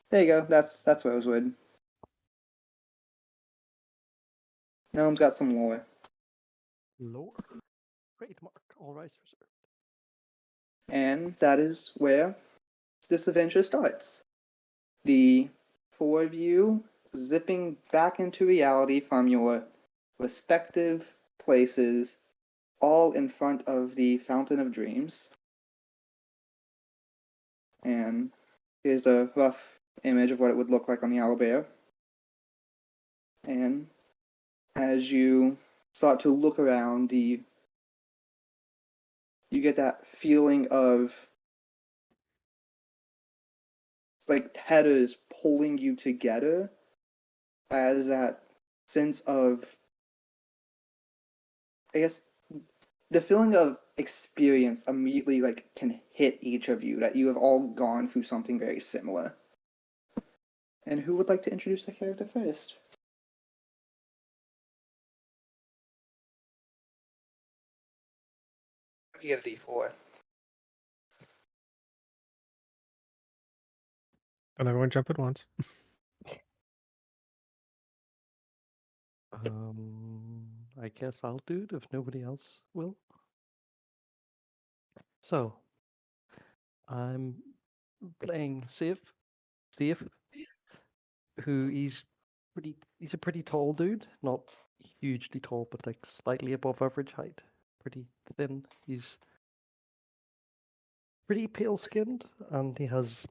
There you go. That's Rosewood. Gnome's got some lore. Lore. Trademark. All rights reserved. And that is where this adventure starts. The four of you zipping back into reality from your respective places, all in front of the Fountain of Dreams. And here's a rough image of what it would look like on the owlbear. And as you start to look around, you get that feeling of it's like tethers pulling you together, as that sense of, I guess, the feeling of experience immediately like can hit each of you, that you have all gone through something very similar. And who would like to introduce the character first? You get a D4. Don't everyone jump at once. I guess I'll do it if nobody else will. So, I'm playing Sif, who he's a pretty tall dude, not hugely tall, but like slightly above average height. Pretty thin. He's pretty pale skinned, and he has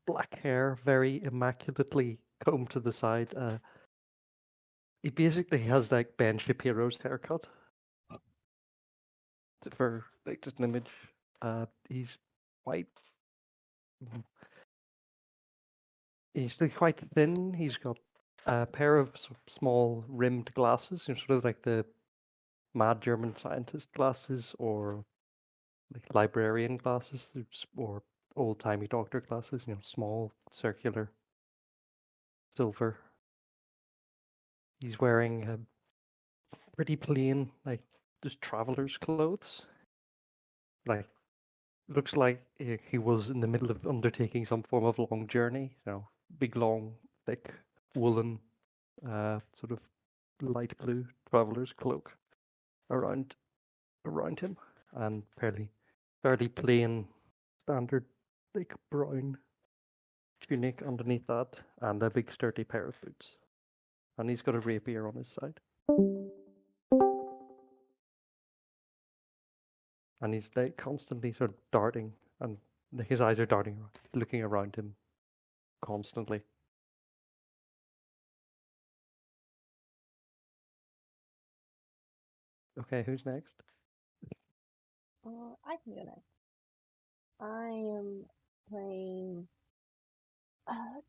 black hair, very immaculately combed to the side. He basically has like Ben Shapiro's haircut. For like just an image, he's quite quite thin. He's got a pair of small rimmed glasses, sort of like the mad German scientist glasses, or like librarian glasses, or old timey doctor glasses. Small, circular, silver. He's wearing a pretty plain, like just traveler's clothes. Like looks like he was in the middle of undertaking some form of long journey. Big, long, thick, woolen, sort of light blue traveler's cloak around him, and fairly plain, standard, like brown tunic underneath that, and a big sturdy pair of boots. And he's got a rapier on his side. And he's like constantly sort of darting, and his eyes are darting, looking around him constantly. Okay, who's next? I can go next. I am playing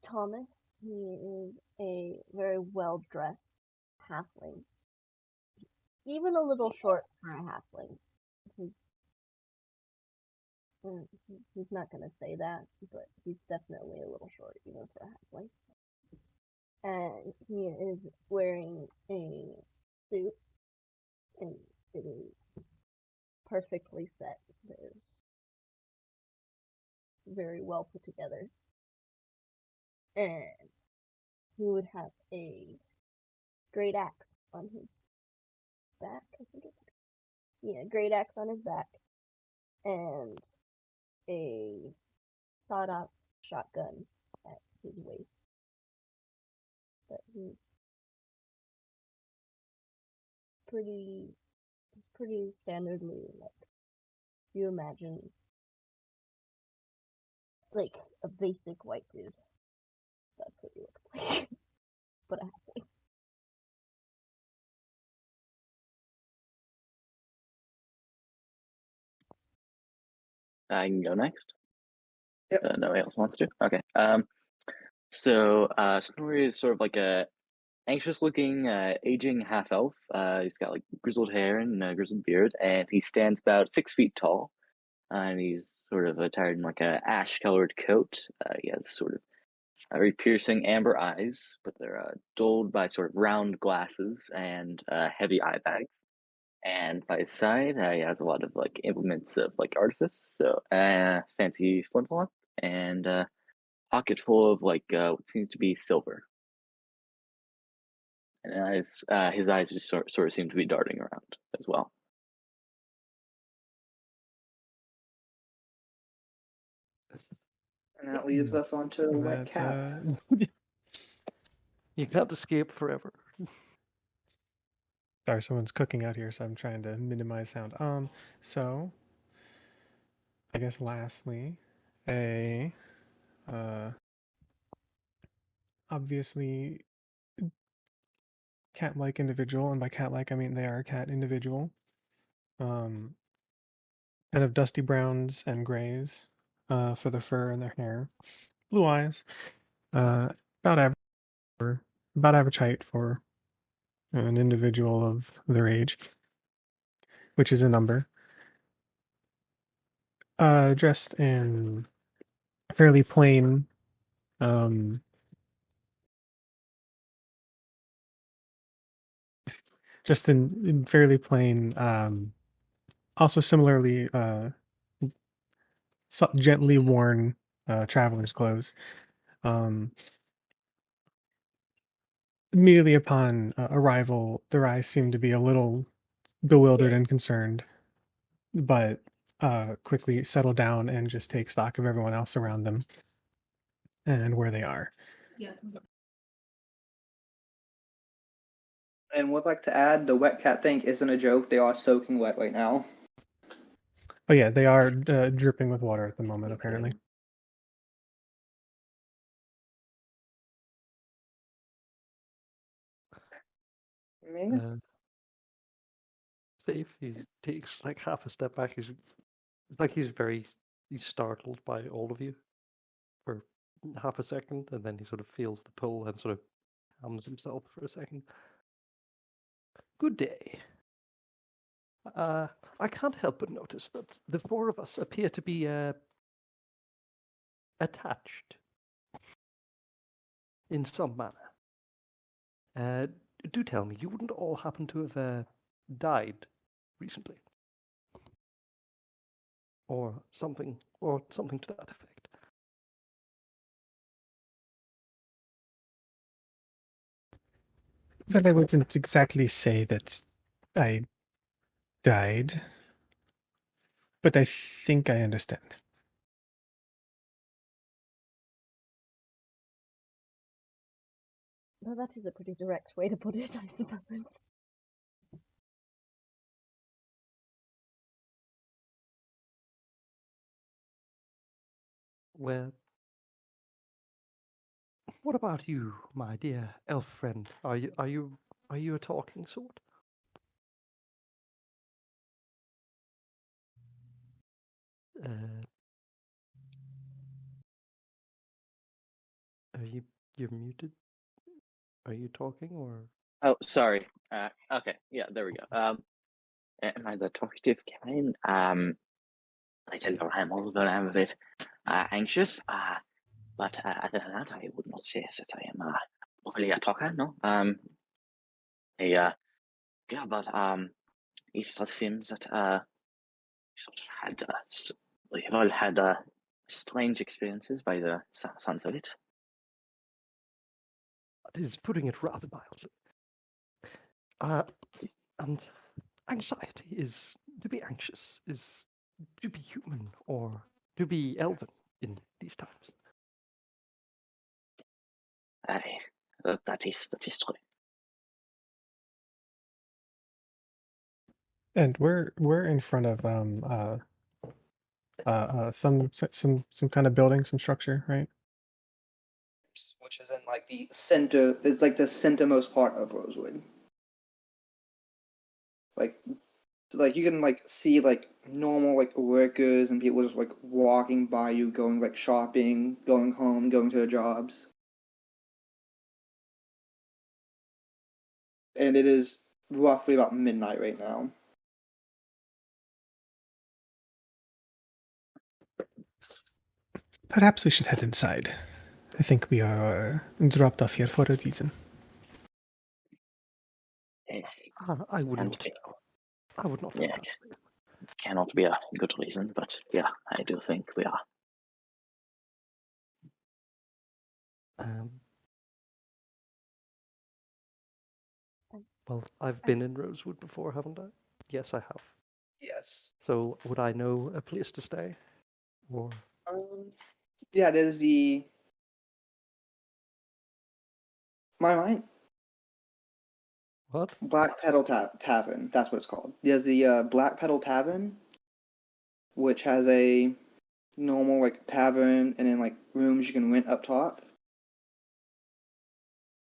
Thomas. He is a very well-dressed halfling. Even a little short for a halfling. He's, he's not going to say that, but he's definitely a little short, even for a halfling. And he is wearing a suit, and it is perfectly set. There's very well put together. And he would have a great axe on his back, I think it's, yeah, great axe on his back, and a sawed-off shotgun at his waist. But he's pretty standardly, like, you imagine, like, a basic white dude. That's what he looks like. But a halfling. I can go next. Yep. Nobody else wants to. Okay. So Snorri is sort of like a anxious-looking, aging half-elf. He's got like grizzled hair and a grizzled beard, and he stands about 6 feet tall. And he's sort of attired in like a ash-colored coat. He has sort of very piercing amber eyes, but they're dulled by sort of round glasses and heavy eye bags. And by his side, he has a lot of like implements of like artifice, so fancy flintlock and pocket full of like what seems to be silver, and his eyes just sort of seem to be darting around as well. And that leaves us onto the wet cat. You can't escape forever. Sorry, someone's cooking out here, so I'm trying to minimize sound. So I guess lastly, a obviously cat-like individual, and by cat-like I mean they are a cat individual. Kind of dusty browns and grays for the fur and their hair. Blue eyes. About average height for an individual of their age, which is a number. Dressed in fairly plain, just in fairly plain, also similarly gently worn traveler's clothes. Immediately upon arrival, their eyes seem to be a little bewildered and concerned, but quickly settle down and just take stock of everyone else around them and where they are. And would like to add, the wet cat thing isn't a joke. They are soaking wet right now. Oh yeah, they are dripping with water at the moment, apparently. Me? Safe. He takes like half a step back. He's startled by all of you for half a second, and then he sort of feels the pull and sort of calms himself for a second. Good day. I can't help but notice that the four of us appear to be attached in some manner. Do tell me, you wouldn't all happen to have died recently, or something to that effect? But I wouldn't exactly say that I died, but I think I understand. Well, that is a pretty direct way to put it, I suppose. Well, what about you, my dear elf friend? Are you a talking sort? You're muted? Are you talking or? Oh, sorry. Okay, yeah, there we go. Am I the talkative kind? I tell you, I'm a little bit anxious. But other than that, I would not say that I am overly a talker. No. Yeah, but it seems that we sort of had we've all had strange experiences by the sounds of it. That is putting it rather mildly. And anxiety is to be anxious, is to be human or to be elven in these times. That is true. And we're in front of some kind of building, some structure, right? Which is in like the center. It's like the centermost part of Rosewood. Like, so like you can like see like normal like workers and people just like walking by you, going like shopping, going home, going to their jobs. And it is roughly about midnight right now. Perhaps we should head inside. I think we are dropped off here for a reason. I would And not. I would not. Yeah, cannot be a good reason, but yeah, I do think we are. Um, Um, well, I've I been in s- Rosewood before, haven't I? Yes, I have. Yes. So would I know a place to stay? Or Yeah, there's the my mind what? Black Pedal Tavern. That's what it's called. There's the Black Pedal Tavern, which has a normal like tavern and then like rooms you can rent up top.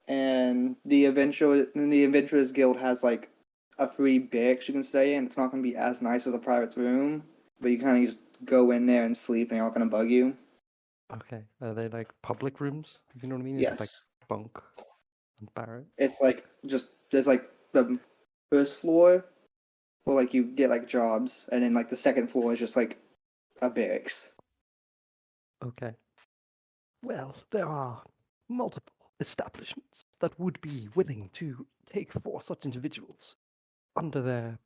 And the Adventurers Guild has like a free barracks you can stay in. It's not gonna be as nice as a private room, but you kind of just go in there and sleep, and they're not gonna bug you. Okay. Are they like public rooms? You know what I mean? Is it like Yes, bunk and barrack? it's like just there's like the first floor where like you get like jobs, and then like the second floor is just like a barracks. Okay. Well, there are multiple establishments that would be willing to take 4 such individuals under their,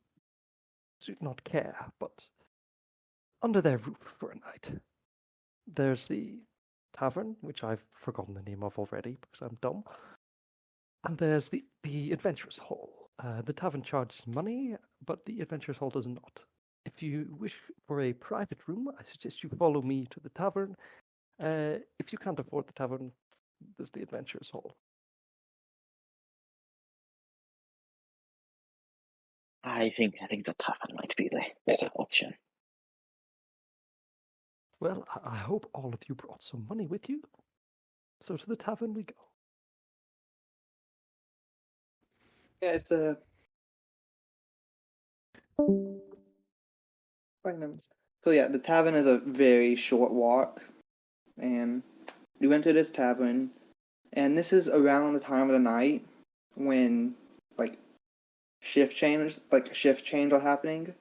not care, but under their roof for a night. There's the tavern, which I've forgotten the name of already because I'm dumb. And there's the Adventurers Hall. The tavern charges money, but the Adventurers Hall does not. If you wish for a private room, I suggest you follow me to the tavern. If you can't afford the tavern, there's the Adventurers Hall. I think the tavern might be the better option. Well, I hope all of you brought some money with you. So to the tavern we go. Yeah, it's a so yeah, the tavern is a very short walk, and we went to this tavern, and this is around the time of the night when like shift change are happening.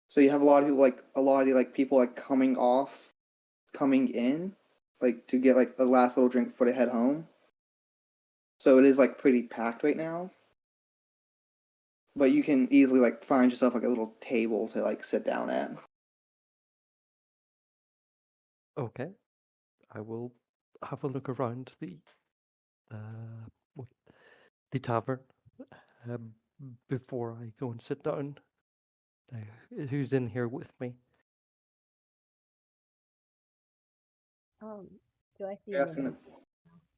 So you have a lot of people people like coming off, coming in, like to get like the last little drink before they head home. So it is like pretty packed right now. But you can easily like find yourself like a little table to like sit down at. Okay, I will have a look around uh, what- the tavern um, before I go and sit down. Who's in here with me? do I see Are you asking anybody?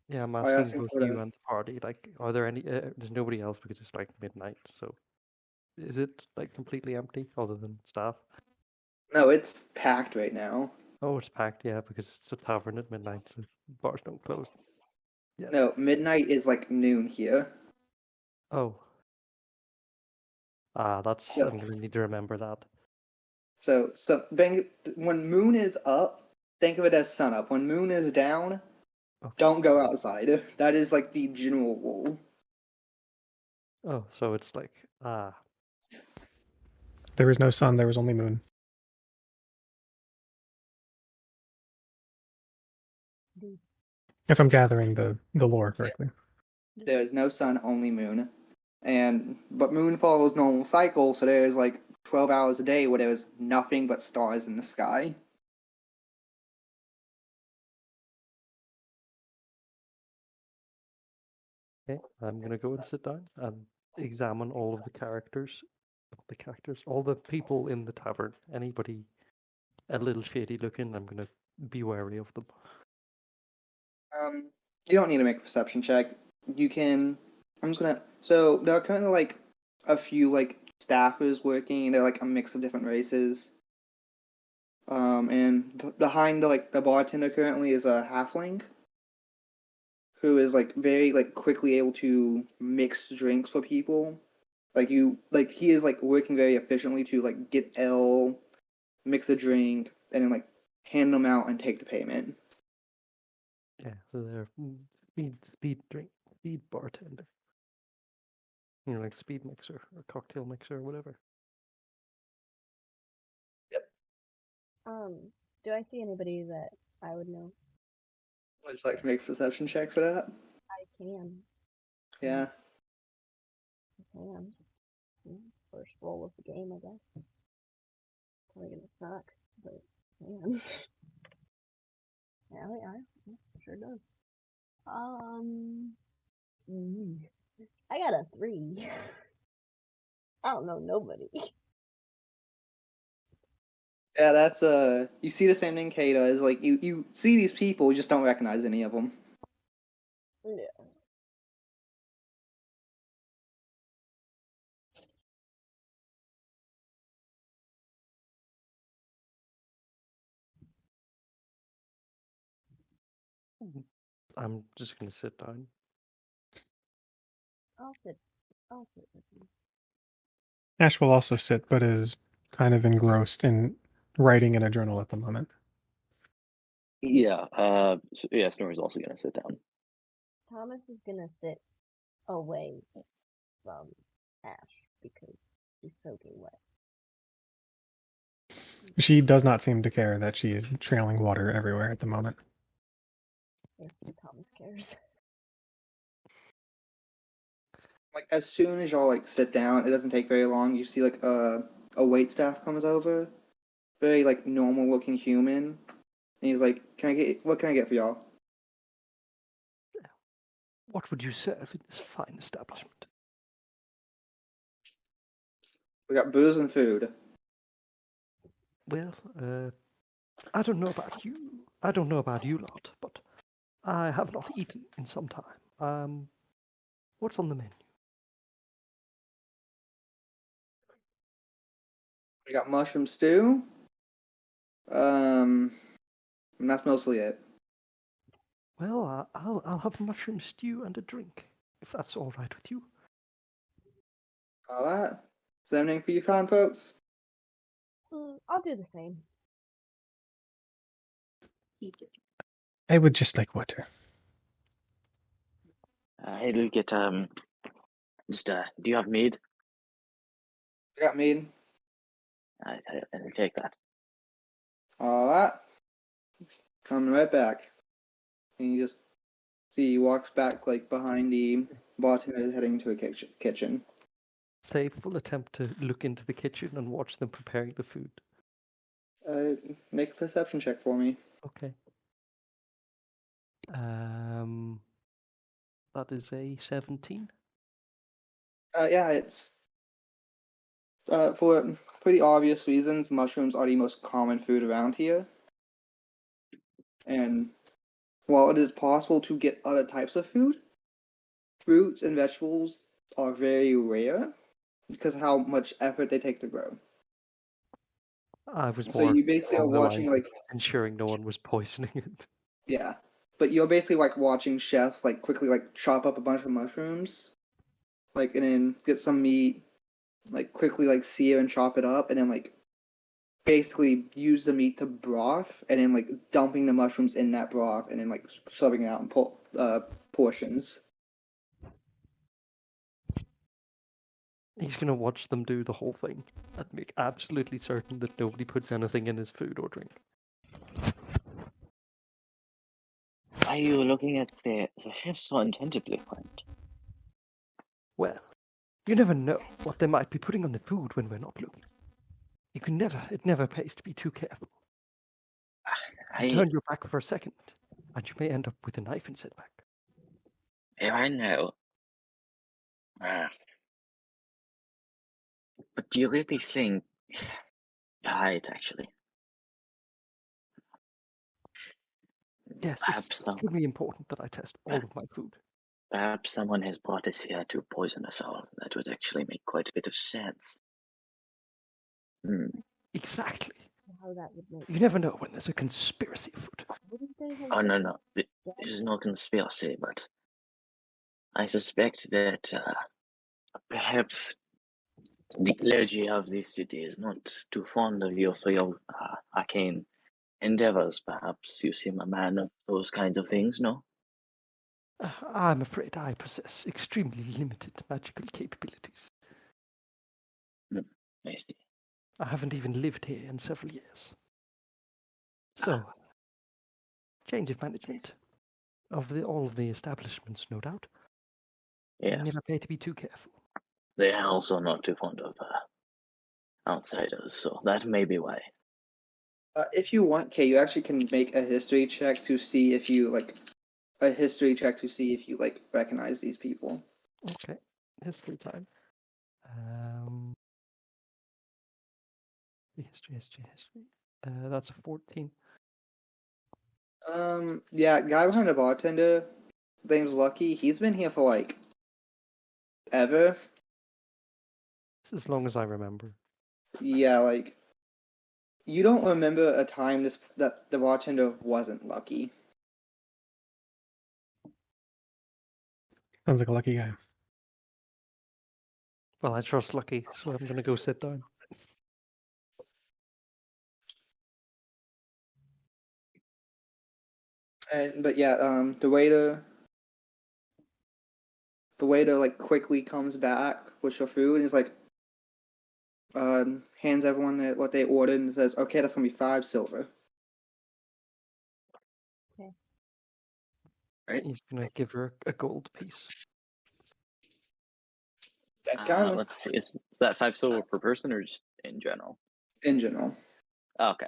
Yeah, I'm are you asking asking both for you the and the party. Like, are there any? There's nobody else because it's like midnight. So, is it like completely empty other than staff? No, it's packed right now. Oh, it's packed. Yeah, because it's a tavern at midnight, so bars don't close. Yeah. No, midnight is like noon here. Oh. Ah, that's. So I'm gonna need to remember that. when moon is up, think of it as sun up. When moon is down, Okay. don't go outside. That is like the general rule. Oh, so it's like There was no sun, there was only moon. Do If I'm gathering the lore correctly. There is no sun, only moon. But moon follows normal cycle, so there is like 12 hours a day where there is nothing but stars in the sky. okay. I'm gonna go and sit down and examine all of the characters, all the people in the tavern. Anybody a little shady looking, I'm gonna be wary of them. You don't need to make a perception check. You can. I'm just gonna. So there are currently like a few like staffers working. They're like a mix of different races. And behind the bartender currently is a halfling who is like very like quickly able to mix drinks for people. Like he is like working very efficiently to like get L, mix a drink, and then like hand them out and take the payment. Yeah, so they're speed bartender. You know, like speed mixer or cocktail mixer or whatever. do I see anybody that I would know? Would you like to make a perception check for that? I can. Yeah. I can. First roll of the game, I guess. Probably gonna suck, but man. Yeah, sure does. Mm, I got a 3. I don't know nobody. Yeah, that's you see the same thing Kay does. Like you see these people, you just don't recognize any of them. Yeah. I'm just gonna sit down. I'll sit with you. Ash will also sit, but is kind of engrossed in writing in a journal at the moment. Yeah. Snorri's also gonna sit down. Thomas is gonna sit away from Ash because she's soaking wet. She does not seem to care that she is trailing water everywhere at the moment. Yes, but Thomas cares. Like as soon as y'all like sit down, it doesn't take very long. You see like a wait staff comes over, very like normal looking human, and he's like, what can I get for y'all?" What would you serve in this fine establishment? "We got booze and food." Well, I don't know about you. I don't know about you lot, but I have not eaten in some time. What's on the menu? We got mushroom stew. And that's mostly it. Well, I'll have a mushroom stew and a drink, if that's all right with you. All right. Is that everything for you fine folks? I'll do the same. I would just like water. It'll get do you have mead? We got mead. I'll take that. All right. Coming right back. And you just see he walks back like behind the bartender heading into a kitchen. Say full attempt to look into the kitchen and watch them preparing the food. Make a perception check for me. Okay. That is a 17. Yeah, it's for pretty obvious reasons. Mushrooms are the most common food around here, and while it is possible to get other types of food, fruits and vegetables are very rare because of how much effort they take to grow. I was So more you basically are along the watching lines of like ensuring no one was poisoning it. yeah, but you're basically like watching chefs like quickly like chop up a bunch of mushrooms, like and then get some meat, like quickly like sear and chop it up, and then like basically use the meat to broth, and then like dumping the mushrooms in that broth, and then like serving it out in portions. He's going to watch them do the whole thing and make absolutely certain that nobody puts anything in his food or drink. Are you looking at the chef so intensively, friend? Well, you never know what they might be putting on the food when we're not looking. It never pays to be too careful. Turn your back for a second, and you may end up with a knife in setback. Yeah, I know. But do you really think... Right, actually. Yes, it's extremely important that I test all of my food. Perhaps someone has brought us here to poison us all. That would actually make quite a bit of sense. Exactly. How that would make You never know when there's a conspiracy afoot. Wouldn't they have Oh, no. This is no conspiracy, but I suspect that perhaps the clergy of this city is not too fond of you for your arcane endeavors. Perhaps you seem a man of those kinds of things, no? I'm afraid I possess extremely limited magical capabilities. I see. I haven't even lived here in several years. So, change of management of all of the establishments, no doubt. Yes. Never pay to be too careful. They are also not too fond of outsiders, so that may be why. If you want, Kay, you actually can make a history check to see if you like a history check to see if you like recognize these people. Okay, history time. History. That's a 14. Yeah, guy behind the bartender, name's Lucky. He's been here for like ever. It's as long as I remember. Yeah, like you don't remember a time that the bartender wasn't Lucky. Sounds like a lucky guy. Well, I trust Lucky, so I'm gonna go sit down. But yeah, the waiter like quickly comes back with your food and he's like, hands everyone what they ordered and says, "Okay, that's gonna be 5 silver." Right? He's gonna give her a gold piece. That kind of Let's see. Is that 5 silver per person or just in general? in general. Oh, okay.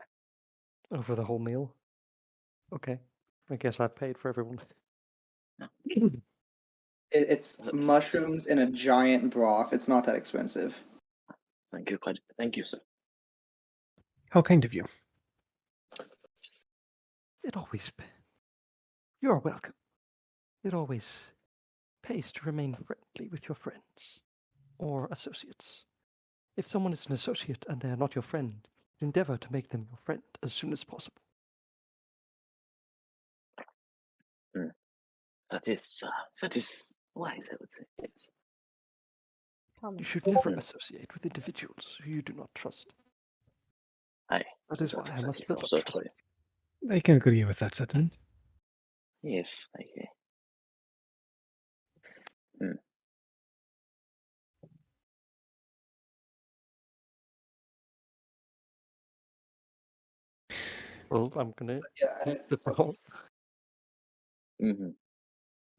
Oh, for the whole meal? Okay. I guess I paid for everyone. It's mushrooms in a giant broth. It's not that expensive. Thank you, sir. How kind of you. You're welcome. It always pays to remain friendly with your friends or associates. If someone is an associate and they are not your friend, endeavor to make them your friend as soon as possible. That is wise, I would say. Yes. You should never associate with individuals who you do not trust. Aye. That is why I must build up trust. I can agree with that sentiment. Yes, okay. Well, I'm gonna Yeah, eat the ball. Mm-hmm.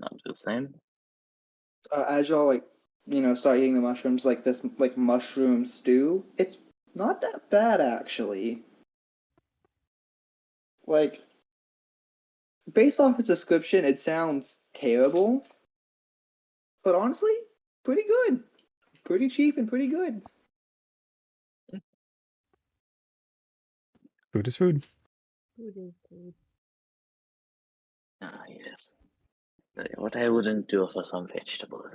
Not the same. as y'all like start eating the mushrooms, like this like mushroom stew, it's not that bad actually. Like based off its description, it sounds terrible, but honestly, pretty good, pretty cheap, and pretty good. Food is food. Food is food. Ah, yes. What I wouldn't do for some vegetables,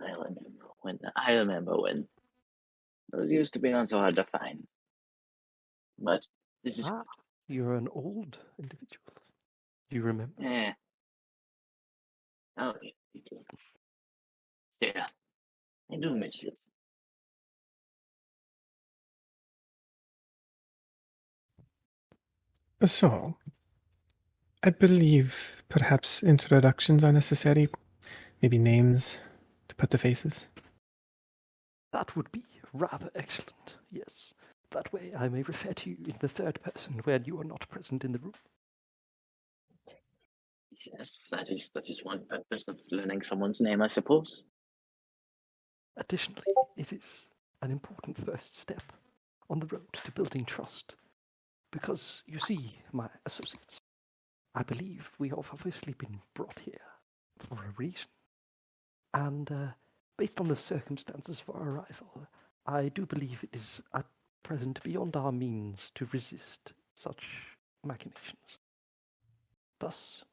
I remember when those used to be not so hard to find. But this is You're an old individual. Do you remember? yeah. Oh, yeah. I do miss it. So, I believe perhaps introductions are necessary. Maybe names to put the faces. That would be rather excellent, yes. That way I may refer to you in the third person when you are not present in the room. Yes, that is one purpose of learning someone's name, I suppose. Additionally, it is an important first step on the road to building trust. Because, you see, my associates, I believe we have obviously been brought here for a reason. And based on the circumstances of our arrival, I do believe it is at present beyond our means to resist such machinations. Thus,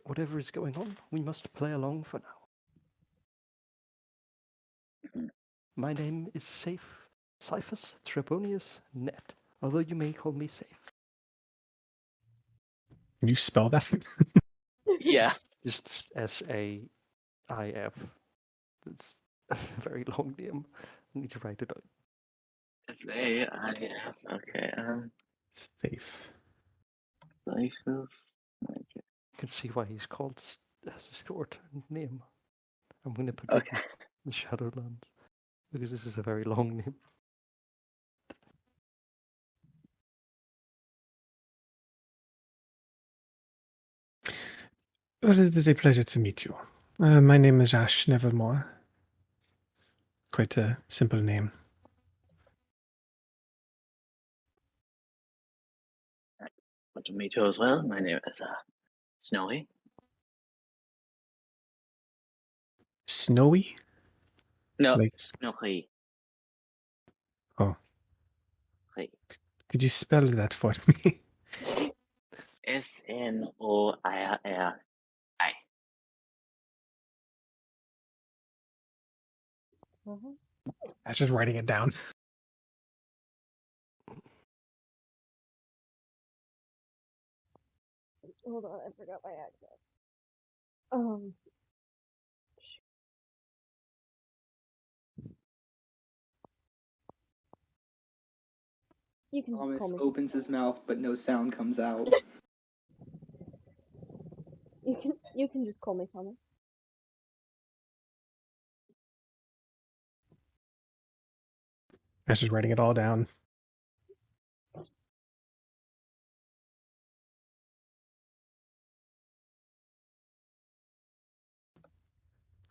whatever is going on, we must play along for now. My name is Cyphus Trebonius Net, although you may call me Safe. Can you spell that? Yeah. Just S-A-I-F. It's a very long name. I need to write it out. S-A-I-F. Okay. Safe. Cyphus. Okay. You can see why he's called as a short name. I'm going to put it in the Shadowlands because this is a very long name. Well, it is a pleasure to meet you. My name is Ash Nevermore. Quite a simple name. Good to meet you as well. My name is Snowy. Snowy? No, Like- snowy. Oh. Hey. Could you spell that for me? Snoirri. Uh-huh. I was just writing it down. Hold on, I forgot my accent. You can just call Thomas me. opens his mouth, but no sound comes out. You can just call me Thomas. I was just writing it all down.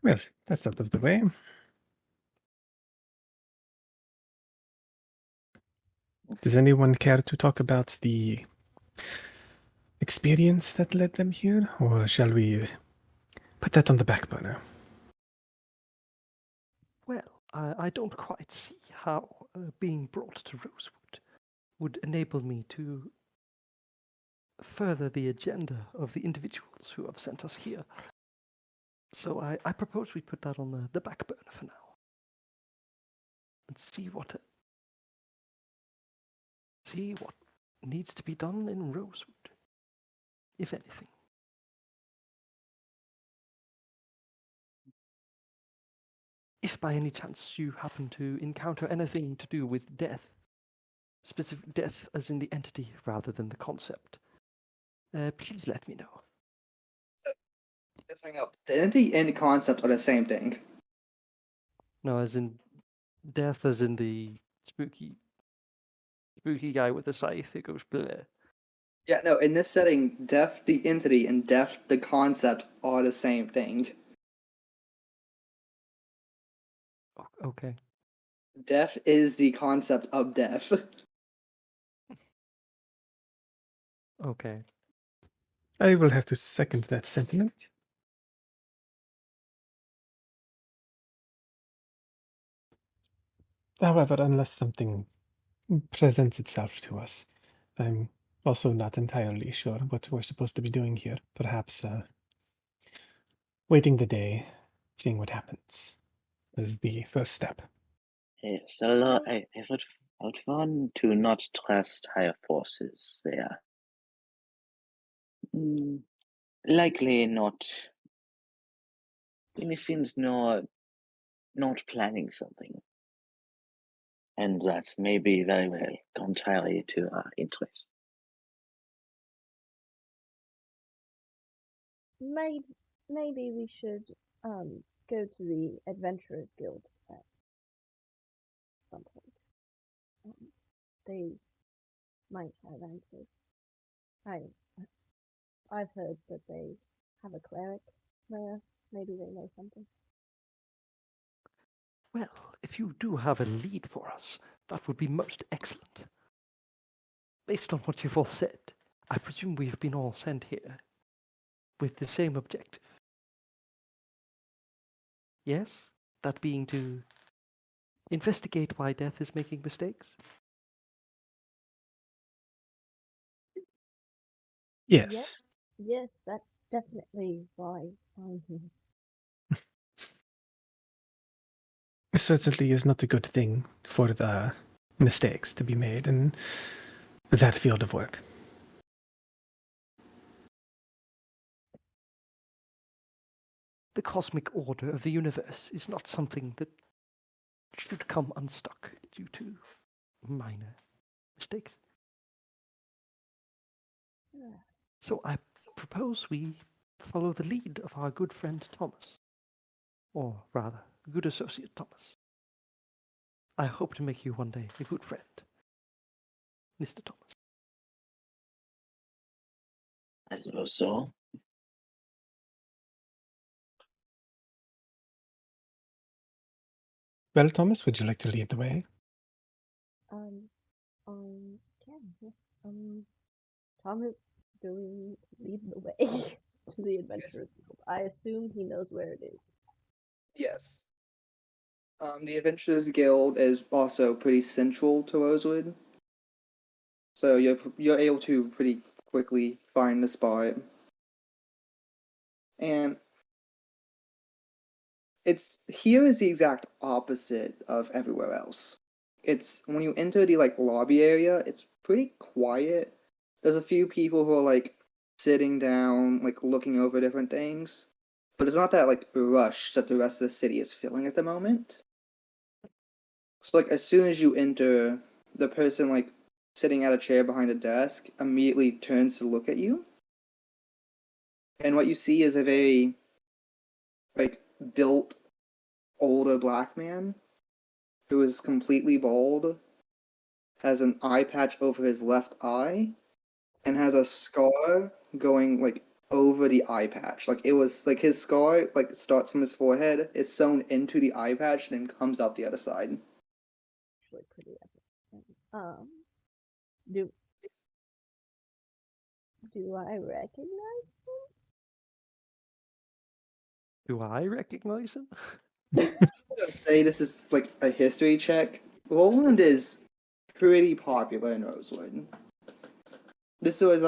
Well, that's out of the way. Does anyone care to talk about the experience that led them here, or shall we put that on the back burner? Well, I don't quite see how being brought to Rosewood would enable me to further the agenda of the individuals who have sent us here. So I propose we put that on the back burner for now. And see what needs to be done in Rosewood, if anything. If by any chance you happen to encounter anything to do with death, specific death as in the entity rather than the concept, please let me know. Let's hang up. The entity and the concept are the same thing. No, as in death, as in the spooky guy with the scythe who goes bleh. Yeah, no, in this setting, death, the entity, and death, the concept, are the same thing. Okay. Death is the concept of death. Okay. I will have to second that sentiment. However, unless something presents itself to us, I'm also not entirely sure what we're supposed to be doing here. Perhaps waiting the day, seeing what happens, is the first step. Yes, I would want to not trust higher forces there. Likely not. It seems not planning something, and that may be very well contrary to our interests. Maybe we should go to the Adventurers Guild at some point. They might have answers. I've heard that they have a cleric there. Maybe they know something. Well, if you do have a lead for us, that would be most excellent. Based on what you've all said, I presume we've been all sent here with the same objective. Yes? That being to investigate why death is making mistakes? Yes. Yes, that's definitely why I'm here. It certainly is not a good thing for the mistakes to be made in that field of work. The cosmic order of the universe is not something that should come unstuck due to minor mistakes. Yeah. So I propose we follow the lead of our good friend Thomas. Or rather, good associate Thomas. I hope to make you one day a good friend, Mr. Thomas. I suppose so. Well, Thomas, would you like to lead the way? Yeah. Thomas going to lead the way to the Adventurers Guild. I assume he knows where it is. Yes. The Adventurers Guild is also pretty central to Rosewood, so you're able to pretty quickly find the spot. And here is the exact opposite of everywhere else. It's when you enter the lobby area, it's pretty quiet. There's a few people who are sitting down, looking over different things, but it's not that rush that the rest of the city is feeling at the moment. So as soon as you enter, the person sitting at a chair behind a desk immediately turns to look at you, and what you see is a very built older black man who is completely bald, has an eye patch over his left eye, and has a scar going over the eye patch. It was his scar starts from his forehead, is sewn into the eye patch, and then comes out the other side. Actually, pretty epic. Do I recognize Do I recognize him? I'd say this is a history check. Roland is pretty popular in Rosewood. This was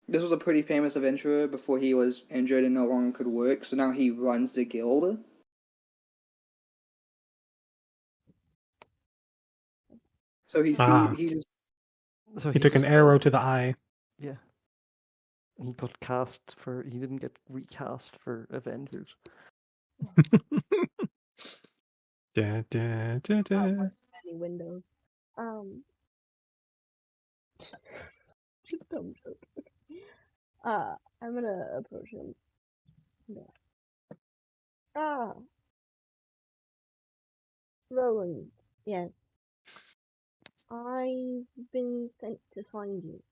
This was a pretty famous adventurer before he was injured and no longer could work, so now he runs the guild. So he Ah. just So He took an just arrow to the eye. Yeah. He got cast for. He didn't get recast for Avengers. Da, da, da, da. many windows? Dumb joke. I'm gonna approach him. Ah, Roland. Yes, I've been sent to find you.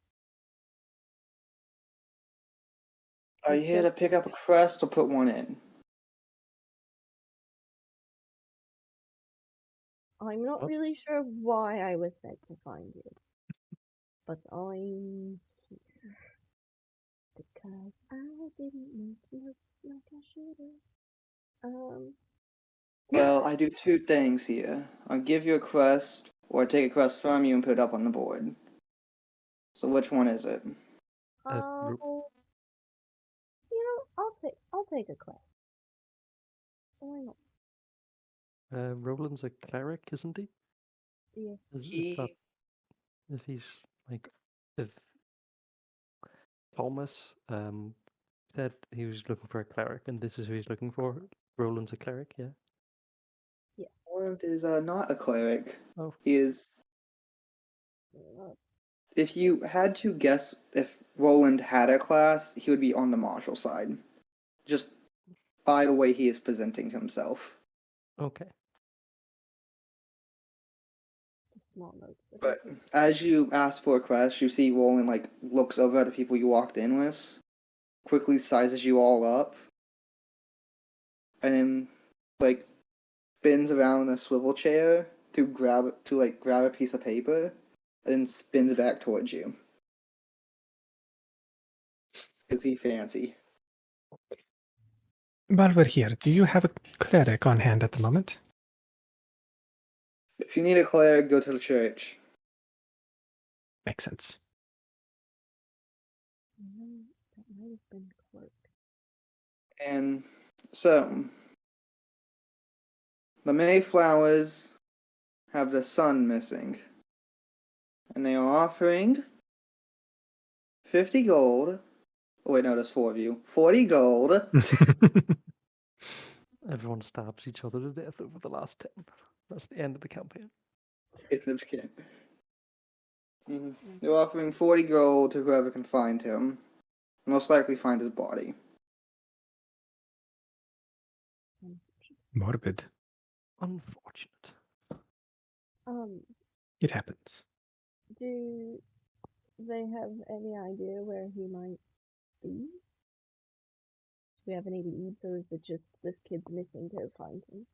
Are you here to pick up a crest or put one in? I'm not What? really sure why I was sent to find you, but I'm here because I didn't make notes like I should have. Well, I do two things here. I'll give you a crest, or take a crest from you and put it up on the board. So which one is it? I'll take a quest. Why not? Roland's a cleric, isn't he? Yeah. If he's if Thomas said he was looking for a cleric, and this is who he's looking for. Roland's a cleric, yeah. Roland is not a cleric. Oh. He is. If you had to guess if Roland had a class, he would be on the martial side. Just by the way he is presenting himself. Okay. Small notes. But as you ask for a quest, you see Roland looks over at the people you walked in with, quickly sizes you all up, and then spins around in a swivel chair to grab a piece of paper, and then spins back towards you. Is he fancy? While we're here, do you have a cleric on hand at the moment? If you need a cleric, go to the church. Makes sense. That might have been clerk. And so, the Mayflowers have the sun missing, and they are offering 50 gold. Oh wait, no, there's 4 of you. 40 gold. Everyone stabs each other to death over the last 10. That's the end of the campaign. They're offering 40 gold to whoever can find him. Most likely find his body. Morbid. Unfortunate. It happens. Do they have any idea where he might be? Do we have any leads, or is it just this kid's missing to find him?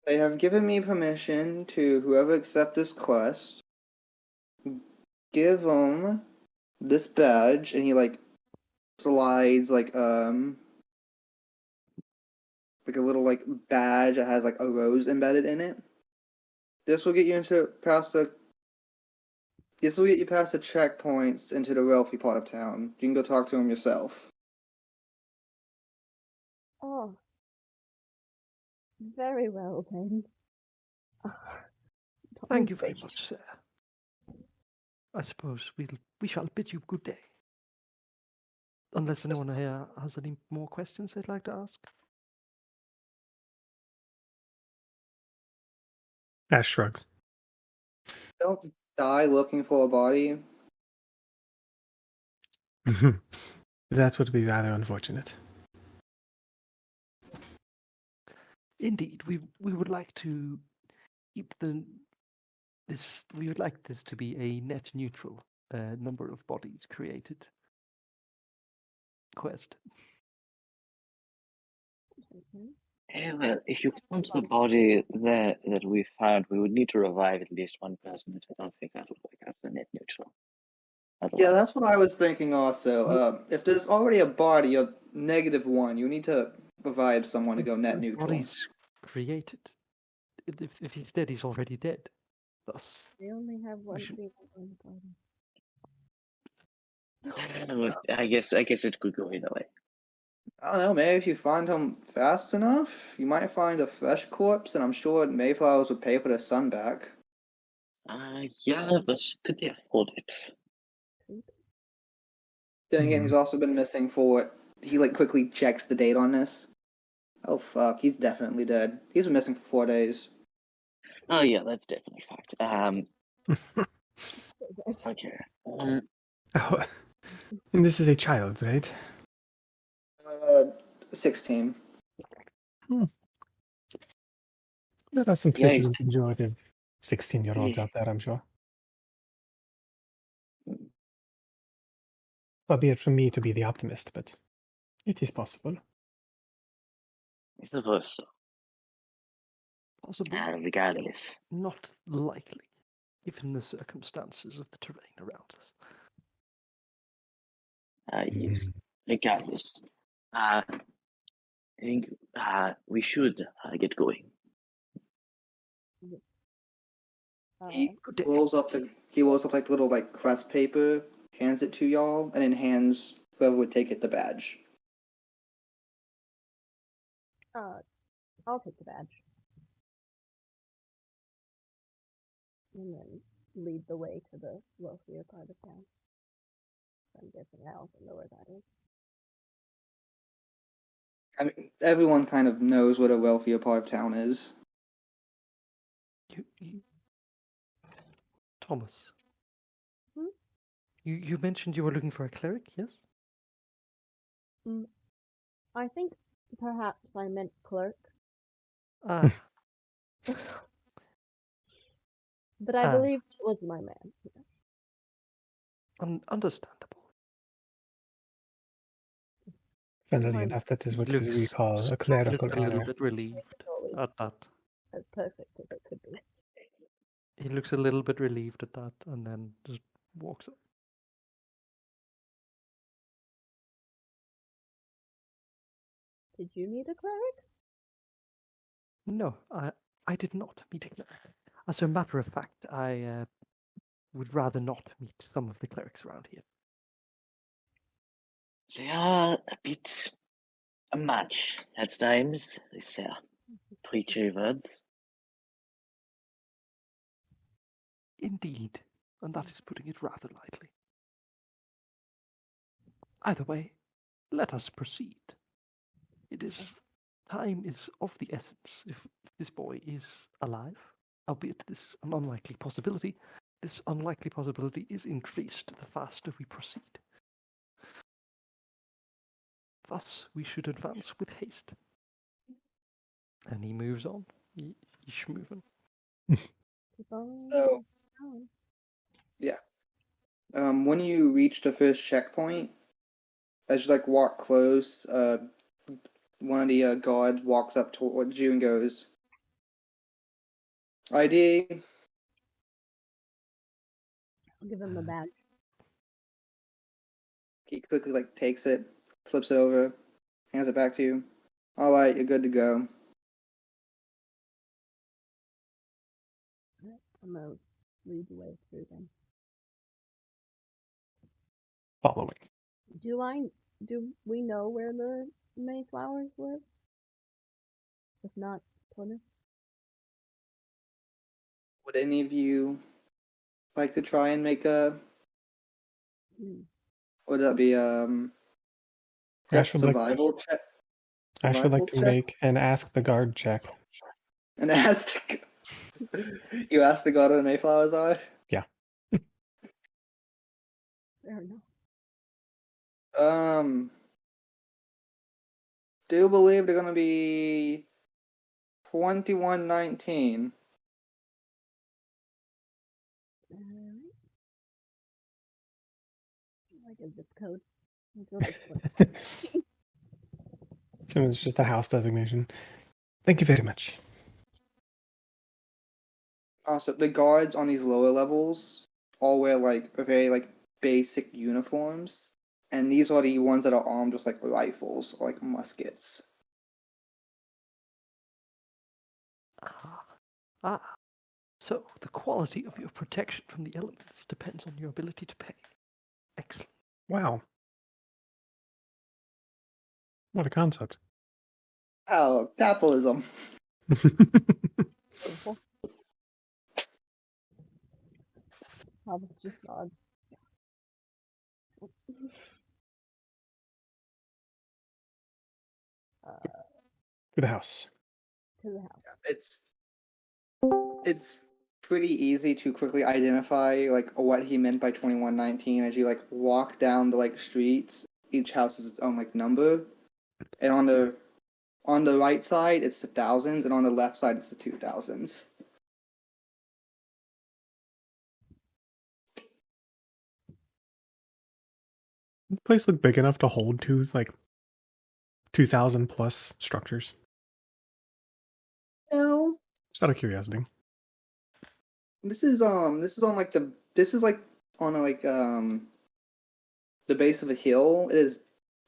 They have given me permission to whoever accepts this quest, give them this badge, and he slides like a little like badge that has like a rose embedded in it. This will get you past the checkpoints into the wealthy part of town. You can go talk to him yourself. Oh, very well then. Thank you very much, sir. I suppose we shall bid you good day. Unless anyone here has any more questions they'd like to ask. Ash shrugs. Don't die looking for a body. That would be rather unfortunate. Indeed, we would like to keep we would like this to be a net neutral number of bodies created quest. Well, if you count the body that we found, we would need to revive at least one person. I don't think that would work out for net neutral. Otherwise, Yeah, that's what I was thinking also. If there's already a body of -1, you need to revive someone to go net neutral. Bodies created. If he's dead, he's already dead. Thus, We only have one should- female on the party. I guess it could go either way. I don't know, maybe if you find him fast enough, you might find a fresh corpse, and I'm sure Mayflowers would pay for the sun back. Yeah, but could they afford it? Then again, he's also been missing for. He like quickly checks the date on this. Oh fuck, he's definitely dead. He's been missing for 4 days. Oh yeah, that's definitely a fact. So Okay. Oh, and this is a child, right? 16. There are some Yeah, pretty he's- pejorative 16-year-olds Yeah. out there, I'm sure. Far be it from me to be the optimist, but it is possible. I suppose so. possible, Regardless. not likely, given the circumstances of the terrain around us. Yes. Regardless. I think we should get going. He Good day. rolls up like little like crust paper, hands it to y'all, and then hands whoever would take it the badge. I'll take the badge. And then lead the way to the wealthier part of town. I'm guessing I also know where that is. I mean, everyone kind of knows what a wealthier part of town is. Thomas. Hmm? You mentioned you were looking for a cleric, yes? I think perhaps I meant clerk. Ah, But I believe it was my man. understandable. Funnily enough, that is what Looks we call a looks clerical a little honor. bit relieved Always at that. as perfect as it could be. He looks a little bit relieved at that, and then just walks up. Did you need a cleric? No, I did not meet a cleric. As a matter of fact, I would rather not meet some of the clerics around here. They are a bit much at times. It's preachy words. Indeed, and that is putting it rather lightly. Either way, let us proceed. Time is of the essence if this boy is alive, albeit this is an unlikely possibility. This unlikely possibility is increased the faster we proceed. Thus, we should advance with haste. And he moves on. He's moving. Keep on So, going. yeah. When you reach the first checkpoint, as you like walk close, one of the guards walks up towards you and goes, "ID." I'll give him the badge. He quickly like takes it, flips it over, hands it back to you. All right, you're good to go. I'm gonna lead the way through them. Following. Do we know where the Mayflowers live? If not Plymouth? Would any of you like to try and make a? Would that be Ash would like survival check? Ash would like to check? make an ask the guard check. And ask. You asked the god where the Mayflowers are. Yeah. Fair enough. Do believe they're gonna be 2119. Alright. Like a zip code. Let's go this way. So it's just a house designation. Thank you very much. Also, the guards on these lower levels all wear like very like basic uniforms, and these are the ones that are armed with like rifles or like muskets. So the quality of your protection from the elements depends on your ability to pay. Excellent. Wow. What a concept. Oh, capitalism. Beautiful. Oh, it's just odd. To the house. To the house. It's pretty easy to quickly identify like what he meant by 2119 as you like walk down the like streets. Each house has its own like number, and on the right side it's the thousands, and on the left side it's the 2000s. Does the place look big enough to hold two 2,000 plus structures? No, Just out of curiosity. this is on like the base of a hill.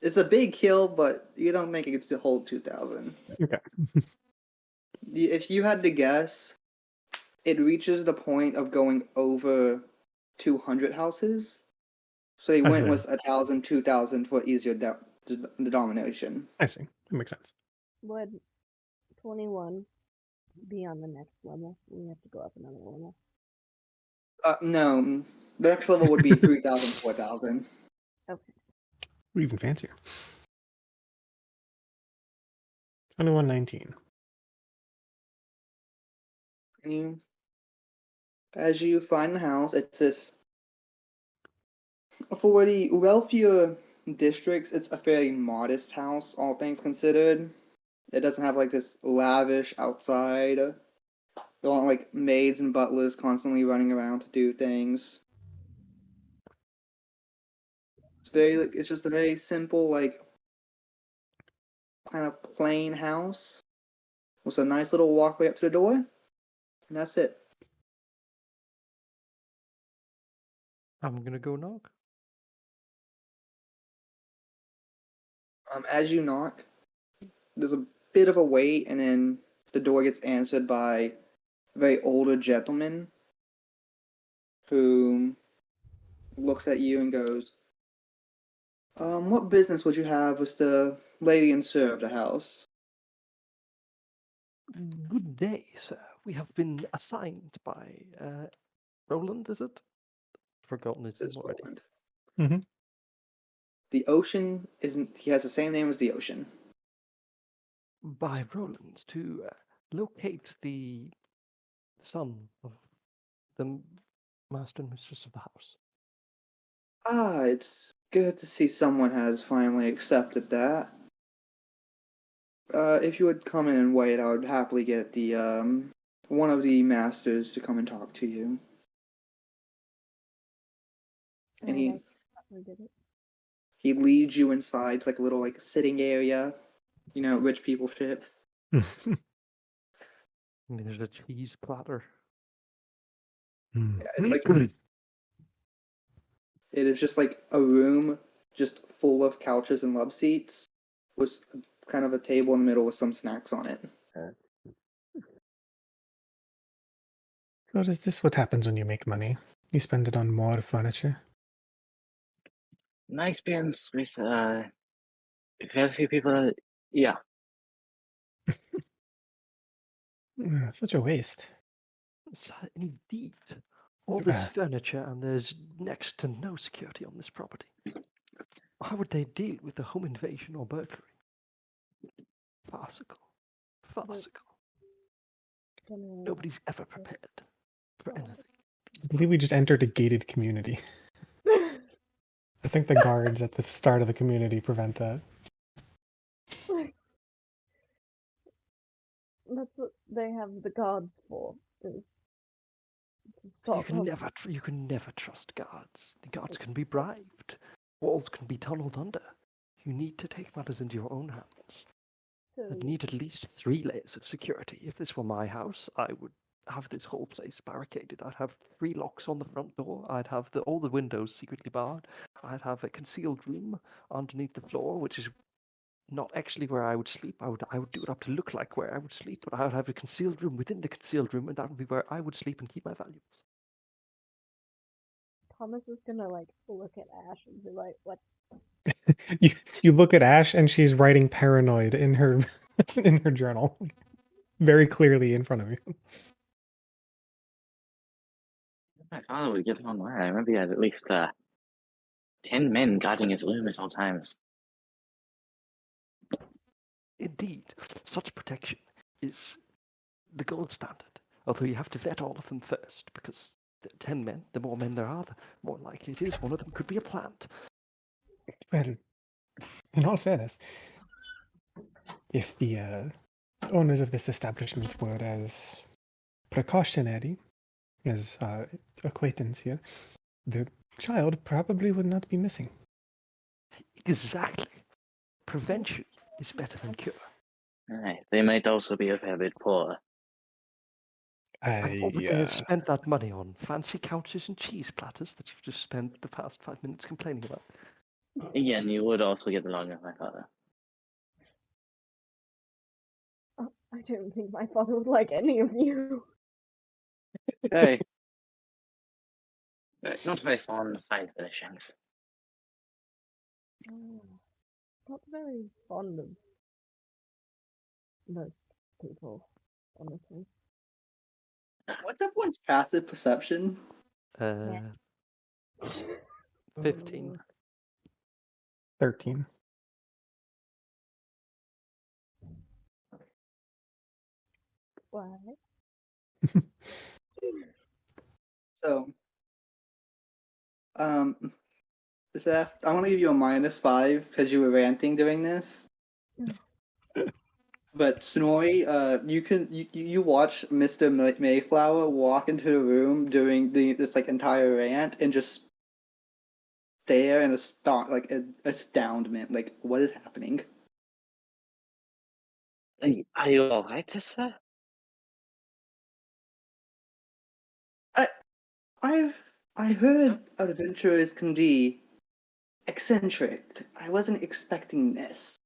It's a big hill, but you don't think it's to hold 2,000. Okay. If you had to guess, it reaches the point of going over 200 houses. So they went Okay. with 1,000, 2,000 for easier denomination. I see. That makes sense. Would 21 be on the next level? We have to go up another level. No, the next level would be 3,000, 4,000. Okay. We're even fancier. 2119. As you find the house, it's this. For the wealthier districts, it's a fairly modest house, all things considered. It doesn't have like this lavish outside. There aren't like maids and butlers constantly running around to do things. It's just a very simple, like, kind of plain house with a nice little walkway up to the door, and that's it. I'm gonna go knock. As you knock, there's a bit of a wait, and then the door gets answered by a very older gentleman who looks at you and goes, what business would you have with the lady and sir of the house? Good day, sir. We have been assigned by Roland, is it? Forgotten his name Says already. Roland. Mm-hmm. The ocean isn't. He has the same name as the ocean. By Roland to locate the son of the master and mistress of the house. Ah, it's good to see someone has finally accepted that. If you would come in and wait, I would happily get the one of the masters to come and talk to you. And he leads you inside to like a little like sitting area, rich people shit. I mean, there's a cheese platter. Yeah, it's like it is just like a room just full of couches and love seats with kind of a table in the middle with some snacks on it. So is this what happens when you make money? You spend it on more furniture? My experience with very few people, yeah. Such a waste. Indeed. All this Ah. furniture, and there's next to no security on this property. How would they deal with a home invasion or burglary? Farcical. Farcical. Nobody's ever prepared for anything. I believe we just entered a gated community. I think the guards at the start of the community prevent that. That's what they have the guards for. Is to stop You can never trust guards. The guards can be bribed. Walls can be tunneled under. You need to take matters into your own hands. So I'd need at least 3 layers of security. If this were my house, I would have this whole place barricaded. I'd have 3 locks on the front door. I'd have all the windows secretly barred. I'd have a concealed room underneath the floor, which is not actually where I would sleep. I would do it up to look like where I would sleep, but I would have a concealed room within the concealed room, and that would be where I would sleep and keep my valuables. Thomas is gonna like look at Ash and be like, "What?" You look at Ash and she's writing paranoid in her in her journal. Very clearly in front of you. My father would get along well. I remember he had at least 10 men guarding his room at all times. Indeed, such protection is the gold standard. Although you have to vet all of them first, because 10 men, the more men there are, the more likely it is one of them could be a plant. Well, in all fairness, if the owners of this establishment were as precautionary as acquaintance here, the child probably would not be missing. Exactly. Prevention is better than cure. Aye, they might also be a fair bit poorer. And what would they have spent that money on? Fancy couches and cheese platters that you've just spent the past 5 minutes complaining about? Again, you would also get along with my father. I don't think my father would like any of you. Hey. Not very fond of fine furnishings. Not very fond of most people, honestly. What's everyone's passive perception? 15. 13. Why? So, Zeph, I want to give you a -5 because you were ranting during this. But Snorri, you watch Mr. Mayflower walk into the room during this like entire rant and just stare in astoundment, like what is happening? Are you alright, sir? I heard adventurers can be eccentric. I wasn't expecting this.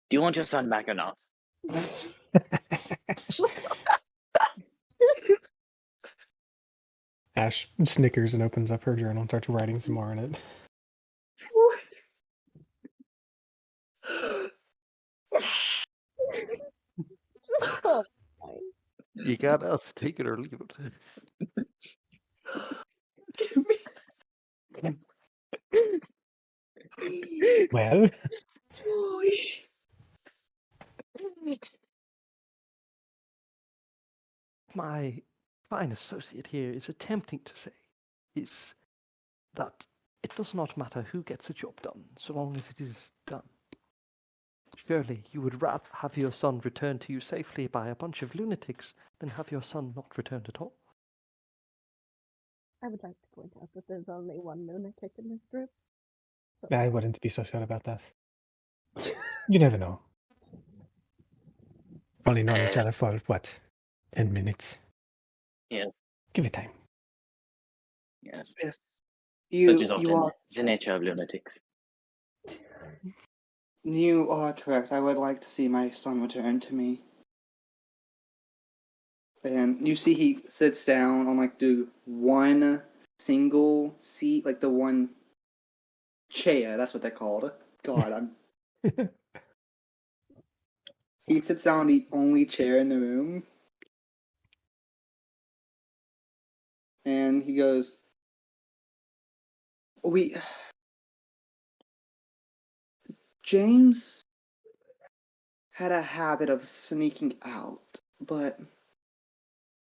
Do you want your son back or not? Ash snickers and opens up her journal and starts writing some more in it. Oh, You got us, take it or leave it. Well, My fine associate here is attempting to say is that it does not matter who gets a job done, so long as it is done. Surely you would rather have your son returned to you safely by a bunch of lunatics than have your son not returned at all. I would like to point out that there's only one lunatic in this group. So I wouldn't be so sure about that. You never know. Only known each other for, what, 10 minutes? Yeah. Give it time. Yes. Yes. Which is You often are the nature of lunatics. You are correct. I would like to see my son return to me. And you see he sits down on like the one single seat, like the one chair. That's what they're called. God, he sits down on the only chair in the room, and he goes, James had a habit of sneaking out, but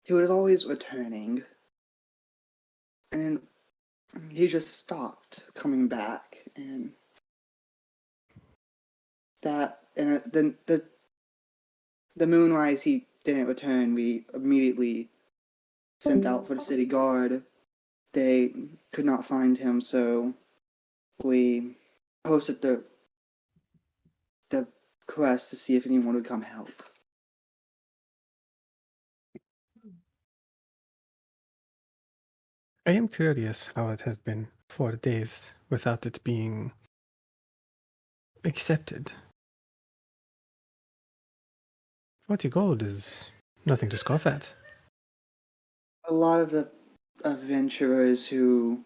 he was always returning, and he just stopped coming back, and then the moonrise he didn't return. We immediately sent out for the city guard. They could not find him, so we posted the quest to see if anyone would come help. I am curious how it has been 4 days without it being accepted. 40 gold is nothing to scoff at. A lot of the adventurers who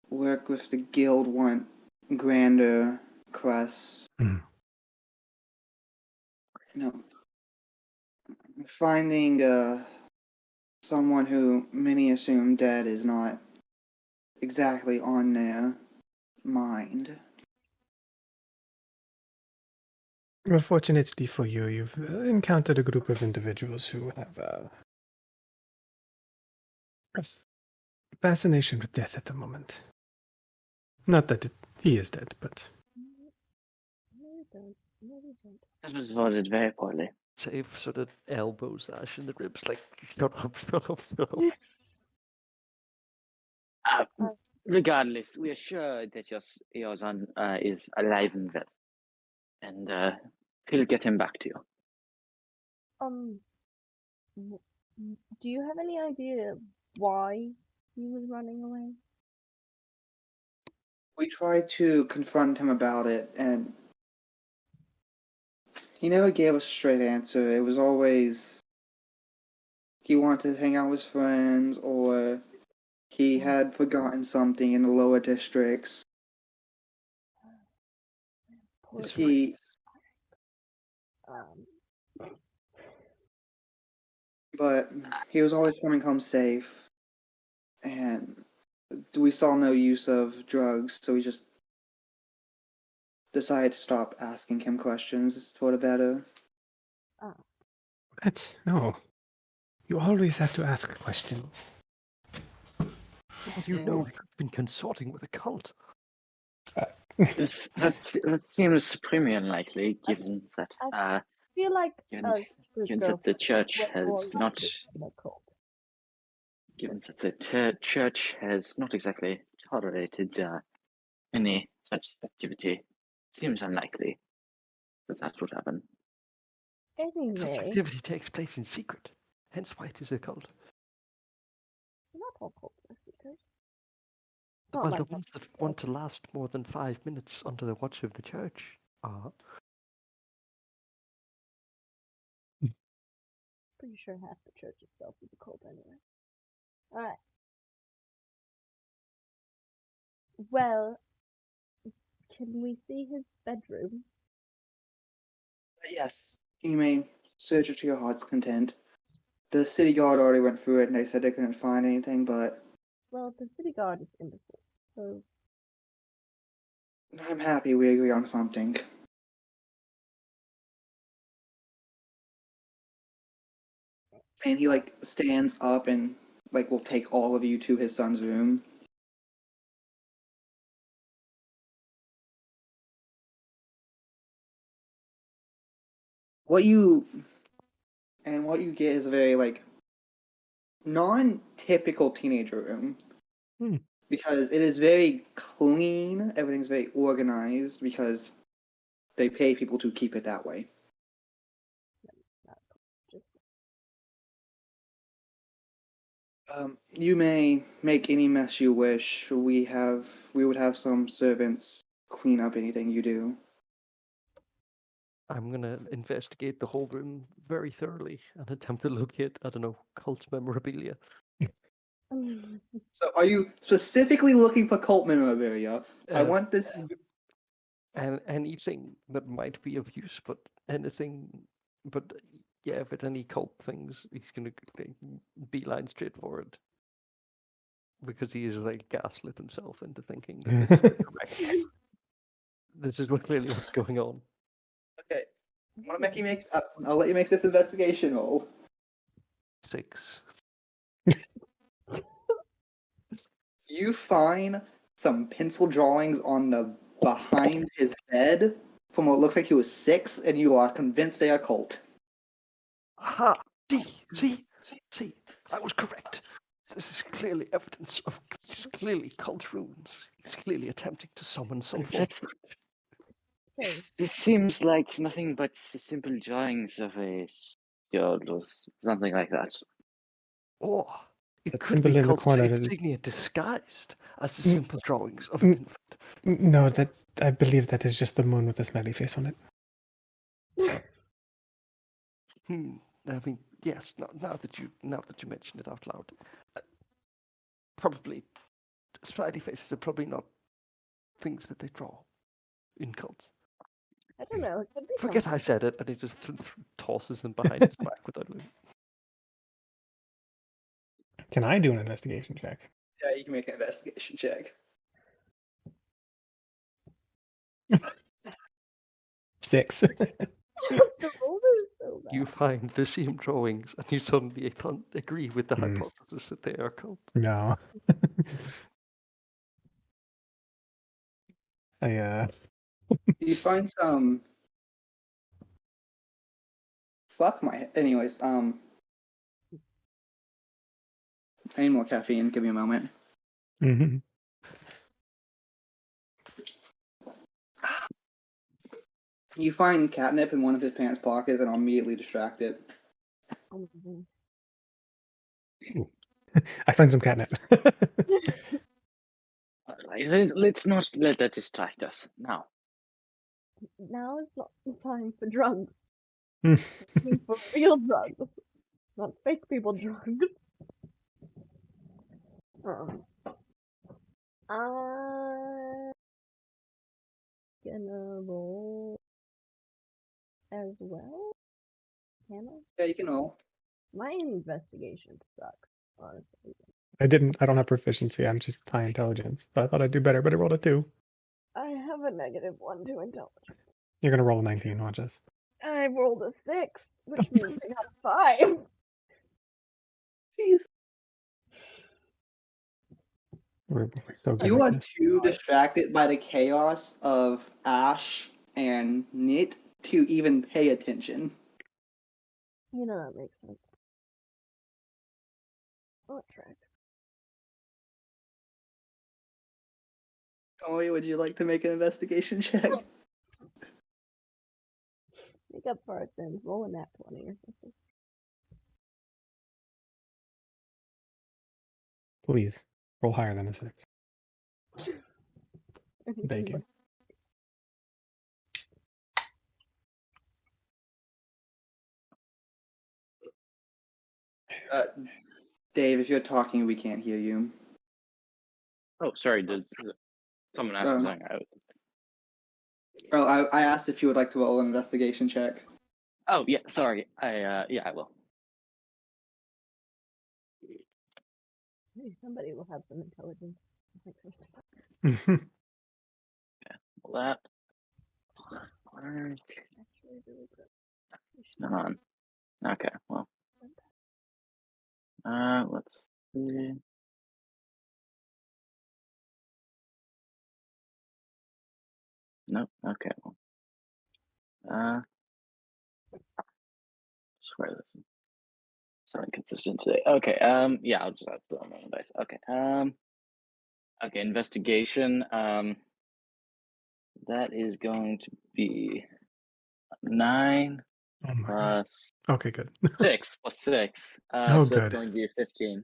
work with the guild want grander quests. Mm. Finding someone who many assume dead is not exactly on their mind. Well, fortunately for you, you've encountered a group of individuals who have a fascination with death at the moment. Not that he is dead, but... No, we don't. No, we don't. That was worded very poorly. Save sort of elbows Ash in the ribs, like shut up, shut up, shut up. Regardless, we are sure that your son is alive and well, and he'll get him back to you. Do you have any idea why he was running away? We tried to confront him about it, and he never gave us a straight answer. It was always he wanted to hang out with his friends, or he had forgotten something in the lower districts. Poor He, but he was always coming home safe, and we saw no use of drugs, so we just decided to stop asking him questions. It's for the better. What? No. You always have to ask questions. You know, I've been consorting with a cult. That seems supremely unlikely, given that I feel like given that the church has not exactly tolerated any such activity. It seems unlikely that would happen. Such Anyway, activity takes place in secret, hence why it is a cult. not all cults are secret. Well, the ones that want to last more than 5 minutes under the watch of the church are. Pretty sure half the church itself is a cult anyway. Alright. Well, can we see his bedroom? Yes, you may search it to your heart's content. The city guard already went through it, and they said they couldn't find anything, but... Well, the city guard is imbeciles, so... I'm happy we agree on something. And he, stands up and, will take all of you to his son's room. What you get is a very, non-typical teenager room. Because it is very clean, everything's very organized, because they pay people to keep it that way. You may make any mess you wish. We would have some servants clean up anything you do. I'm gonna investigate the whole room very thoroughly and attempt to locate, I don't know, cult memorabilia. So, are you specifically looking for cult memorabilia? I want this. And anything that might be of use, but anything, but yeah, if it's any cult things, he's gonna beeline straight for it. Because he is like gaslit himself into thinking that this is the correct. This is clearly what's going on. Okay, I want to make you make. I'll let you make this investigation roll. 6. You find some pencil drawings on the behind his bed from what looks like he was 6, and you are convinced they are cult. Aha! See, I was correct. This is clearly evidence of. This is clearly cult runes. He's clearly attempting to summon some form. This seems like nothing but simple drawings of a god or something like that. Or it That could symbol be in the cult corner. insignia disguised as the simple drawings of an infant. No, that I believe that is just the moon with a smiley face on it. I mean, yes. Now that you mention it out loud, probably smiley faces are probably not things that they draw in cults. I don't know. It could be Forget something. I said it, and he just tosses them behind his back without looking. Can I do an investigation check? Yeah, you can make an investigation check. 6. The roll is so bad. You find the same drawings, and you suddenly agree with the hypothesis that they are cult. No. You find some. Fuck my. Anyways, I need more caffeine. Give me a moment. Mm-hmm. You find catnip in one of his pants pockets and are immediately distracted. I find some catnip. Alright, let's not let that distract us now. Now is not the time for drugs. Looking for real drugs, not fake people drugs. I'm gonna roll as well. Can I? Yeah, you can roll. My investigation sucks, honestly. I don't have proficiency. I'm just high intelligence. But I thought I'd do better, but I rolled a 2. I have a -1 to intelligence. You're gonna roll a 19, watch this. I rolled a 6, which means I got a 5. Jeez. We're so good. You at are this. too distracted by the chaos of Ash and Knit to even pay attention. You know, that makes sense. Oh, it tracks. Emily, would you like to make an investigation check? Make up for our sins. Roll a nat 20 or something. Please roll higher than a 6. Thank you. Dave, if you're talking, we can't hear you. Oh, sorry, did someone ask me something? I asked if you would like to roll an investigation check. Oh, yeah, sorry. I will. Maybe somebody will have some intelligence. Like Christopher. Well, that. Actually, really good. None. Okay, well. Let's see. Nope. Okay. Well. Swear this is so inconsistent today. Okay. Yeah, I'll just have to throw my own dice. Okay. Okay. Investigation. That is going to be 9 Oh my plus God. Okay, good. 6 plus 6. Oh, so that's good. going to be a 15.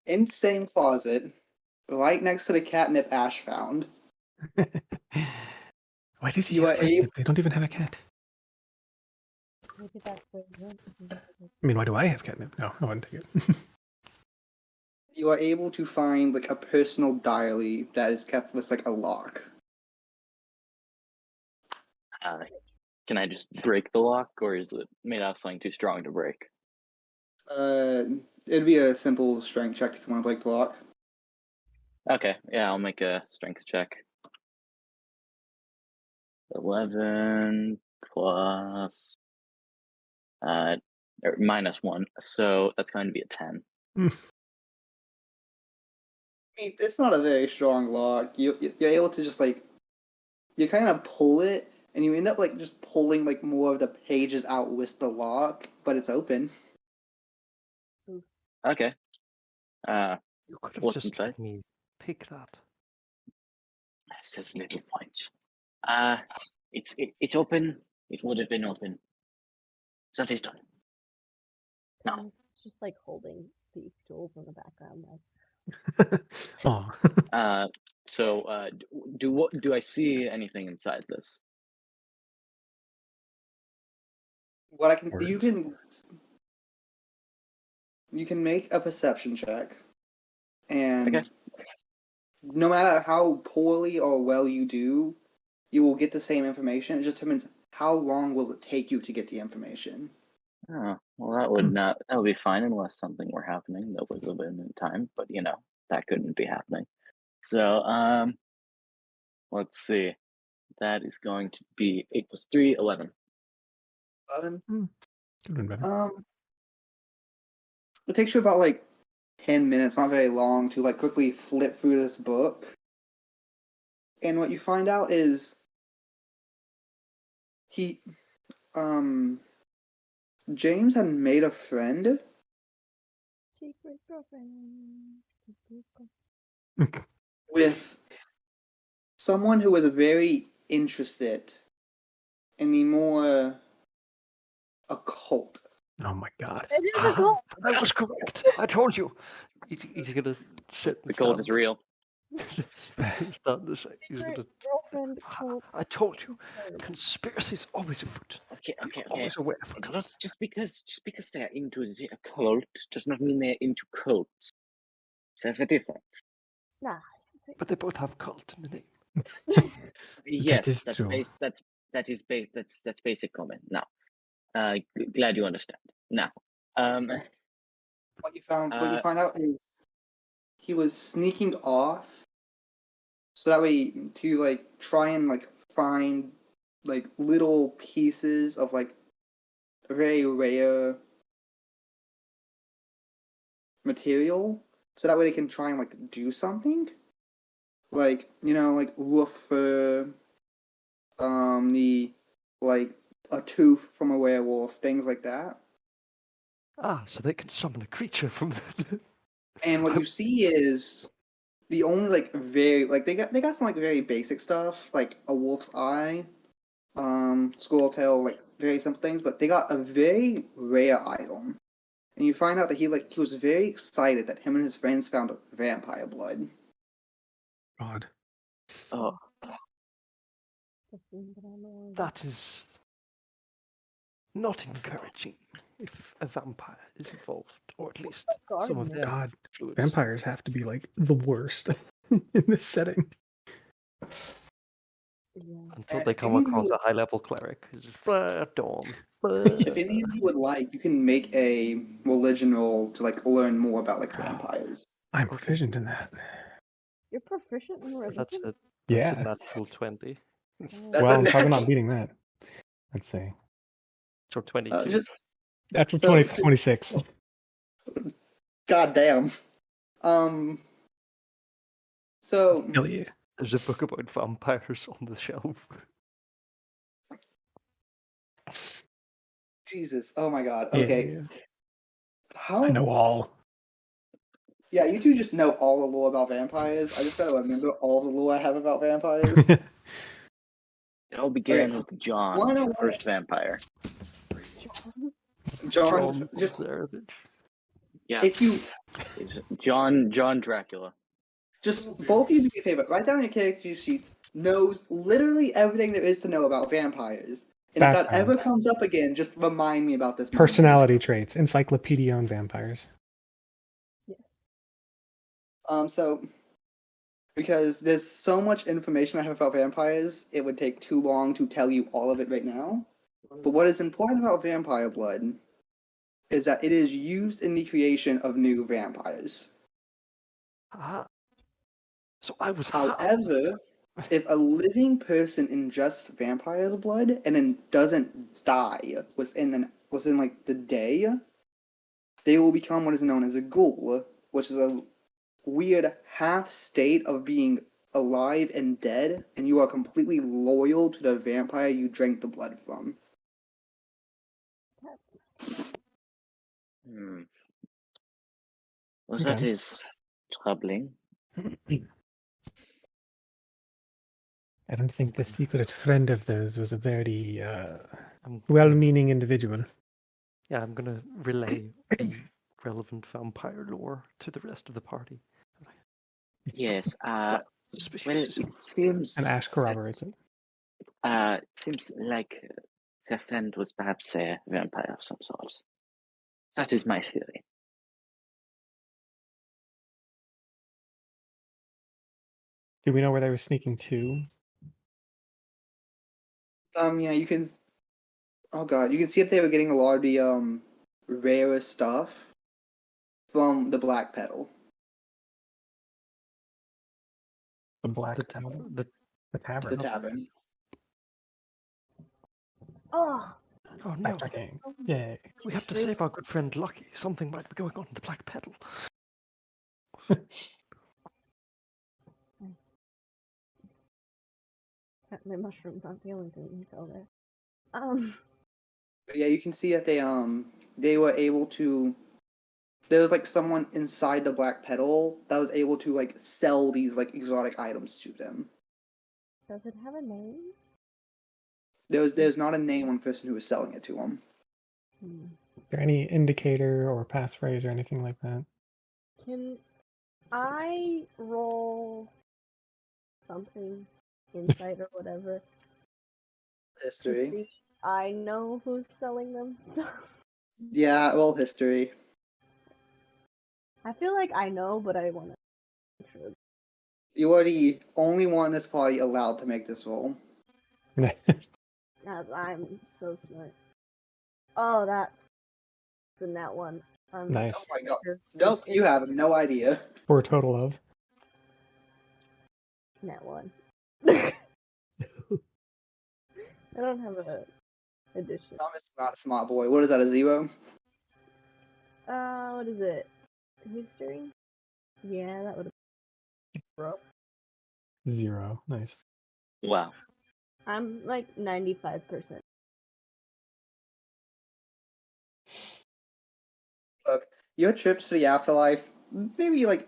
In the same closet, right next to the catnip Ash found, Why does he You have are catnip? able. They don't even have a cat. Maybe that's where he went. I mean, why do I have catnip? No, I wouldn't take it. You are able to find like a personal diary that is kept with like a lock. Can I just break the lock, or is it made out of something too strong to break? It'd be a simple strength check if you want to break the lock. Okay, yeah, I'll make a strength check. 11 plus or -1, so that's going to be a 10. I mean, it's not a very strong lock. You're able to just like you kind of pull it, and you end up like just pulling like more of the pages out with the lock, but it's open. Okay. You could have What's just inside? let me pick that. Says little point. It's open. It would have been open. That is done. No. Tom's just like holding these tools in the background. Aw. So do I see anything inside this? What I can Words. you can make a perception check, and Okay. no matter how poorly or well you do, you will get the same information. It just determines how long will it take you to get the information. Oh, well, that would be fine unless something were happening that was within time, but that couldn't be happening. So let's see. That is going to be 8 plus 3, 11. 11. Could have been better. It takes you about like 10 minutes, not very long, to like quickly flip through this book. And what you find out is James had made a friend Secret girlfriend. with someone who was very interested in the more occult. Oh my god. It is a goal. I was correct. I told you. He's gonna sit. The gold is real. He's not the same. He's Secret gonna. girlfriend cult. I told you. Conspiracy's always afoot. Okay. Always aware of it. Just because they are into the occult does not mean they're into cults. There's a difference. Nah. But they both have cult in the name. Yes, is that's true. that's basic comment. Now, glad you understand. Now, What you find out is he was sneaking off, so that way to like try and like find like little pieces of like very rare material, so that way they can try and like do something, like like look for the like a tooth from a werewolf, things like that. So they can summon a creature from the. And what you see is the only like very like they got some like very basic stuff like a wolf's eye, squirrel tail, like very simple things, but they got a very rare item. And you find out that he was very excited that him and his friends found vampire blood. God. oh, That is not encouraging if a vampire is involved, or at least some of their God. fluids. Vampires have to be like the worst in this setting. Until they come across a high-level cleric. It's just, Dawn. If any of you would like, you can make a religion roll to like learn more about like vampires. I'm proficient in that. You're proficient in religion? That's a Yeah. natural 20. That's Well, a I'm probably not natural- beating that. Let's see. So 22. Natural So- 20 for 26. God damn. So Hell yeah. There's a book about vampires on the shelf. Jesus. Oh my god. Okay. Yeah. How I know all. Yeah, you two just know all the lore about vampires. I just gotta remember all the lore I have about vampires. it all began Okay. with John, Wanna the what? first vampire. John, just Savage. Yeah, if you it's John Dracula. just both of you do me a favor, write down your character sheets knows literally everything there is to know about vampires. And if that Background. ever comes up again, just remind me about this moment. Personality traits, encyclopedia on vampires. So, because there's so much information I have about vampires, it would take too long to tell you all of it right now. But what is important about vampire blood is that it is used in the creation of new vampires. Ah. So I was However, if a living person ingests vampire's blood and then doesn't die within like the day, they will become what is known as a ghoul, which is a weird half state of being alive and dead, and you are completely loyal to the vampire you drank the blood from. Well, that Okay. is troubling. I don't think the secret friend of theirs was a very I'm well-meaning individual. Yeah, I'm gonna relay the relevant vampire lore to the rest of the party. Yes. Suspicious. Well, it seems. And Ash corroborates it. It seems like their friend was perhaps a vampire of some sort. That is my theory. Do we know where they were sneaking to? Yeah, you can. Oh god, you can see if they were getting a lot of the rarer stuff from the Black Petal. The Black The Petal? the The tavern. The tavern. Oh, oh no, Backtracking. Yay. we have to save our good friend Lucky. Something might be going on in the Black Petal. my mushrooms aren't the only thing you sell there. But yeah, you can see that they were able to. There was like someone inside the Black Petal that was able to like sell these like exotic items to them. Does it have a name? There's not a name on the person who was selling it to them. Is there any indicator or passphrase or anything like that? Can I roll something, insight or whatever, to History. see if I know who's selling them stuff? Yeah, well, history. I feel like I know, but I want to make sure. You are the only one that's probably allowed to make this roll. As I'm so smart. Oh, that's in that one. Nice. Oh my god. Nope, you have no idea. For a total of. Net one. I don't have a addition. Thomas is not a smart boy. What is that, a 0? What is it? History? Yeah, that would have bro. 0. Nice. Wow. I'm like 95%. Look, your trips to the afterlife, maybe like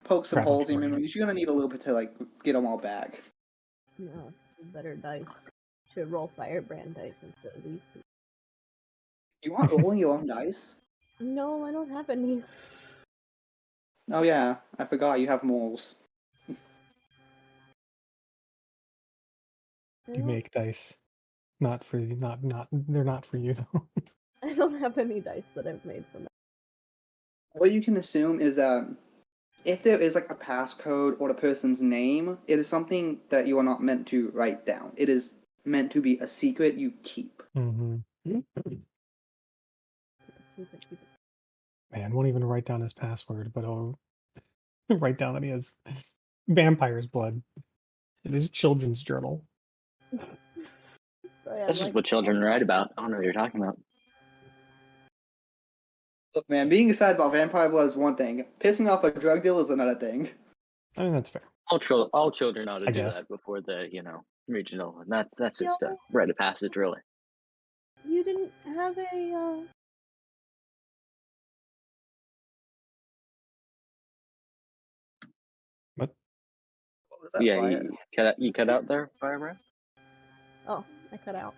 poke some Travel holes in your shortly. memories. You're gonna need a little bit to like get them all back. No, better dice. Should roll firebrand dice instead of these. You want rolling your own dice? No, I don't have any. Oh yeah, I forgot you have moles. You make dice. Not for you. Not. They're not for you though. I don't have any dice that I've made from that. What you can assume is that if there is like a passcode or the person's name, it is something that you are not meant to write down. It is meant to be a secret you keep. Mm-hmm. Man, won't even write down his password, but I'll write down that he has vampire's blood in his children's journal. So, yeah, This is what children write about. I don't know what you're talking about. Look, man, being excited about vampire blood is one thing. Pissing off a drug dealer is another thing. I mean, that's fair. All children ought to I do guess. that before the regional. And that's just a rite of passage, really. You didn't have a What? What was that, Yeah, Wyatt? you cut out there, Firebrand? Oh, I cut out.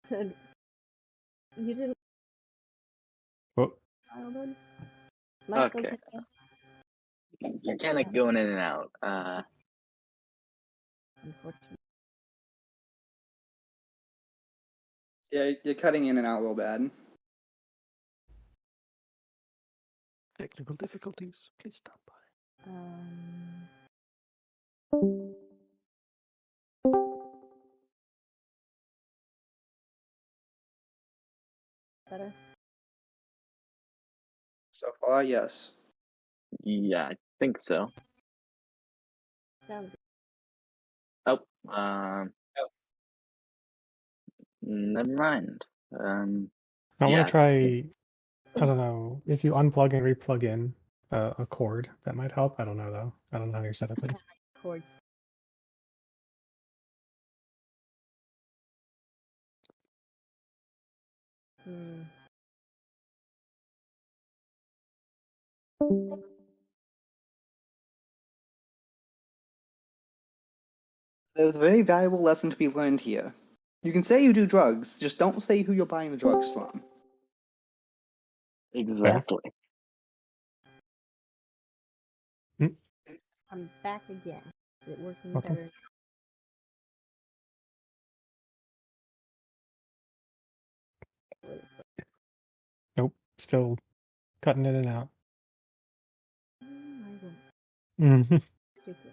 Said you didn't. What? Childhood? Am I still Okay. picking? You're kind of going in and out. Unfortunately. Yeah, you're cutting in and out real bad. Technical difficulties. Please stand by. Better? So far, yes. Yeah, I think so. Sounds good. Oh, never mind. I want Yeah, to try. I don't know if you unplug and replug in a cord. That might help. I don't know though. I don't know how your setup is. Chords. Hmm. There's a very valuable lesson to be learned here. You can say you do drugs, just don't say who you're buying the drugs from. exactly. I'm back again. Is it working Okay. better? Nope. Still cutting in and out. I don't. Mm-hmm. Stupid.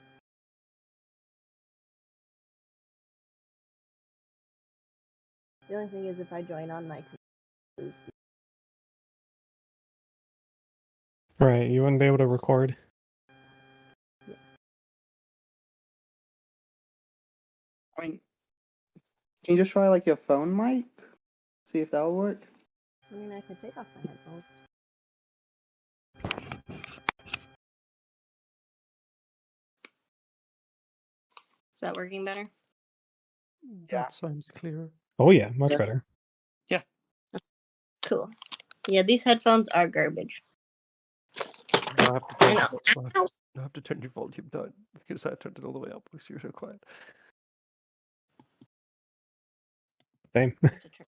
The only thing is if I join on my computer. Right. You wouldn't be able to record. I mean, can you just try like your phone mic? See if that'll work. I mean, I could take off my headphones. Is that working better? Yeah. That sounds clearer. Oh yeah, much Yeah. better. Cool. Yeah, these headphones are garbage. I have to I turn, know. I have to turn your volume down because I turned it all the way up because you're so quiet. Same. I have to turn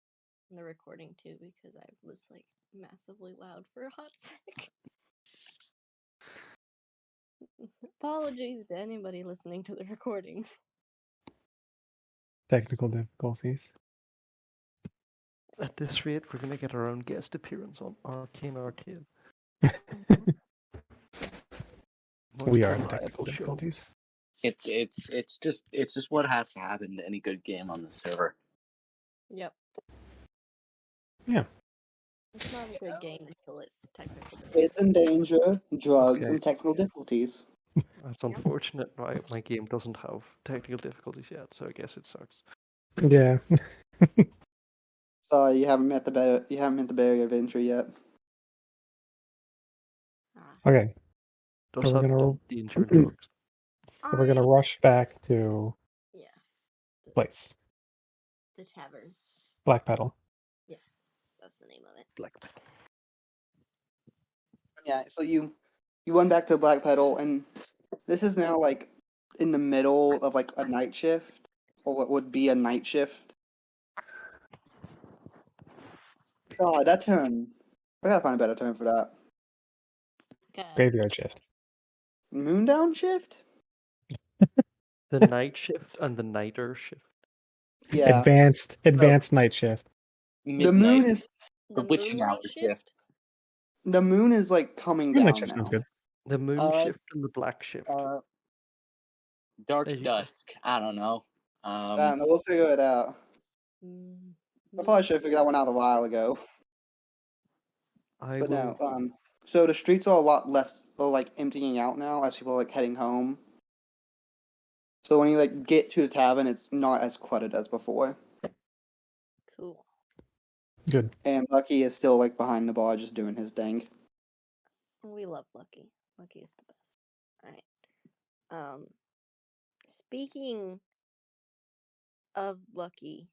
the recording too because I was like massively loud for a hot sec. Apologies to anybody listening to the recording. Technical difficulties. At this rate, we're gonna get our own guest appearance on Arcane Arcade. We are Most in technical reliable show. difficulties. It's just what has to happen to any good game on the server. Yep. Yeah. It's not a good game until it's technical. It's in danger, drugs, Okay. and technical difficulties. That's unfortunate. My game doesn't have technical difficulties yet, so I guess it sucks. Yeah. Sorry, you haven't met the barrier of entry yet. Okay. Does We're have gonna danger and drugs. So we're gonna rush back to Yeah. place. The tavern. Black Pedal. Yes, that's the name of it. Black. Yeah, so you went back to Black Pedal, and this is now like in the middle of like a night shift, or what would be a night shift. God, that term. I gotta find a better term for that. Graveyard shift. Moondown shift? The night shift and the nighter shift. Yeah. Advanced night shift. The Midnight, moon is the witching hour shift. the moon is like coming Night down shift now. sounds good. The moon shift and the black shift. Dark There you go. dusk. I don't know. I don't know, we'll figure it out. I probably should have figured that one out a while ago. I But will. no, so the streets are a lot less, are like emptying out now as people are like heading home. So when you like get to the tavern, it's not as cluttered as before. Cool. Good. And Lucky is still like behind the bar, just doing his thing. We love Lucky. Lucky is the best. Alright. Speaking of Lucky,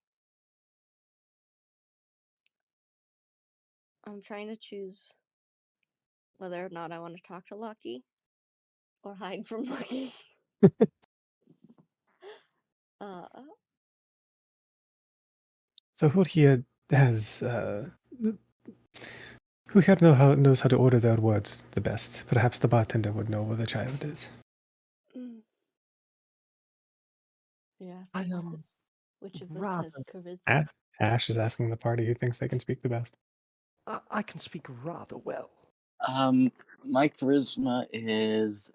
I'm trying to choose whether or not I want to talk to Lucky or hide from Lucky. So who here has who here knows how to order their words the best? Perhaps the bartender would know where the child is. You're I asking am which of us rather. has charisma? Ash is asking the party who thinks they can speak the best. I can speak rather well. My charisma is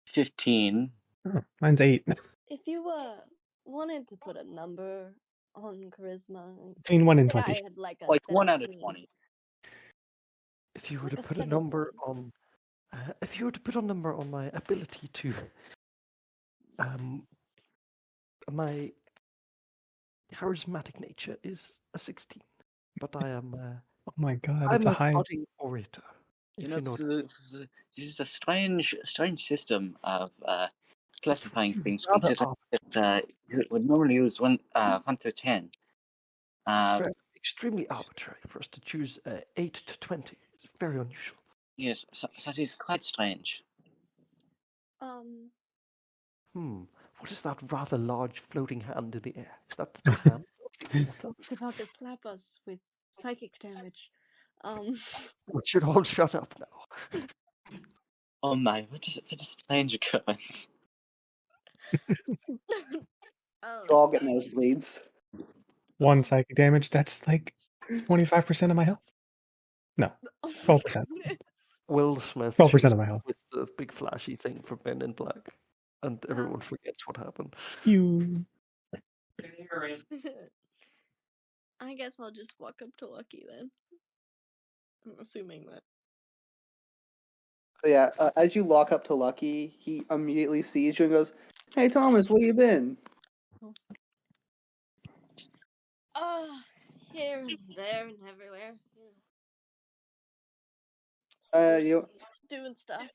15. Oh, mine's 8. If you wanted to put a number on charisma, Between 1 and say 20. I had like a Like 1 out of 17. 20. If you were Like to a put a 17. number on, if you were to put a number on my ability to, my charismatic nature is a 16, but I am. Oh my god, I'm it's a a high. budding orator. You If know, you know. this is a strange system of classifying things, rather considering that you would normally use 1 to 10. It's very, extremely arbitrary for us to choose 8 to 20. It's very unusual. Yes, so that is quite strange. What is that rather large floating hand in the air? Is that the hand of the author? It's about to slap us with psychic damage. We should all shut up now. Oh my, what a strange occurrence. You all get nosebleeds. 1 psychic damage, that's like 25% of my health. No, 12%. Will Smith 12% shoots of my health. with the big flashy thing from Men in Black, and everyone forgets what happened. You. I guess I'll just walk up to Lucky then. I'm assuming that. So yeah, as you walk up to Lucky, he immediately sees you and goes, "Hey Thomas, where you been?" Here and there and everywhere. You Doing stuff.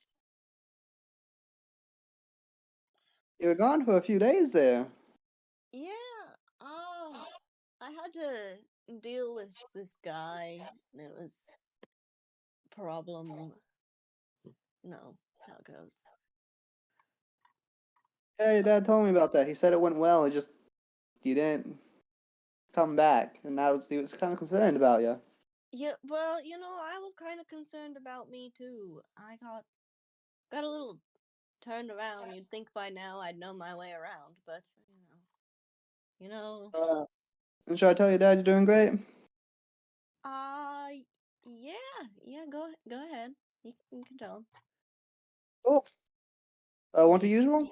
were gone for a few days there. Yeah. I had to deal with this guy, and it was a problem. No, how it goes. Yeah, your dad told me about that. He said it went well. It just you didn't come back, and he was kind of concerned about you. Yeah, well, I was kind of concerned about me too. I got a little turned around. You'd think by now I'd know my way around, but And should I tell your dad you're doing great? Yeah. Go ahead. You can tell him. Cool. Want the usual?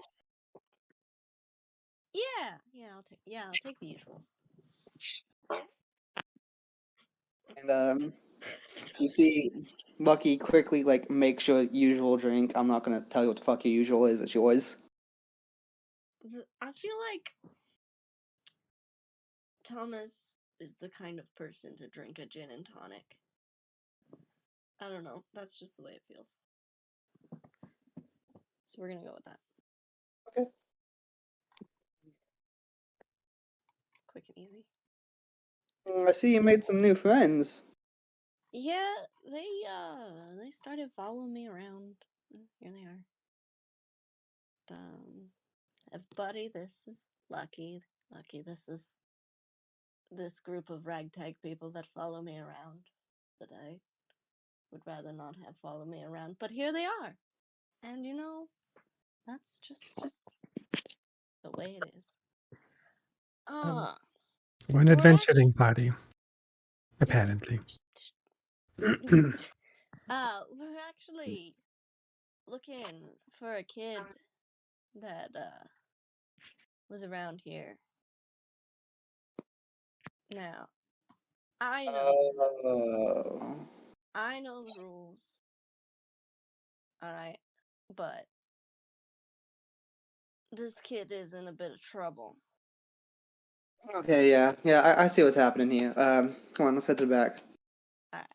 Yeah. I'll take the usual. And you see Lucky quickly makes your usual drink. I'm not gonna tell you what the fuck your usual is. It's yours. I feel like Thomas is the kind of person to drink a gin and tonic. I don't know. That's just the way it feels. So we're gonna go with that. Okay. Quick and easy. I see you made some new friends. Yeah, they started following me around. Here they are. Everybody, this is Lucky. Lucky, this is this group of ragtag people that follow me around that I would rather not have follow me around. But here they are. And that's just the way it is. We're an adventuring party. Apparently. We're actually looking for a kid that was around here. Now, I know the rules. Alright, but this kid is in a bit of trouble. Okay, yeah, I see what's happening here. Come on, let's head to the back. Alright.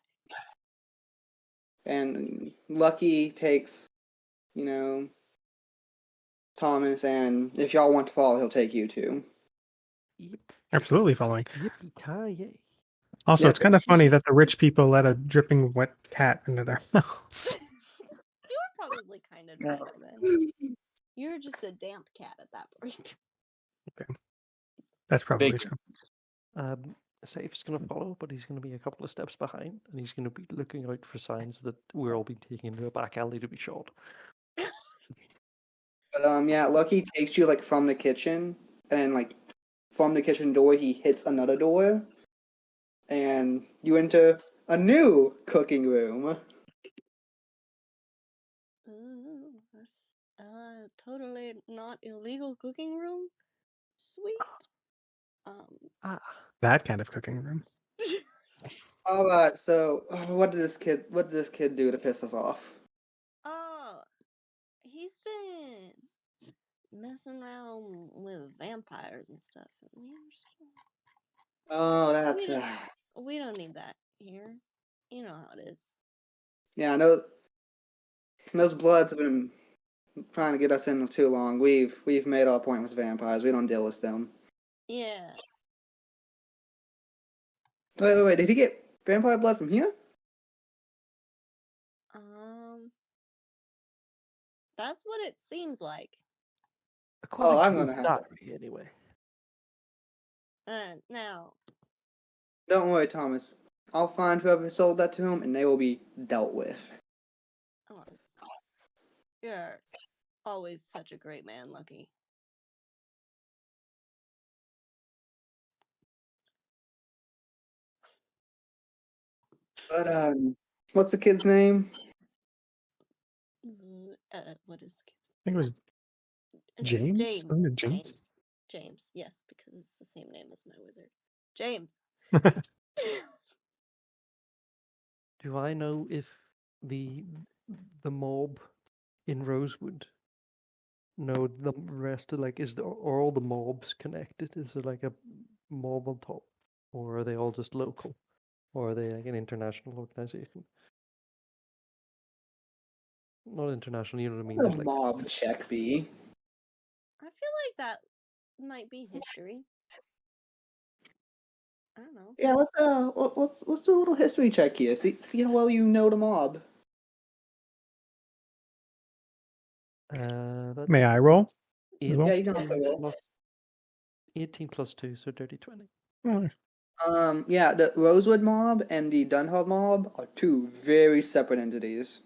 And Lucky takes, Thomas, and if y'all want to follow, he'll take you too. Yep. Absolutely following. Yippee-ki-yay. Also, Yeah, it's kind of funny that the rich people let a dripping wet cat into their house. You were probably kind of rich then. You were just a damp cat at that point. Okay. That's probably Big. true. Safe's going to follow, but he's going to be a couple of steps behind, and he's going to be looking out for signs that we're all being taken into a back alley to be shot. But yeah, Lucky takes you from the kitchen and then like from the kitchen door he hits another door, and you enter a new cooking room. Ooh, that's totally not illegal cooking room. Sweet. Ah, That kind of cooking room. All right, so what did this kid do to piss us off? Oh, he's been messing around with vampires and stuff. Oh, that's We don't need that here. You know how it is. yeah. I know those bloods have been trying to get us in too long. We've made our point with vampires. We don't deal with them. Yeah. Wait. Did he get vampire blood from here? That's what it seems like. according I'm to gonna his have to. diary, anyway. Now, Don't worry, Thomas. I'll find whoever sold that to him, and they will be dealt with. oh, you're always such a great man, Lucky. But what's the kid's name? What is the kid's I think it was James. Wasn't it James? James, yes, because it's the same name as my wizard. James. Do I know if the mob in Rosewood know the rest of like are all the mobs connected? Is there like a mob on top, or are they all just local, or are they like an international organization? Not international, you know what I mean? What There's a like mob check be? I feel like that might be history. I don't know. Yeah, let's do a little history check here. See how well you know the mob. That's May I roll? eight, Well? Yeah, you can also roll. 18 plus 2, so dirty 20. Oh, Yeah, the Rosewood mob and the Dunhill mob are two very separate entities.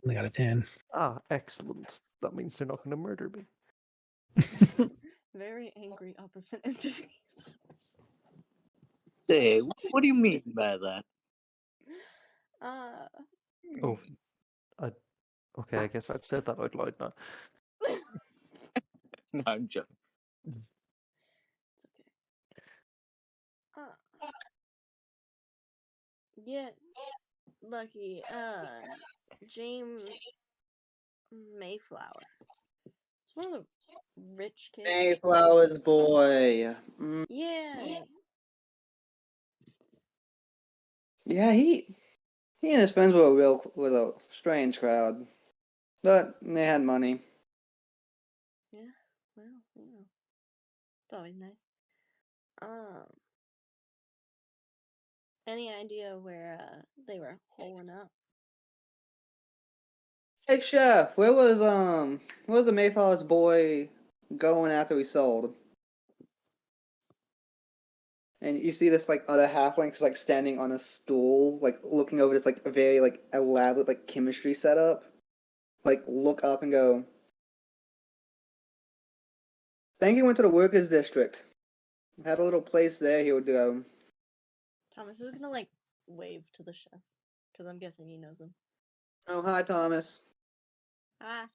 only got a 10. Ah, excellent. That means they're not going to murder me. Very angry opposite entities. Say, what do you mean by that? Oh, okay, I guess I've said that out loud now. No, I'm joking. It's okay. Yeah, Lucky. James Mayflower. It's one of the rich kids. Mayflower's boy. Yeah. Yeah, he and his friends were a strange crowd, but they had money. Yeah. Well, it's always nice. Any idea where they were holing up? Hey chef, where was the Mayflower's boy going after he sold? And you see this like other halfling just like standing on a stool, like looking over this like very like elaborate like chemistry setup. Like look up and go. Think he went to the workers district. Had a little place there he would go. Thomas is gonna like wave to the chef because I'm guessing he knows him. Oh hi Thomas. Ah.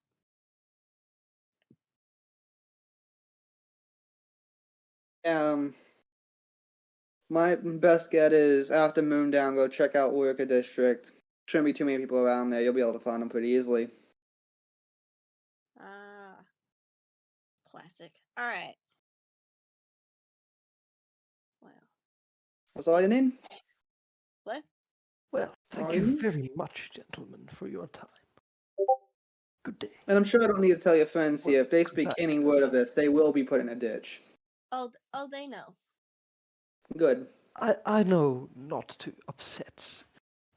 My best get is after Moondown, go check out Worker District. Shouldn't be too many people around there. You'll be able to find them pretty easily. Classic. All right. Wow. That's all you need? What? Well, thank you very much, gentlemen, for your time. Good day. And I'm sure I don't need to tell your friends here, if they speak night, any word of this, they will be put in a ditch. Oh, they know. Good. I know not to upset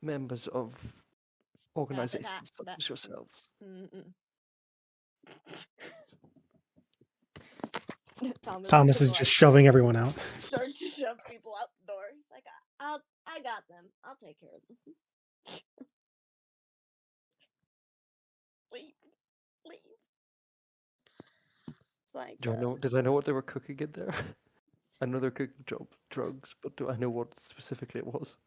members of organizations such as yourselves. Thomas is just shoving everyone out. Start to shove people out the door. He's like, I got them. I'll take care of them. Leave. like Did I know what they were cooking in there? I know they're cooking drugs, but do I know what specifically it was?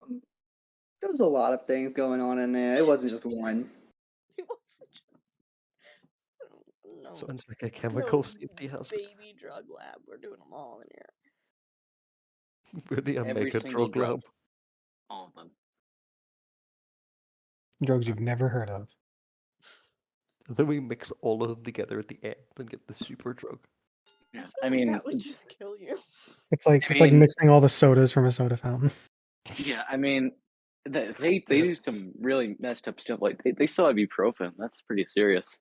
There was a lot of things going on in there. It wasn't just one. it wasn't just no, Sounds like a chemical safety hazard. baby drug lab. We're doing them all in here. Really, a Every mega single drug lab. All of them. Drugs you've never heard of. Then we mix all of them together at the end and get the super drug. Yeah. feel I like mean, that would just kill you. It's like mean- mixing all the sodas from a soda fountain. yeah, I mean, they do some really messed up stuff. Like they still have ibuprofen. That's pretty serious.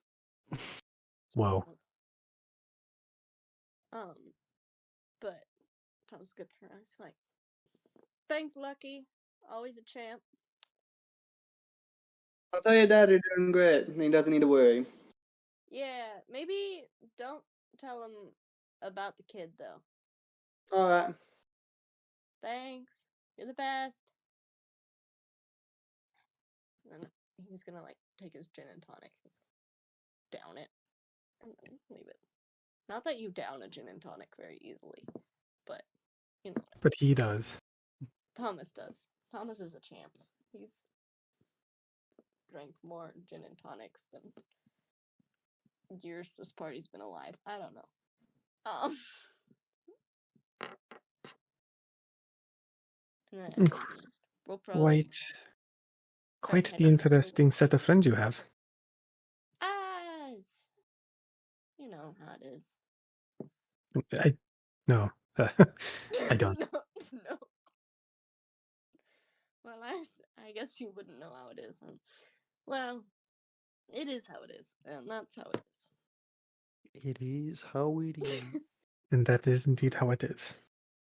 Whoa. But Tom's good for us. Like, thanks, Lucky. Always a champ. I'll tell your dad you're doing great. He doesn't need to worry. Yeah, maybe don't tell him about the kid though. All right. Thanks. You're the best. And then he's gonna like take his gin and tonic, down it, and then leave it. Not that you down a gin and tonic very easily, but you know. But he does. Thomas does. Thomas is a champ. He's drank more gin and tonics than years this party's been alive. I don't know. And we'll probably Quite heading the out. interesting set of friends you have. You know how it is. No, I don't. No. Well, I guess you wouldn't know how it is. Well, it is how it is, and that's how it is. It is how it is. And that is indeed how it is.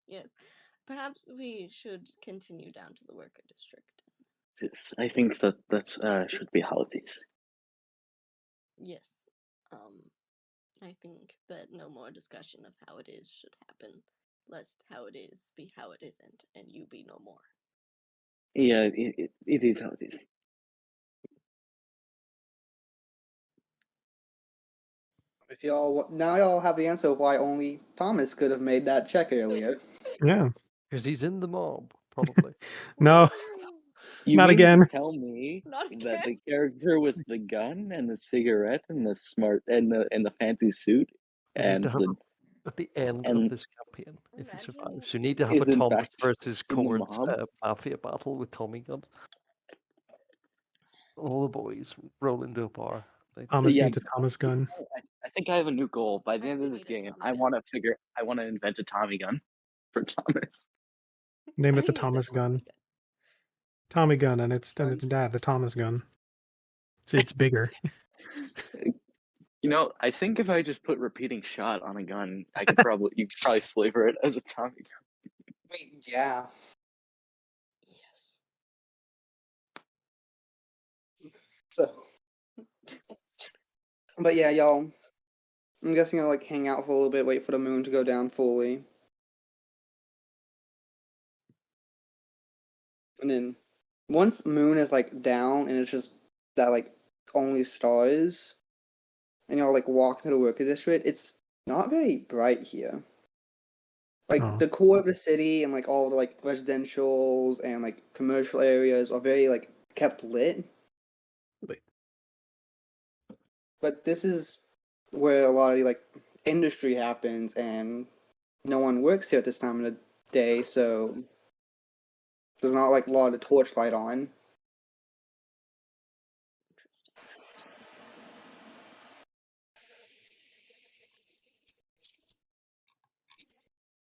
Yes. Perhaps we should continue down to the worker district. Yes, I think that should be how it is. Yes. I think that no more discussion of how it is should happen, lest how it is be how it isn't, and you be no more. Yeah, it is how it is. If y'all have the answer of why only Thomas could have made that check earlier. Yeah. Because he's in the mob, probably. No, You not mean again. to tell me Not that again. the character with the gun and the cigarette and the smart and the fancy suit We need and to have the at the end and of this campaign, if he Imagine survives, you need to have is a in Thomas fact versus in the Cord's mob. mafia battle with Tommy Gun. All the boys roll into a bar. Thomas Yeah. needs a Thomas gun. I think I have a new goal. By the I end of need this a game, Tommy I want to invent a Tommy gun for Thomas. Name I it the need a Thomas Tommy gun. Tommy gun, and it's dad, the Thomas gun. It's bigger. You know, I think if I just put repeating shot on a gun, you could probably flavor it as a Tommy gun. Wait, yeah. Yes. So, but yeah, y'all. I'm guessing I'll hang out for a little bit, wait for the moon to go down fully, and then once moon is down and it's just that only stars, and y'all walk to the worker district, it's not very bright here. Oh. The core of the city and all the residentials and commercial areas are very kept lit. But this is where a lot of industry happens, and no one works here at this time of the day, so there's not a lot of torchlight on. Interesting.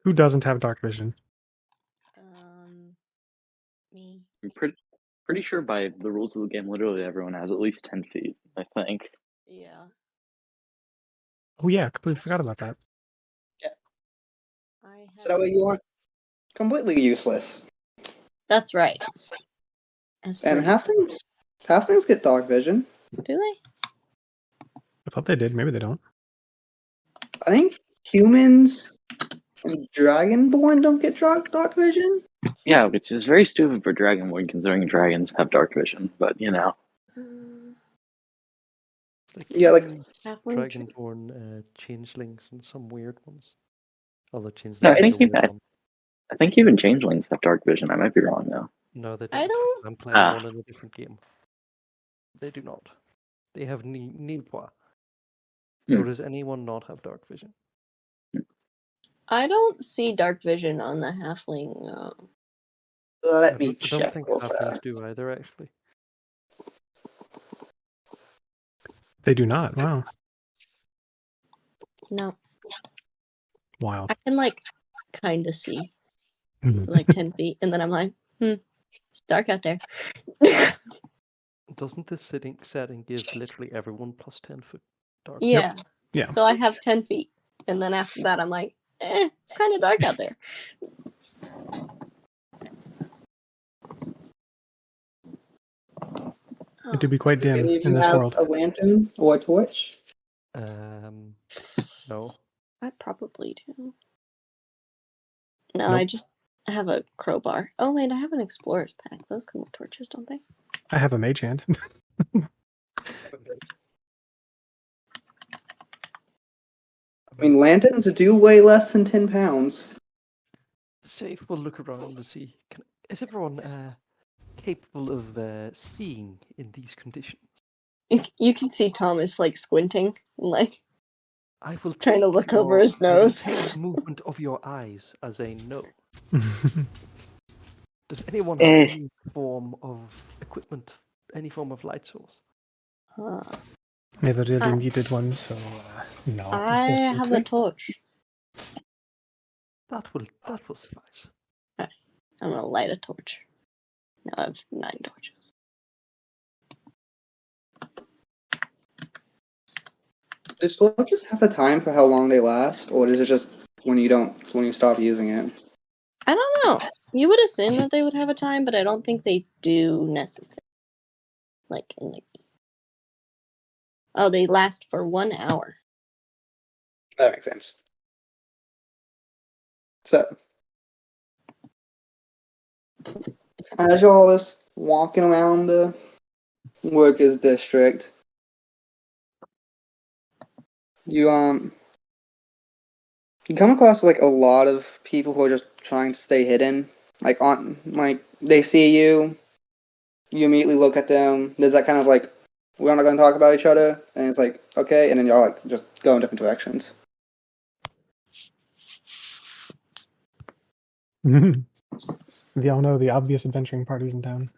Who doesn't have dark vision? Me. I'm pretty sure by the rules of the game, literally everyone has at least 10 feet. I think. Yeah. Oh yeah, completely forgot about that. I have. So that way you aren't completely useless. That's right. As And for halflings get dark vision. do they? I thought they did. Maybe they don't. I think humans and dragonborn don't get dark vision. Yeah, which is very stupid for Dragonborn, considering dragons have dark vision. But you know. It's like Yeah, like Halfling dragonborn changelings and some weird ones. Although No, changelings I is think a you, weird one. I think even changelings have dark vision. I might be wrong though. No, they I don't. don't. I'm playing Ah. one in a different game. They do not. They have Nilpois. So Hmm. does anyone not have dark vision? I don't see dark vision on the halfling. let me I don't check think real halflings fast. do either, actually. They do not. Wow. No, Wild. I can like kind of see like 10 feet, and then I'm like, it's dark out there. Doesn't this setting give literally everyone plus 10 foot dark? Yeah. Yeah. So I have 10 feet, and then after that, I'm like, it's kind of dark out there. It do be quite Do dim any of in you this have world. a lantern or a torch? No. I probably do. No, Nope. I just have a crowbar. Oh wait, I have an explorer's pack. Those come with torches, don't they? I have a mage hand. I mean, lanterns do weigh less than 10 pounds. Safe, we'll look around and see. Is everyone capable of seeing in these conditions? You can see Thomas like squinting, like I will trying to take look your- over his I will nose. take the movement of your eyes as a no. Does anyone have any form of equipment, any form of light source? Never really Ah. needed one, so no. I have a unfortunately. torch. That will suffice. I'm gonna light a torch. Now I have 9 torches. Does torches have a time for how long they last, or is it just when you stop using it? I don't know. You would assume that they would have a time, but I don't think they do necessarily. Like in the they last for 1 hour. That makes sense. So, as you're all just walking around the workers' district, you come across like a lot of people who are just trying to stay hidden. Like they see you, you immediately look at them. There's that kind of like, we're not going to talk about each other, and it's like, okay, and then y'all like just go in different directions. They all know the obvious adventuring parties in town.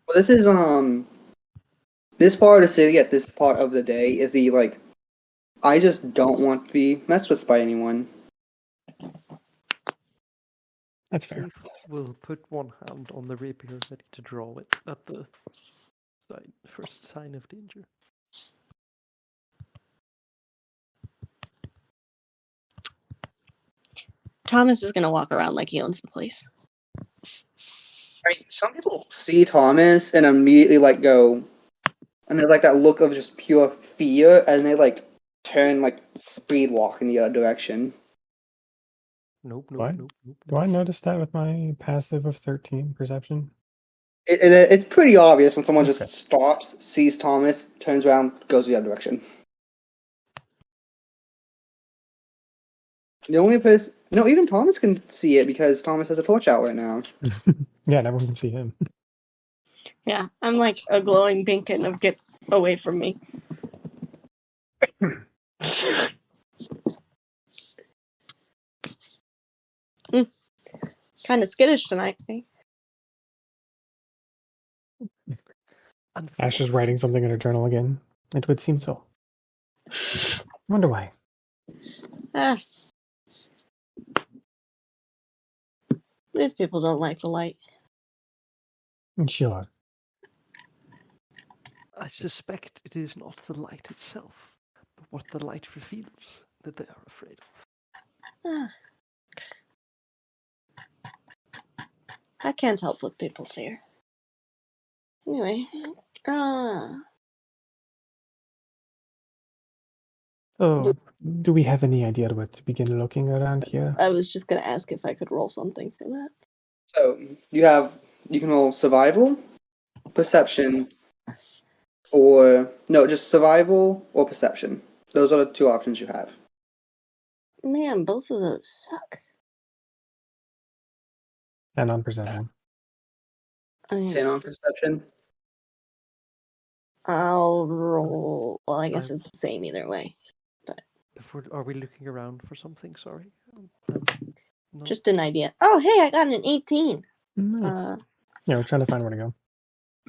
Well, this is this part of the city at this part of the day is the like, I just don't want to be messed with by anyone. That's fair. Safe will put one hand on the rapier ready to draw it at the first sign of danger. Thomas is gonna walk around like he owns the place. I mean, some people see Thomas and immediately like go, and there's like that look of just pure fear, and they like turn like speed walk in the other direction. Nope. Do I notice that with my passive of 13 perception? It's pretty obvious when someone Okay. just stops, sees Thomas, turns around, goes the other direction. The only person, no, even Thomas can see it because Thomas has a torch out right now. Yeah, and everyone can see him. Yeah, I'm like a glowing beacon of get away from me. Kind of skittish tonight. Eh? Ash is writing something in her journal again. It would seem so. Wonder why. These people don't like the light. Sure. I suspect it is not the light itself, but what the light reveals that they are afraid of. I can't help what people fear. Anyway, So, do we have any idea where to begin looking around here? I was just gonna ask if I could roll something for that. So you can roll survival. perception, or no, just survival or perception. Those are the two options you have. Man, both of those suck. And on perception. I mean, 10 on perception. I'll roll. Well, I guess I- it's the same either way. Are we looking around for something? Sorry. No. Just an idea. Oh, hey, I got an 18. Nice. Yeah, we're trying to find where to go.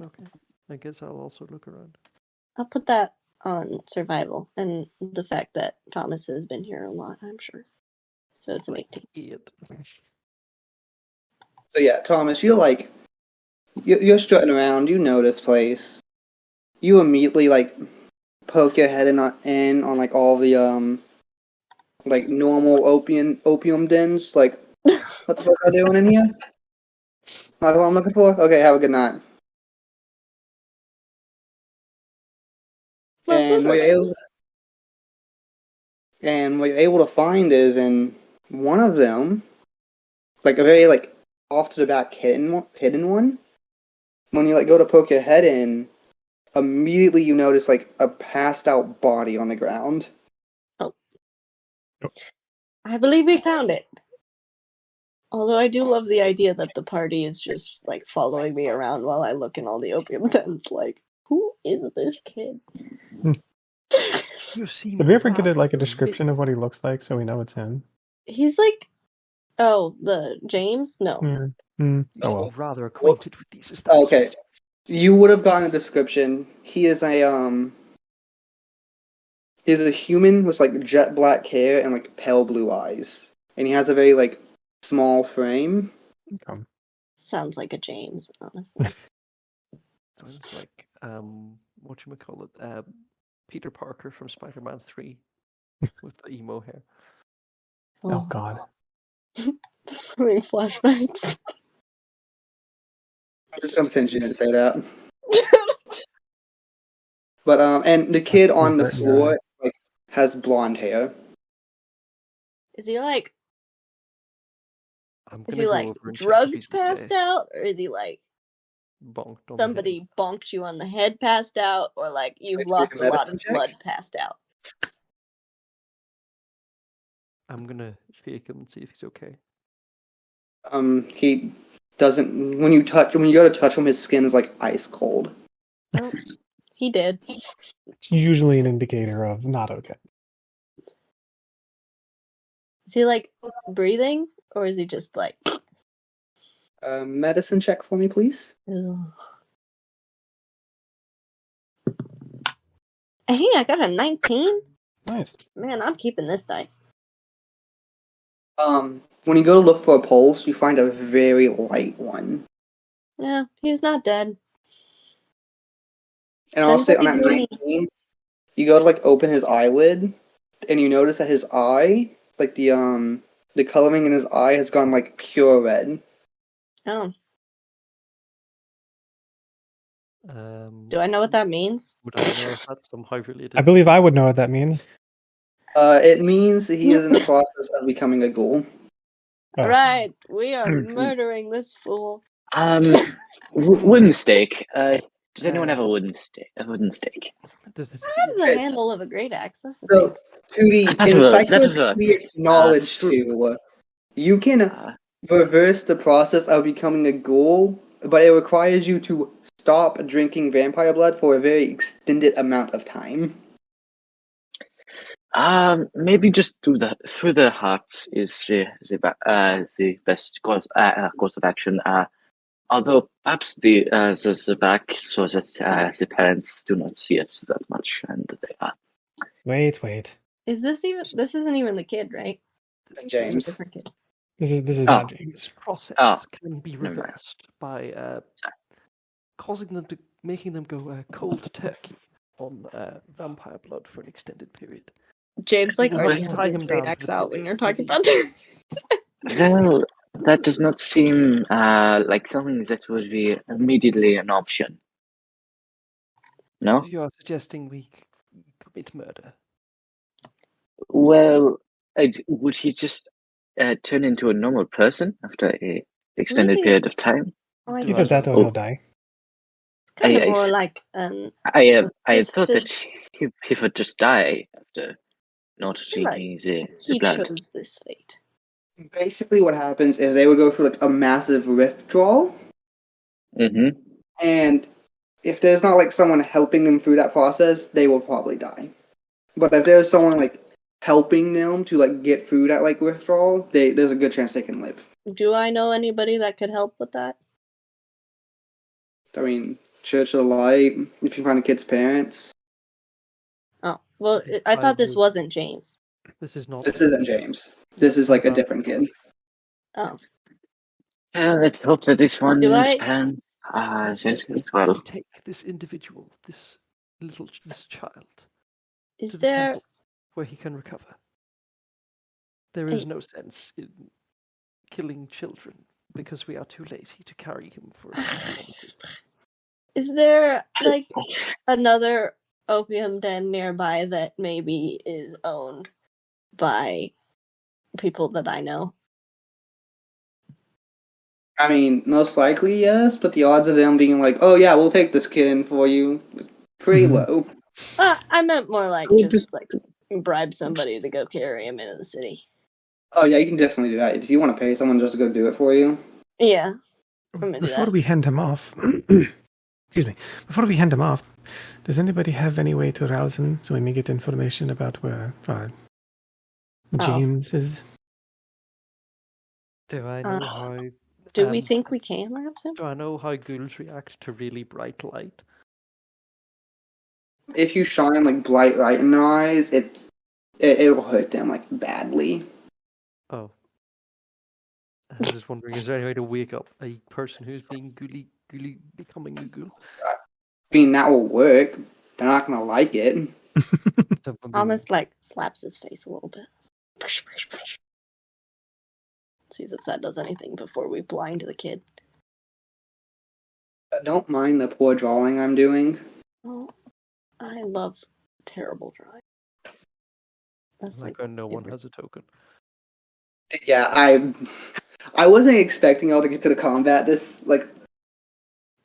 Okay. I guess I'll also look around. I'll put that on survival and the fact that Thomas has been here a lot, I'm sure. So it's an 18. Idiot. So yeah, Thomas, you're strutting around. You know this place. You immediately poke your head in on like all the like normal opium dens. Like, what the fuck are they doing in here? Not what I'm looking for. Okay, have a good night. And what you're able to find is in one of them, like a very off to the back hidden one. When you go to poke your head in, immediately you notice a passed out body on the ground. I believe we found it. Although I do love the idea that the party is just following me around while I look in all the opium dens. Like, who is this kid? Did we ever get a description of what he looks like so we know it's him? He's the James? No. Oh well. Rather acquainted with these establishments. Okay, you would have gotten a description. He is he's a human with jet black hair and pale blue eyes, and he has a very small frame. Okay. Sounds like a James, honestly. Sounds like whatchamacallit, Peter Parker from Spider-Man 3 with the emo hair. Oh God. Having flashbacks. I'm just gonna pretend you didn't say that. But and the kid on the floor has blonde hair. Is he I'm is gonna he go over and check if drugged he's passed okay. out, or is he Bonked on somebody bonked you on the head passed out, or you've Like, lost take a a lot of medicine check? blood passed out? I'm gonna shake him and see if he's okay. He doesn't. When you go to touch him, his skin is ice cold. Oh, he did. It's usually an indicator of not okay. Is he breathing, or is he just Medicine check for me, please. ugh. Hey, I got a 19. Nice. Man, I'm keeping this dice. When you go to look for a pulse, you find a very light one. Yeah, he's not dead. And I'll say on that Anybody 19, you go to open his eyelid, and you notice that his eye, the coloring in his eye has gone pure red. Oh, Do do I know what that means? Would I know if that's somehow related? I believe I would know what that means. It means he is in the process of becoming a ghoul. Oh. Right, we are murdering this fool. Wooden stake. Does anyone have a wooden stake? A wooden stake. Does it? I have the handle of a great axe. That's the So, same. to the That's what- encyclopedic knowledge too, you can reverse the process of becoming a ghoul, but it requires you to stop drinking vampire blood for a very extended amount of time. Maybe just through the heart is the best course of action. Although perhaps the back, so that the parents do not see it that much, and they Wait. Is this even? This isn't even the kid, right? This is a James. different kid. This is Oh. not James. This process can be Never mind. reversed by making them go cold turkey on vampire blood for an extended period. James already Tie has his him great down to axe the out body. when you're talking about this. Well, that does not seem like something that would be immediately an option. No? You are suggesting we commit murder. Well, would he just turn into a normal person after a extended Maybe. period of time? Like, Either that or he'll die. Kind of I- more like an I had thought assisted. that he would just die after not Like, drinking the he blood. chose this fate. Basically, what happens is they would go through like a massive withdrawal, Mm-hmm. and if there's not like someone helping them through that process, they will probably die. But if there's someone like helping them to like get through that like withdrawal, there's a good chance they can live. Do I know anybody that could help with that? I mean, Church of the Light, if you find a kid's parents. Oh, well, I thought this wasn't James. This is not. This isn't James. This is like a different kid. Oh, Let's hope that this one Do I- pans As well. we take this individual, this child, is to the there? temple where he can recover. There is no sense in killing children because we are too lazy to carry him for. Is there like another opium den nearby that maybe is owned by people that I know? I mean, most likely yes, but the odds of them being like, "Oh yeah, we'll take this kid in for you," is pretty low. I meant more like We'll just like bribe somebody to go carry him into the city. Oh yeah, you can definitely do that if you want to pay someone just to go do it for you. Yeah, I'm gonna do Before that. we hand him off, excuse me. Before we hand him off, does anybody have any way to rouse him so we may get information about where James is? Do I know how? Do we think we can rouse him? Do I know how ghouls react to really bright light? If you shine like bright light in their eyes, it will hurt them like badly. Oh. I was just wondering, is there any way to wake up a person who's being ghouly becoming a ghoul? I mean, that will work. They're not gonna like it. Almost like slaps his face a little bit. Push, push, push. Sees if that does anything before we blind the kid. Don't mind the poor drawing I'm doing. Oh, I love terrible drawing. That's Like when no one has a token. Yeah, I wasn't expecting y'all to get to the combat this like.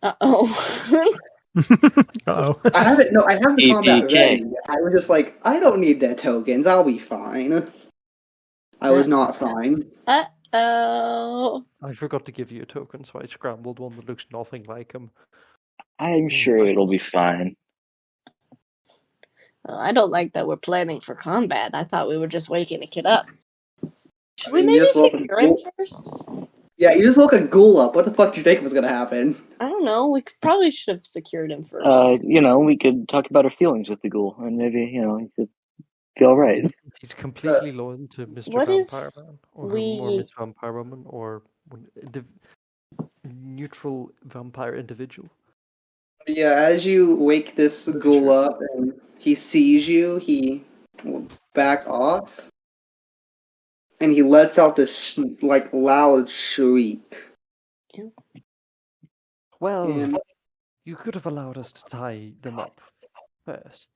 Uh-oh. Uh-oh. I have the combat APK. ready. I was just like, I don't need their tokens. I'll be fine. I was not fine. Uh-oh. I forgot to give you a token, so I scrambled one that looks nothing like him. I'm sure it'll be fine. Well, I don't like that we're planning for combat. I thought we were just waking a kid up. Should we You maybe just woke a secure him ghoul- first? Yeah, you just woke a ghoul up. What the fuck do you think was gonna happen? I don't know. We probably should have secured him first. We could talk about our feelings with the ghoul, and maybe he could be all right. He's completely loyal to Mr. What if Vampire Man, or we- Miss Vampire Woman, or neutral vampire individual. Yeah, as you wake this ghoul up and he sees you, he will back off, and he lets out this loud shriek. Well, And you could have allowed us to tie them up first.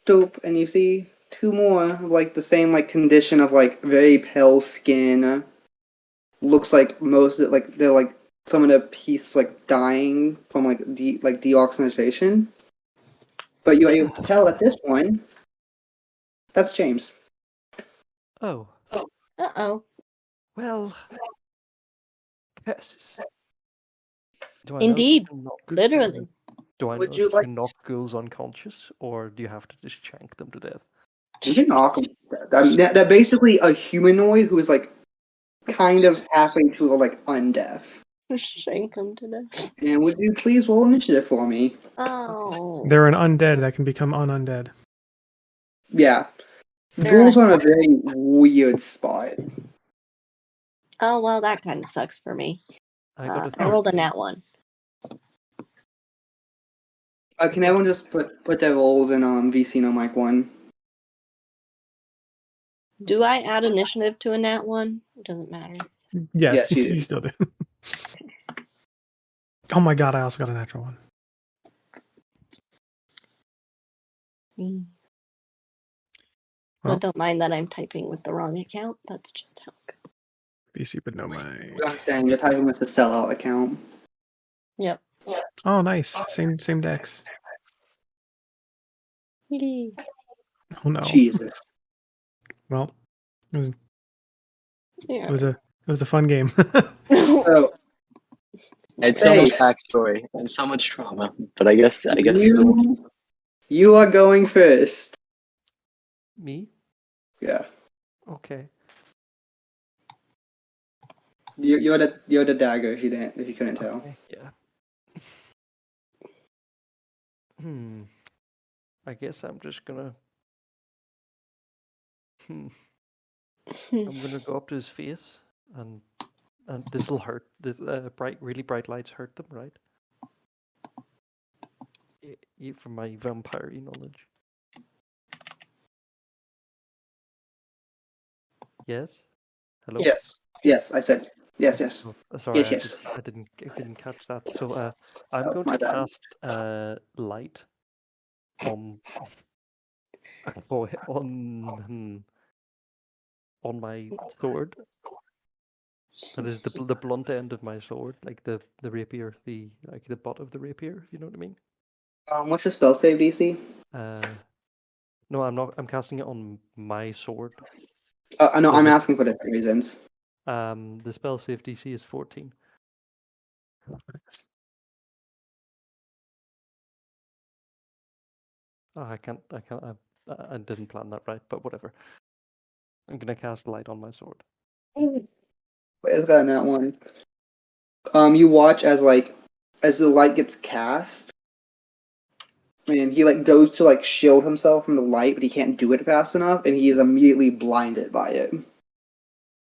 stoop, and you see two more of the same condition of very pale skin. Looks like most of it, they're some of the piece dying from deoxygenation. But you're able to tell that this one, that's James. Oh, Uh-oh. well, curses. Do I Indeed, know that you can literally. Do I know Would you that you like- can knock ghouls unconscious, or do you have to just shank them to death? You can knock them. I mean, they're basically a humanoid who is kind of halfway to undeaf. Shank him to death. And would you please roll initiative for me? Oh. They're an undead that can become unundead. Yeah. They're Ghouls are in a very weird spot. Oh, well, that kind of sucks for me. I got I rolled a nat 1. Can everyone just put their rolls in VC no Mic 1? Do I add initiative to a nat 1? It doesn't matter. Yes, Yes, you you do. still do. Oh my god, I also got a natural one. Mm. Well. But don't mind that I'm typing with the wrong account. That's just how it goes. BC would know my. We understand you're typing with the sellout account. Yep. Oh, nice. Same dex. Yay. Oh no. Jesus. Well, it Yeah. was a fun game. So, It's so Hey. much backstory and so much trauma, but I guess still. you are going first. Me? Yeah. Okay. You're the dagger if you couldn't tell. Okay, yeah. I guess I'm just gonna. I'm gonna go up to his face, and this will hurt. This really bright lights hurt them, right? From my vampire knowledge. Yes. Hello. Yes, I said yes. Oh, sorry, Yes. I didn't catch that. So I'm going my to bad. cast light on on my sword. That is the blunt end of my sword, like the rapier, the butt of the rapier. If you know what I mean. What's your spell save DC? No, I'm not. I'm casting it on my sword. No, I'm asking for different reasons. The spell save DC is 14. Oh, I can't. I didn't plan that right, but whatever. I'm gonna cast light on my sword. It's got that one. You watch as the light gets cast, and he goes to shield himself from the light, but he can't do it fast enough, and he is immediately blinded by it.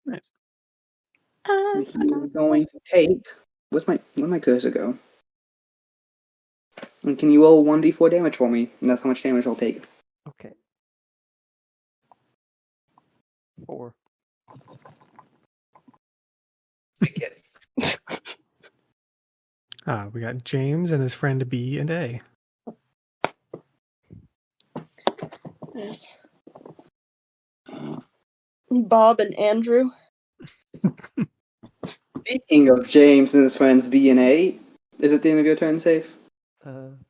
Nice. He's going to take. Where'd my cursor go? And can you roll 1d4 damage for me? And that's how much damage I'll take. Okay. 4. We got James and his friend B and A. Yes. Bob and Andrew. Speaking of James and his friends B and A, is it the end of your turn, Safe?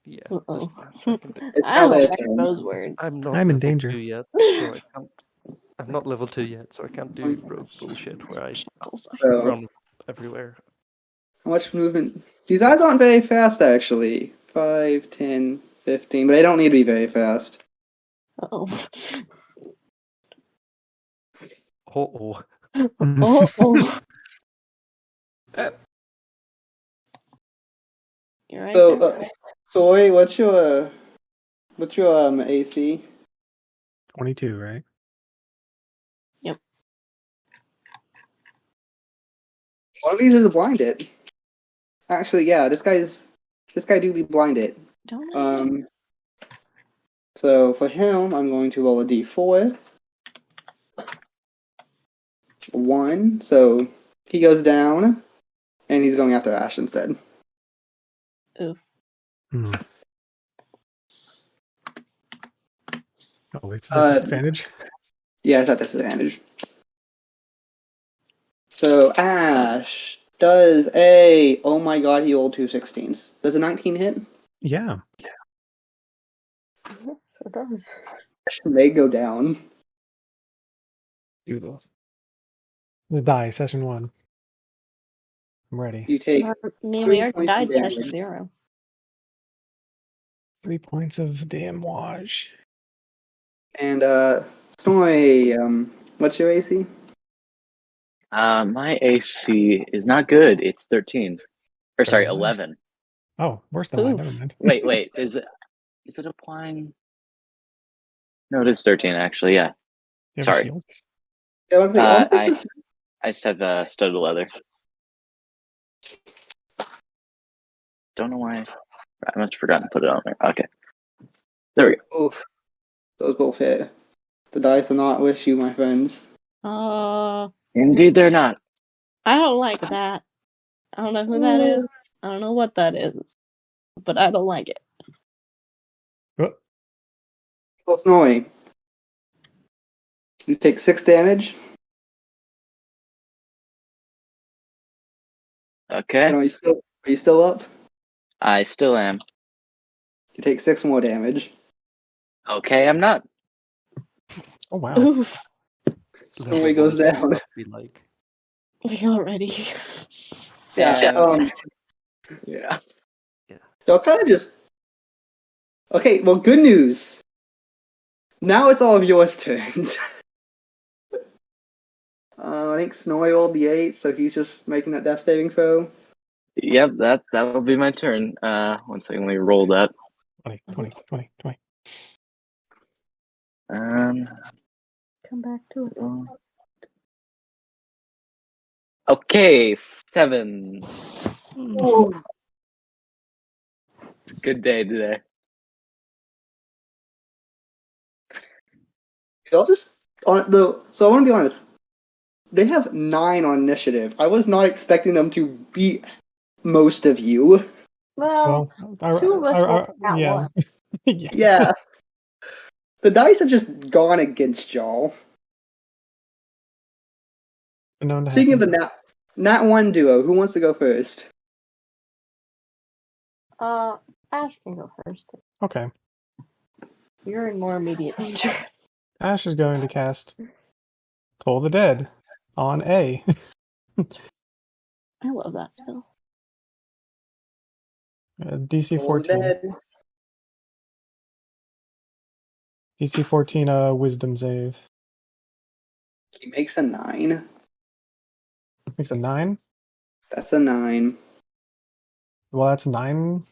Yeah. Uh-oh. It's I not don't their like turn. those words. I'm not I'm in level danger. 2 yet, so I can't. I'm not level 2 yet, so I can't do rogue bullshit where I So, run everywhere. how much movement? These guys aren't very fast, actually. 5, 10, 15, but they don't need to be very fast. Oh. Oh. Oh. You're right So, there. Soy, what's your AC? 22, right? Yep. One of these is blinded. Actually, yeah, this guy do be blinded. Don't I? So for him, I'm going to roll a d4. 1, so he goes down, and he's going after Ash instead. Oof. Oh, it's at disadvantage. Yeah, it's at disadvantage. So Ash does oh my god, he rolled 2 16s. Does a 19 hit? Yeah. It does. Ash may go down. Do those. Let's die, session 1. I'm ready. You take I mean, 3 we already points of died session damage. 0. 3 points of damage. And Snowy, what's your AC? My AC is not good. It's 13. Or sorry, Very nice. 11. Oh, worse than mine. Oof. Never mind. Wait, is it applying? No, it is 13 actually, yeah. You have a Sorry. shield? Yeah, I'm thinking, I just have studded leather. Don't know why. I must have forgotten to put it on there. Okay. There we go. Oof. Those both hit. The dice are not with you, my friends. Indeed, they're not. I don't like that. I don't know who that is. I don't know what that is. But I don't like it. Well, Snowy, you take 6 damage. Okay. And are you still up? I still am. You take 6 more damage. Okay, I'm not. Oh wow. Oof. Snowy goes Level 1, down. that'd be like. Already. Yeah. Yeah. So kind of just. Okay, well, good news. Now it's all of yours turns. I think Snowy rolled the 8, so he's just making that death saving throw. Yep, that'll be my turn. One second, let me roll that. 20. Um, Come back to it. okay, 7. It's a good day today. I'll just on the. So I want to be honest. They have 9 on initiative. I was not expecting them to beat most of you. Well, Well, two of us rolled at yeah. once. Yeah. Yeah. The dice have just gone against y'all. Known to Speaking of happen. the Nat 1 duo, who wants to go first? Ash can go first. Okay. You're in more immediate danger. Ash is going to cast Toll the Dead on A. I love that spell. DC All 14. dead. DC 14 wisdom save. He makes a 9. Makes a 9. That's a 9. Well, that's 9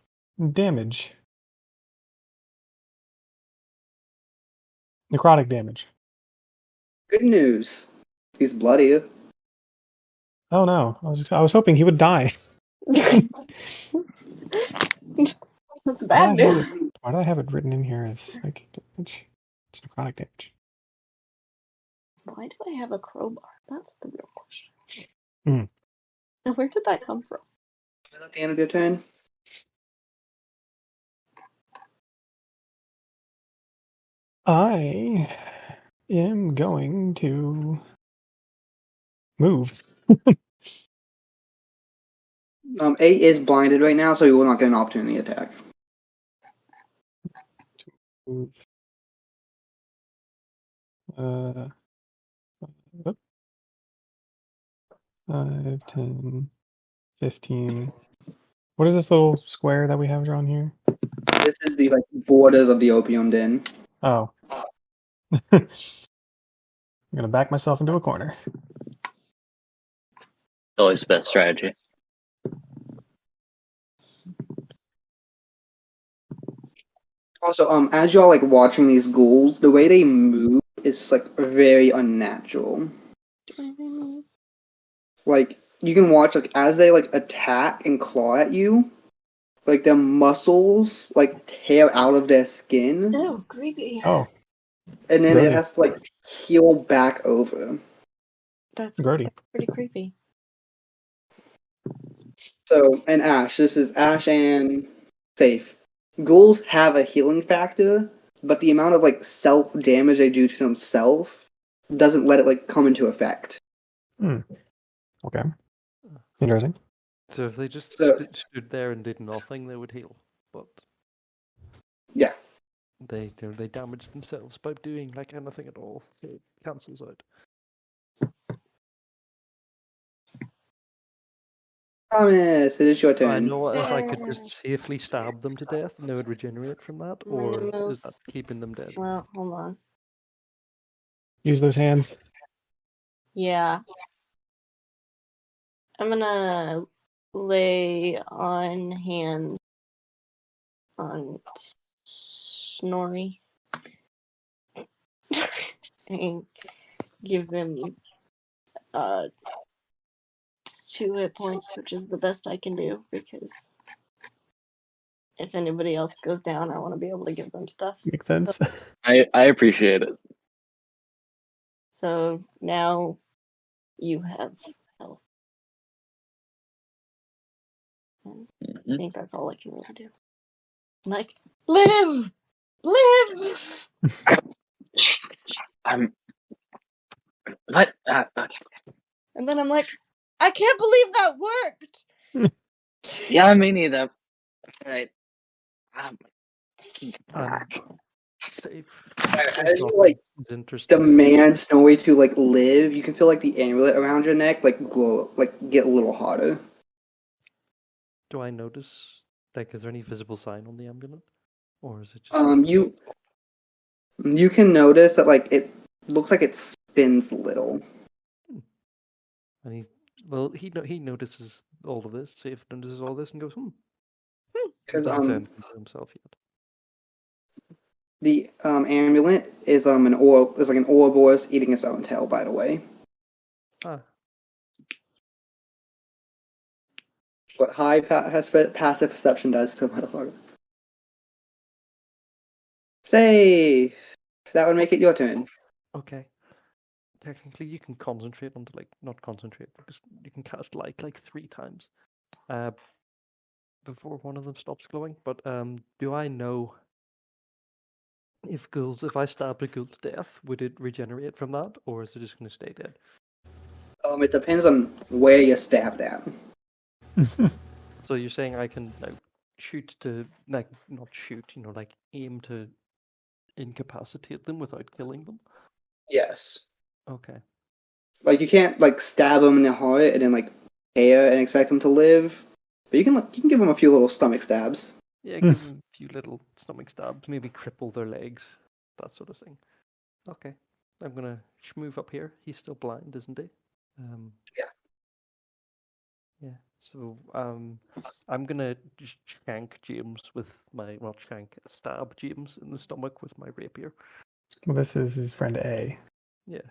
damage. Necrotic damage. Good news. He's bloody. Oh no. I was hoping he would die. That's bad news. Why do I have it written in here as psychic damage? It's necrotic damage. Why do I have a crowbar? That's the real question. Hmm. And where did that come from? Is that the end of your turn? I am going to move. 8 is blinded right now, so he will not get an opportunity attack. Move. 5, 10, 15. What is this little square that we have drawn here? This is the borders of the opium den. Oh. I'm gonna back myself into a corner. Always the best strategy. Also, as y'all watching these ghouls, the way they move is very unnatural. You can watch as they attack and claw at you, their muscles tear out of their skin, Oh, creepy. Oh, and then Grody. it has to heal back over. That's Grody. pretty creepy. So, and Ash, this is Ash and Safe. Ghouls have a healing factor, but the amount of self damage they do to themselves doesn't let it come into effect. Okay. Interesting. So if they just So- stood there and did nothing, they would heal. But Yeah. they damage themselves by doing anything at all. So it cancels out. Thomas, it is your I turn. know if I could just safely stab them to death and they would regenerate from that, I'm gonna or move. is that keeping them dead? Well, hold on. Use those hands. Yeah. I'm gonna lay on hands on Snorri and give him 2 hit points, which is the best I can do, because if anybody else goes down, I want to be able to give them stuff. Makes sense. I appreciate it. So now you have health. And I think that's all I can really do. I'm like, live! Live! I'm. What? Okay. And then I'm like, I can't believe that worked! Yeah, me neither. Alright. I'm taking it I'm back. safe. As you Nothing is interesting. demand Snowy to live, you can feel the amulet around your neck glow, get a little hotter. Do I notice? Is there any visible sign on the amulet, or is it just? You can notice that it looks like it spins a little. And he notices all of this. Safe notices all this and goes, He Because doesn't say anything to himself yet. the amulet is an Ouroboros eating its own tail. By the way, what high passive perception does to a motherfucker. Safe. That would make it your turn. Okay. Technically, you can concentrate on not concentrate, because you can cast light 3 times, before one of them stops glowing. But do I know if I stabbed a ghoul to death, would it regenerate from that, or is it just going to stay dead? It depends on where you stabbed at. So you're saying I can shoot to not shoot, aim to incapacitate them without killing them? Yes. Okay. You can't stab them in the heart and then air and expect them to live, but you can give them a few little stomach stabs. Yeah, give them a few little stomach stabs, maybe cripple their legs, that sort of thing. Okay, I'm gonna move up here. He's still blind, isn't he? Yeah. Yeah. So I'm gonna just shank James with stab James in the stomach with my rapier. Well, this is his friend A. Yeah.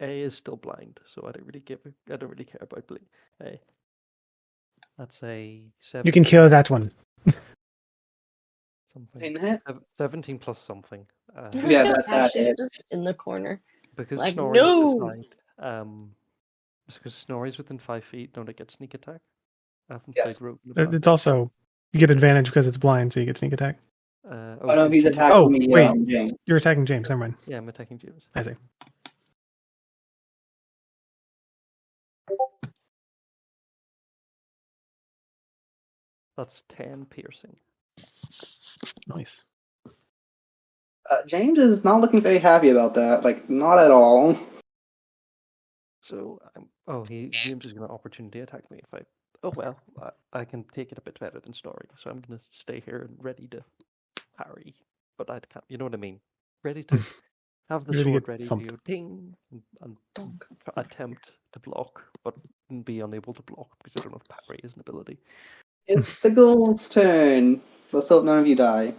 A is still blind, so I don't really care about A. That's a 17. You can kill that one. Something. In that? 17 plus something. Yeah, Ash that's is it. just in the corner. Because Like, Snorri's no! aside, because Snorri's within 5 feet, don't it get sneak attack? I haven't Yes. played Rogue in the past. It's also, you get advantage because it's blind, so you get sneak attack. Oh no, is he's James- attacking Oh, me. wait. James. You're attacking James. Never mind. Yeah, I'm attacking James. I see. That's 10 piercing. Nice. James is not looking very happy about that. Not at all. So, James is going to opportunity attack me if I. Oh well, I can take it a bit better than Snorri, so I'm going to stay here and ready to parry. But I can't. You know what I mean? Ready to have the Ready to sword get ready to thumped. go ding and attempt to block, but be unable to block because I don't have parry as an ability. It's the ghoul's turn. Let's hope none of you die.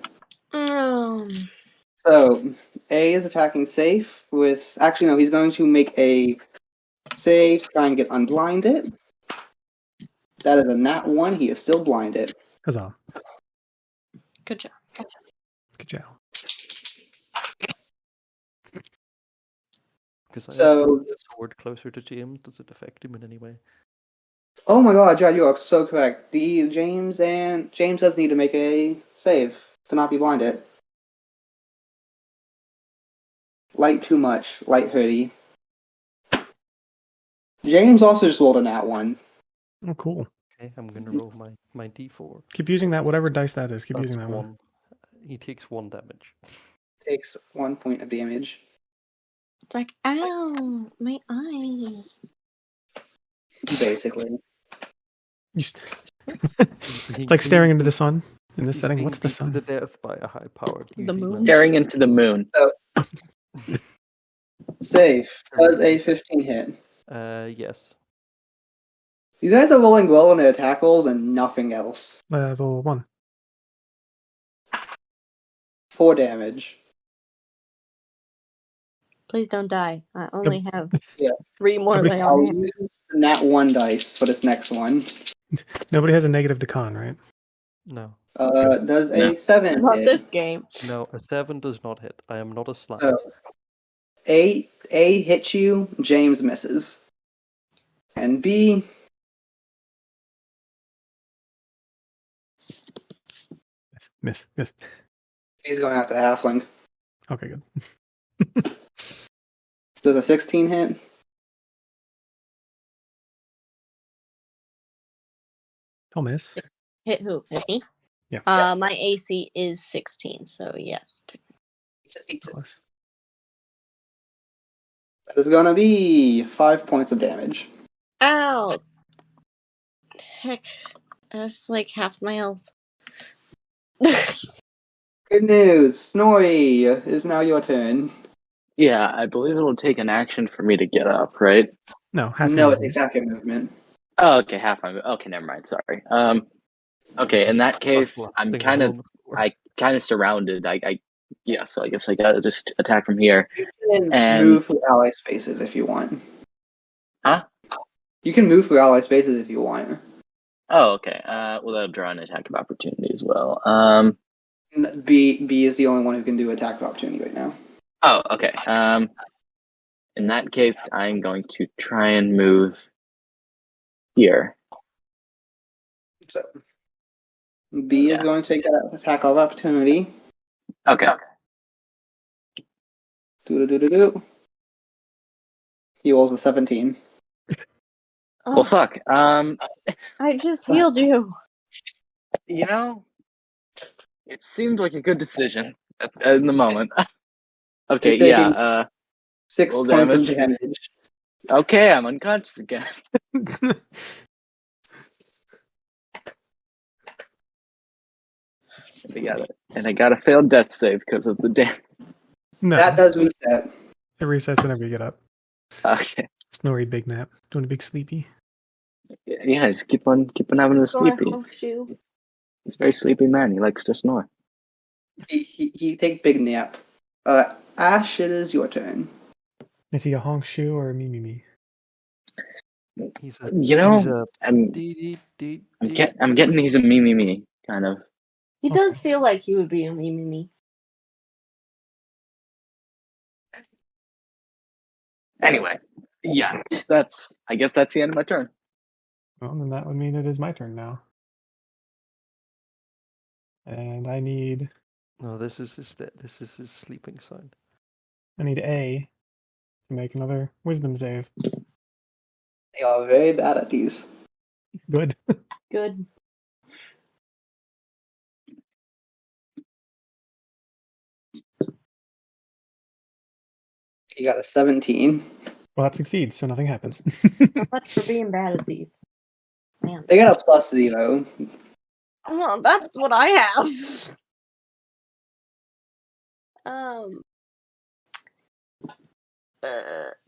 So, A is attacking safe with. Actually, no, he's going to make a save, try and get unblinded. That is a nat 1. He is still blinded. Huzzah. Good job. Good job. Because I So- have the sword closer to James, does it affect him in any way? Oh my god, Jad, you are so correct. James does need to make a save to not be blinded. Light too much. Light hoodie. James also just rolled a nat 1. Oh, cool. Okay, I'm going to roll my d4. Keep using that, whatever dice that is. Keep That's using that one. 1. He takes 1 damage. Takes 1 point of damage. It's like, ow, my eyes. Basically. It's like staring into the sun in this setting. What's the beaten to sun? death by a high-powered The UV moon? lens. Staring into the moon. Safe. Does a 15 hit. Yes. You guys are rolling well on their attack rolls and nothing else. Level 1. 4 damage. Please don't die. I only have Yeah. 3 more Nobody- lay I'll on hand. use the nat 1 dice for this next one. Nobody has a negative to con, right? No. Does a No. 7 Not hit? this game. No, a 7 does not hit. I am not a slime. So, A hits you, James misses. And B, Miss. he's going after Halfling. Okay, good. Does a 16 hit? I'll miss. Hit who? Hit me? My AC is 16, so yes. Pizza. Close. That is gonna be 5 points of damage. Ow! Heck, that's like half my health. Good news, Snorri is now your turn. Yeah, I believe it'll take an action for me to get up, right? No, half No, your it's exactly your movement. Oh, okay, half my. Okay, never mind. Sorry. Okay, in that case, I'm kind of surrounded. Yeah. So I guess I gotta just attack from here. You can And move through ally spaces if you want. huh? You can move through ally spaces if you want. Oh, okay. Well, that'll draw an attack of opportunity as well. B is the only one who can do attack of opportunity right now. Oh, okay. In that case, I'm going to try and move here. So B is Yeah. going to take that attack of opportunity. Okay. Do. He rolls a 17. Well, fuck. I just healed you. You know, it seemed like a good decision in the moment. Okay. You're taking Yeah. 6 roll points of damage. damage. Okay, I'm unconscious again. And I got a failed death save because of the damage. No, That does reset. it resets whenever you get up. Okay. Snorri big nap. Doing a big sleepy. Yeah, just keep on having a sleepy. He's a very sleepy man. He likes to snore. He take big nap. Ash, it is your turn. Is he a honk shoe or a me? He's a. You know, he's a I'm getting he's a me kind of. He does feel like he would be a me. Anyway, yeah, I guess that's the end of my turn. Well, then that would mean it is my turn now. And I need No, this is his sleeping sign. A to make another wisdom save. They are very bad at these. Good. Good. You got a 17. Well, that succeeds, so nothing happens. How much for being bad at these? Man. They got a +0. Oh, that's what I have.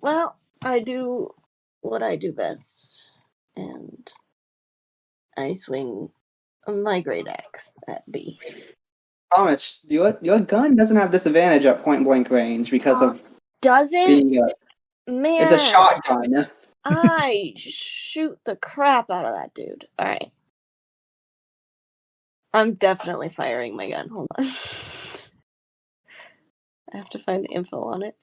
Well, I do what I do best, and I swing my great axe at B. Thomas, your gun doesn't have disadvantage at point blank range because of Doesn't? being Man, it's a shotgun. I shoot the crap out of that dude. Alright. I'm definitely firing my gun. Hold on. I have to find the info on it.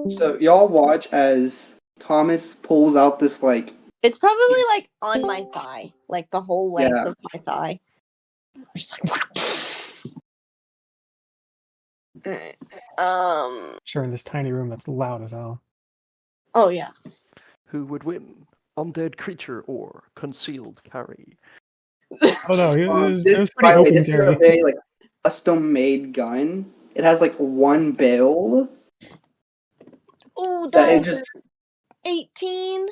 So y'all watch as Thomas pulls out this like It's probably like on my thigh. Like the whole length Yeah. of my thigh. Just like... Alright. Sure, in this tiny room that's loud as hell. Oh yeah. Who would win? Undead creature or concealed carry? Oh no, it was this, pretty by the way, open this is carry. a very like custom made gun. It has like one barrel Oh, that it that's just 18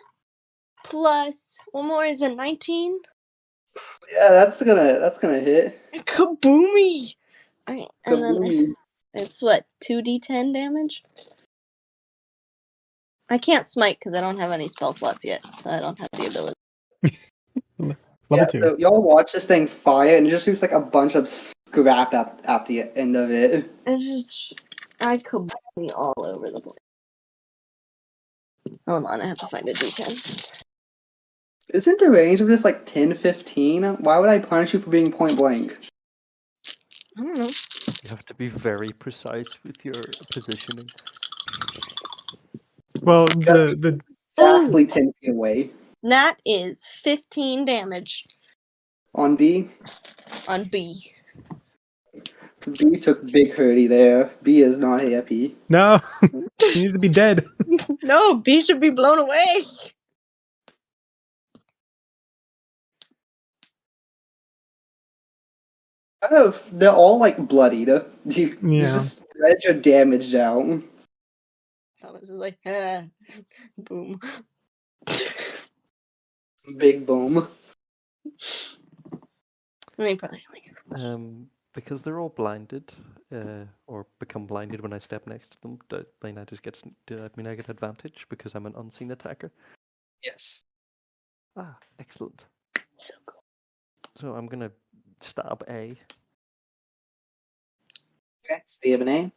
plus one more is a 19. that's gonna hit. Kaboomy! Alright, and then Kaboomy. it's what, 2d10 damage? I can't smite because I don't have any spell slots yet, so I don't have the ability. Level 2. So y'all watch this thing fire and it just shoots like a bunch of scrap at the end of it. I kaboomy all over the place. Hold on, I have to find a d10. Isn't the range of this like 10-15? Why would I punish you for being point blank? I don't know. You have to be very precise with your positioning. Well, the Exactly 10 feet away. That is 15 damage On B. on B. B took big hurty there. B is not happy. no, he needs to be dead. No, B should be blown away. They're all like bloodied. You Yeah. just spread your damage out. Thomas is like, boom. Big boom. And he probably like, Because they're all blinded, or become blinded when I step next to them, I just get I get advantage because I'm an unseen attacker. Yes. Ah, excellent. so cool. So I'm gonna stab A. Okay. So do you have an A?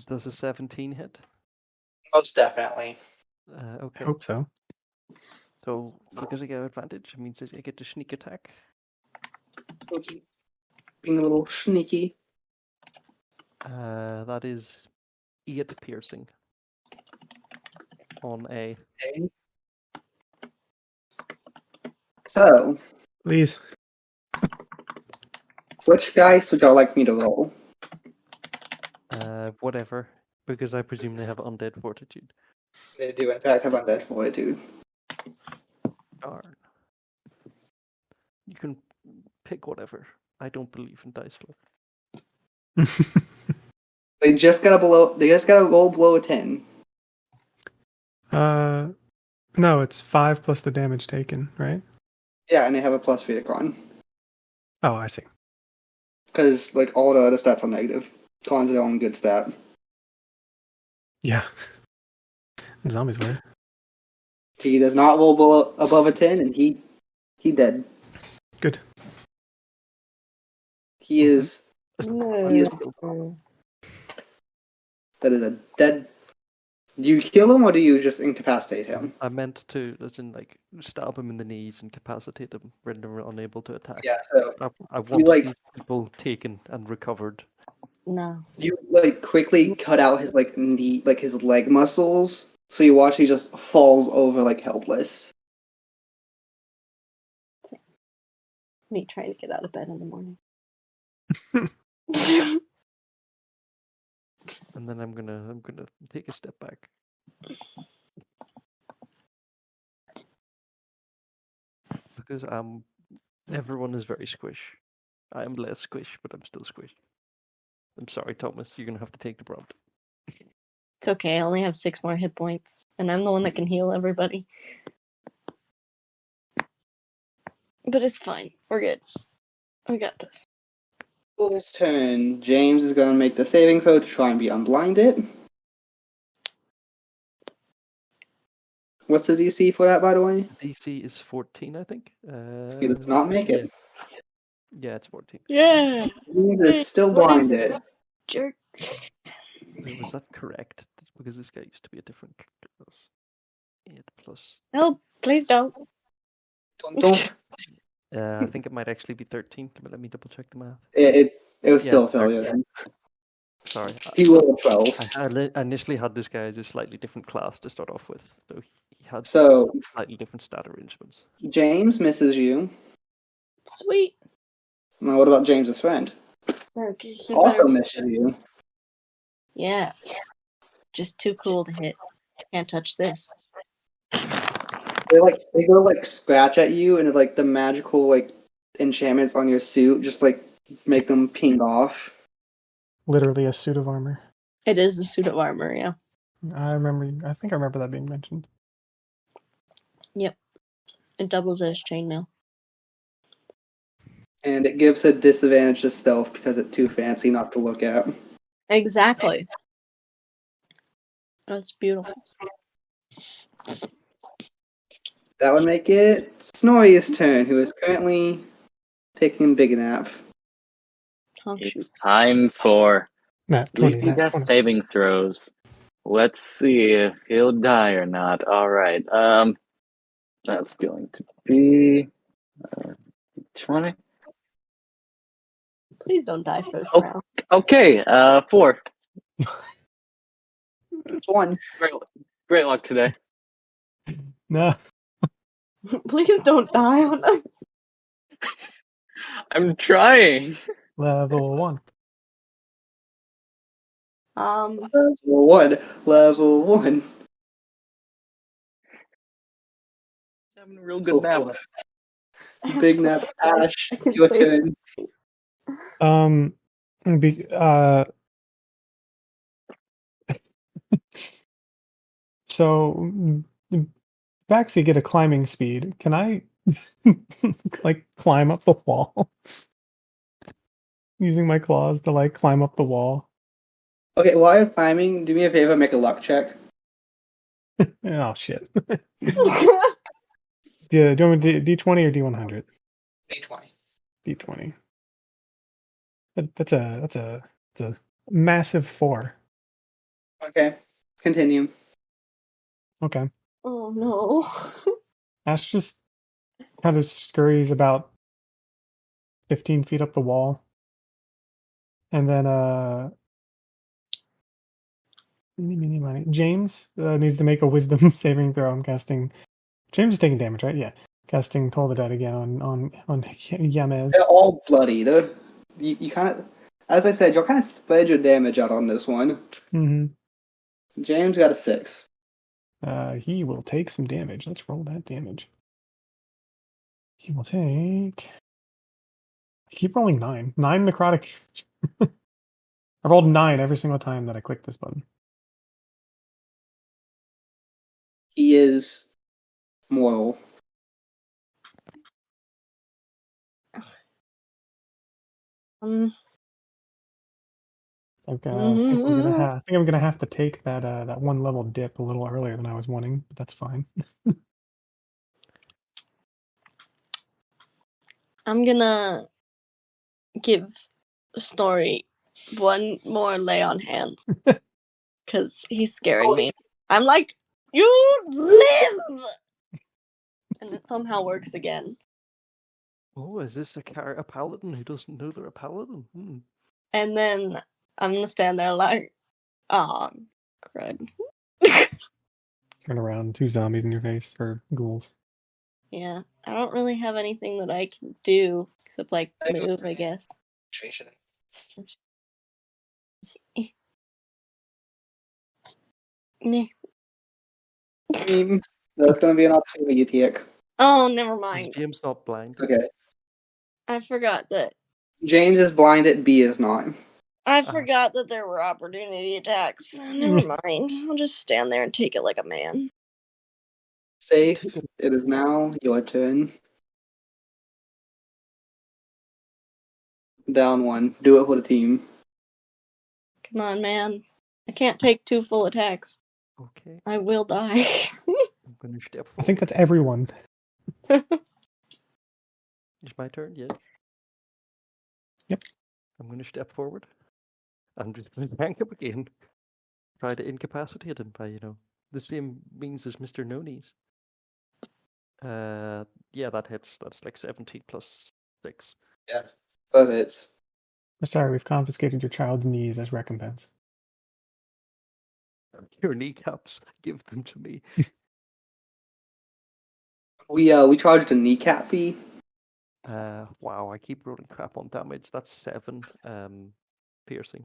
Does a 17 hit? Most definitely. I Okay. hope so. So because I get advantage, it means that I get to sneak attack. Okay. Being a little sneaky. That is 8 piercing on A. Okay. So, Please. which dice would y'all like me to roll? Whatever, because I presume they have undead fortitude. They do, in fact, have undead fortitude. Darn. You can pick whatever. I don't believe in dice luck. They just gotta roll below a 10. No, it's 5 plus the damage taken, right? Yeah, and they have a plus for your con. Oh, I see. Because, like, all the other stats are negative. Con's their own good stat. Yeah. Zombies were. He does not roll above a 10, and he dead. Good. He is... He is... No. That is a dead... Do you kill him, or do you just incapacitate him? I meant to, as in, like, stab him in the knees and incapacitate him when they're unable to attack. Yeah, so... I want like- these people taken and recovered. No. You, like, quickly cut out his, like, knee... Like, his leg muscles, so you watch he just falls over, like, helpless. Me trying to get out of bed in the morning. And then I'm gonna take a step back. Because everyone is very squish. I am less squish, but I'm still squish. I'm sorry, Thomas, you're gonna have to take the brunt. It's okay, I only have 6 more hit points. And I'm the one that can heal everybody. But it's fine. We're good. I got this. Full's turn. James is gonna make the saving throw to try and be unblinded. What's the DC for that, by the way? DC is 14, I think. He does not make it. Yeah, it's 14. Yeah! James is still blinded. Jerk. Wait, was that correct? Because this guy used to be a different class. 8 plus. No, please don't. Don't. I think it might actually be 13. But let me double check the math. It was Yeah, still a failure then. Sorry. He rolled a 12. I initially had this guy as a slightly different class to start off with. So he had So, slightly different stat arrangements. James misses you. Sweet. Now, what about James's friend? Okay, he Also better. misses you. Yeah. Just too cool to hit. Can't touch this. They go like scratch at you, and like the magical like enchantments on your suit just like make them ping off. Literally a suit of armor. It is a suit of armor, yeah. I think I remember that being mentioned. Yep. It doubles as chainmail. And it gives a disadvantage to stealth because it's too fancy not to look at. Exactly. That's beautiful. That would make it Snorri's turn, who is currently taking a big nap. Honk shoot. It's time for Nat 20. Leafy Nat Death 20. saving throws. Let's see if he'll die or not. All right. That's going to be 20. Please don't die first Oh. round. Okay. 4. It's one. Great luck today. No. Please don't die on us. I'm trying. Level 1. Level one. Having a real good nap. Big nap. Ash, I can your say turn. Be, so Baxi get a climbing speed. Can I like climb up the wall? Using my claws to like climb up the wall. Okay, while you're climbing, do me a favor, make a luck check. Oh shit. Yeah, do you want me to D20 or D100? D20. D20. That's a massive 4. Okay, continue. Okay. Oh no. Ash just kind of scurries about 15 feet up the wall. And then James needs to make a wisdom saving throw. I'm casting. James is taking damage, right? Yeah. Casting Toll the Dead again on Yamez. They're all bloody. You kind of, as I said, you'll kind of spread your damage out on this one. Mm-hmm. James got a 6. He will take some damage. Let's roll that damage. He will take. I keep rolling 9. 9 necrotic. I rolled 9 every single time that I clicked this button. He is mortal. I think I'm gonna have to take that 1 level dip a little earlier than I was wanting, but that's fine. I'm gonna give Snorri one more lay on hands because he's scaring me. I'm like, you live, and it somehow works again. Oh, is this a paladin who doesn't know they're a paladin? Hmm. And then I'm gonna stand there like, oh, crud. Turn around, 2 zombies in your face, or ghouls. Yeah, I don't really have anything that I can do except like move, I guess. Meh. That's going to be an opportunity to take. Oh, never Is mind. James not blind? Okay. I forgot that. James is blinded, B is not. I forgot that there were opportunity attacks. Never mind. I'll just stand there and take it like a man. Safe. It is now your turn. Down 1. Do it for the team. Come on, man. I can't take 2 full attacks. Okay. I will die. I'm going to step forward. I think that's everyone. It's my turn, yes? Yep. I'm going to step forward. I'm just going to tank up again. Try to incapacitate him by, the same means as Mr. Nonies. Yeah, that hits. That's like 17 plus 6. Yeah. That hits. I'm sorry, we've confiscated your child's knees as recompense. Your kneecaps, give them to me. We charged a kneecap fee. Wow, I keep rolling crap on damage. That's 7 piercing.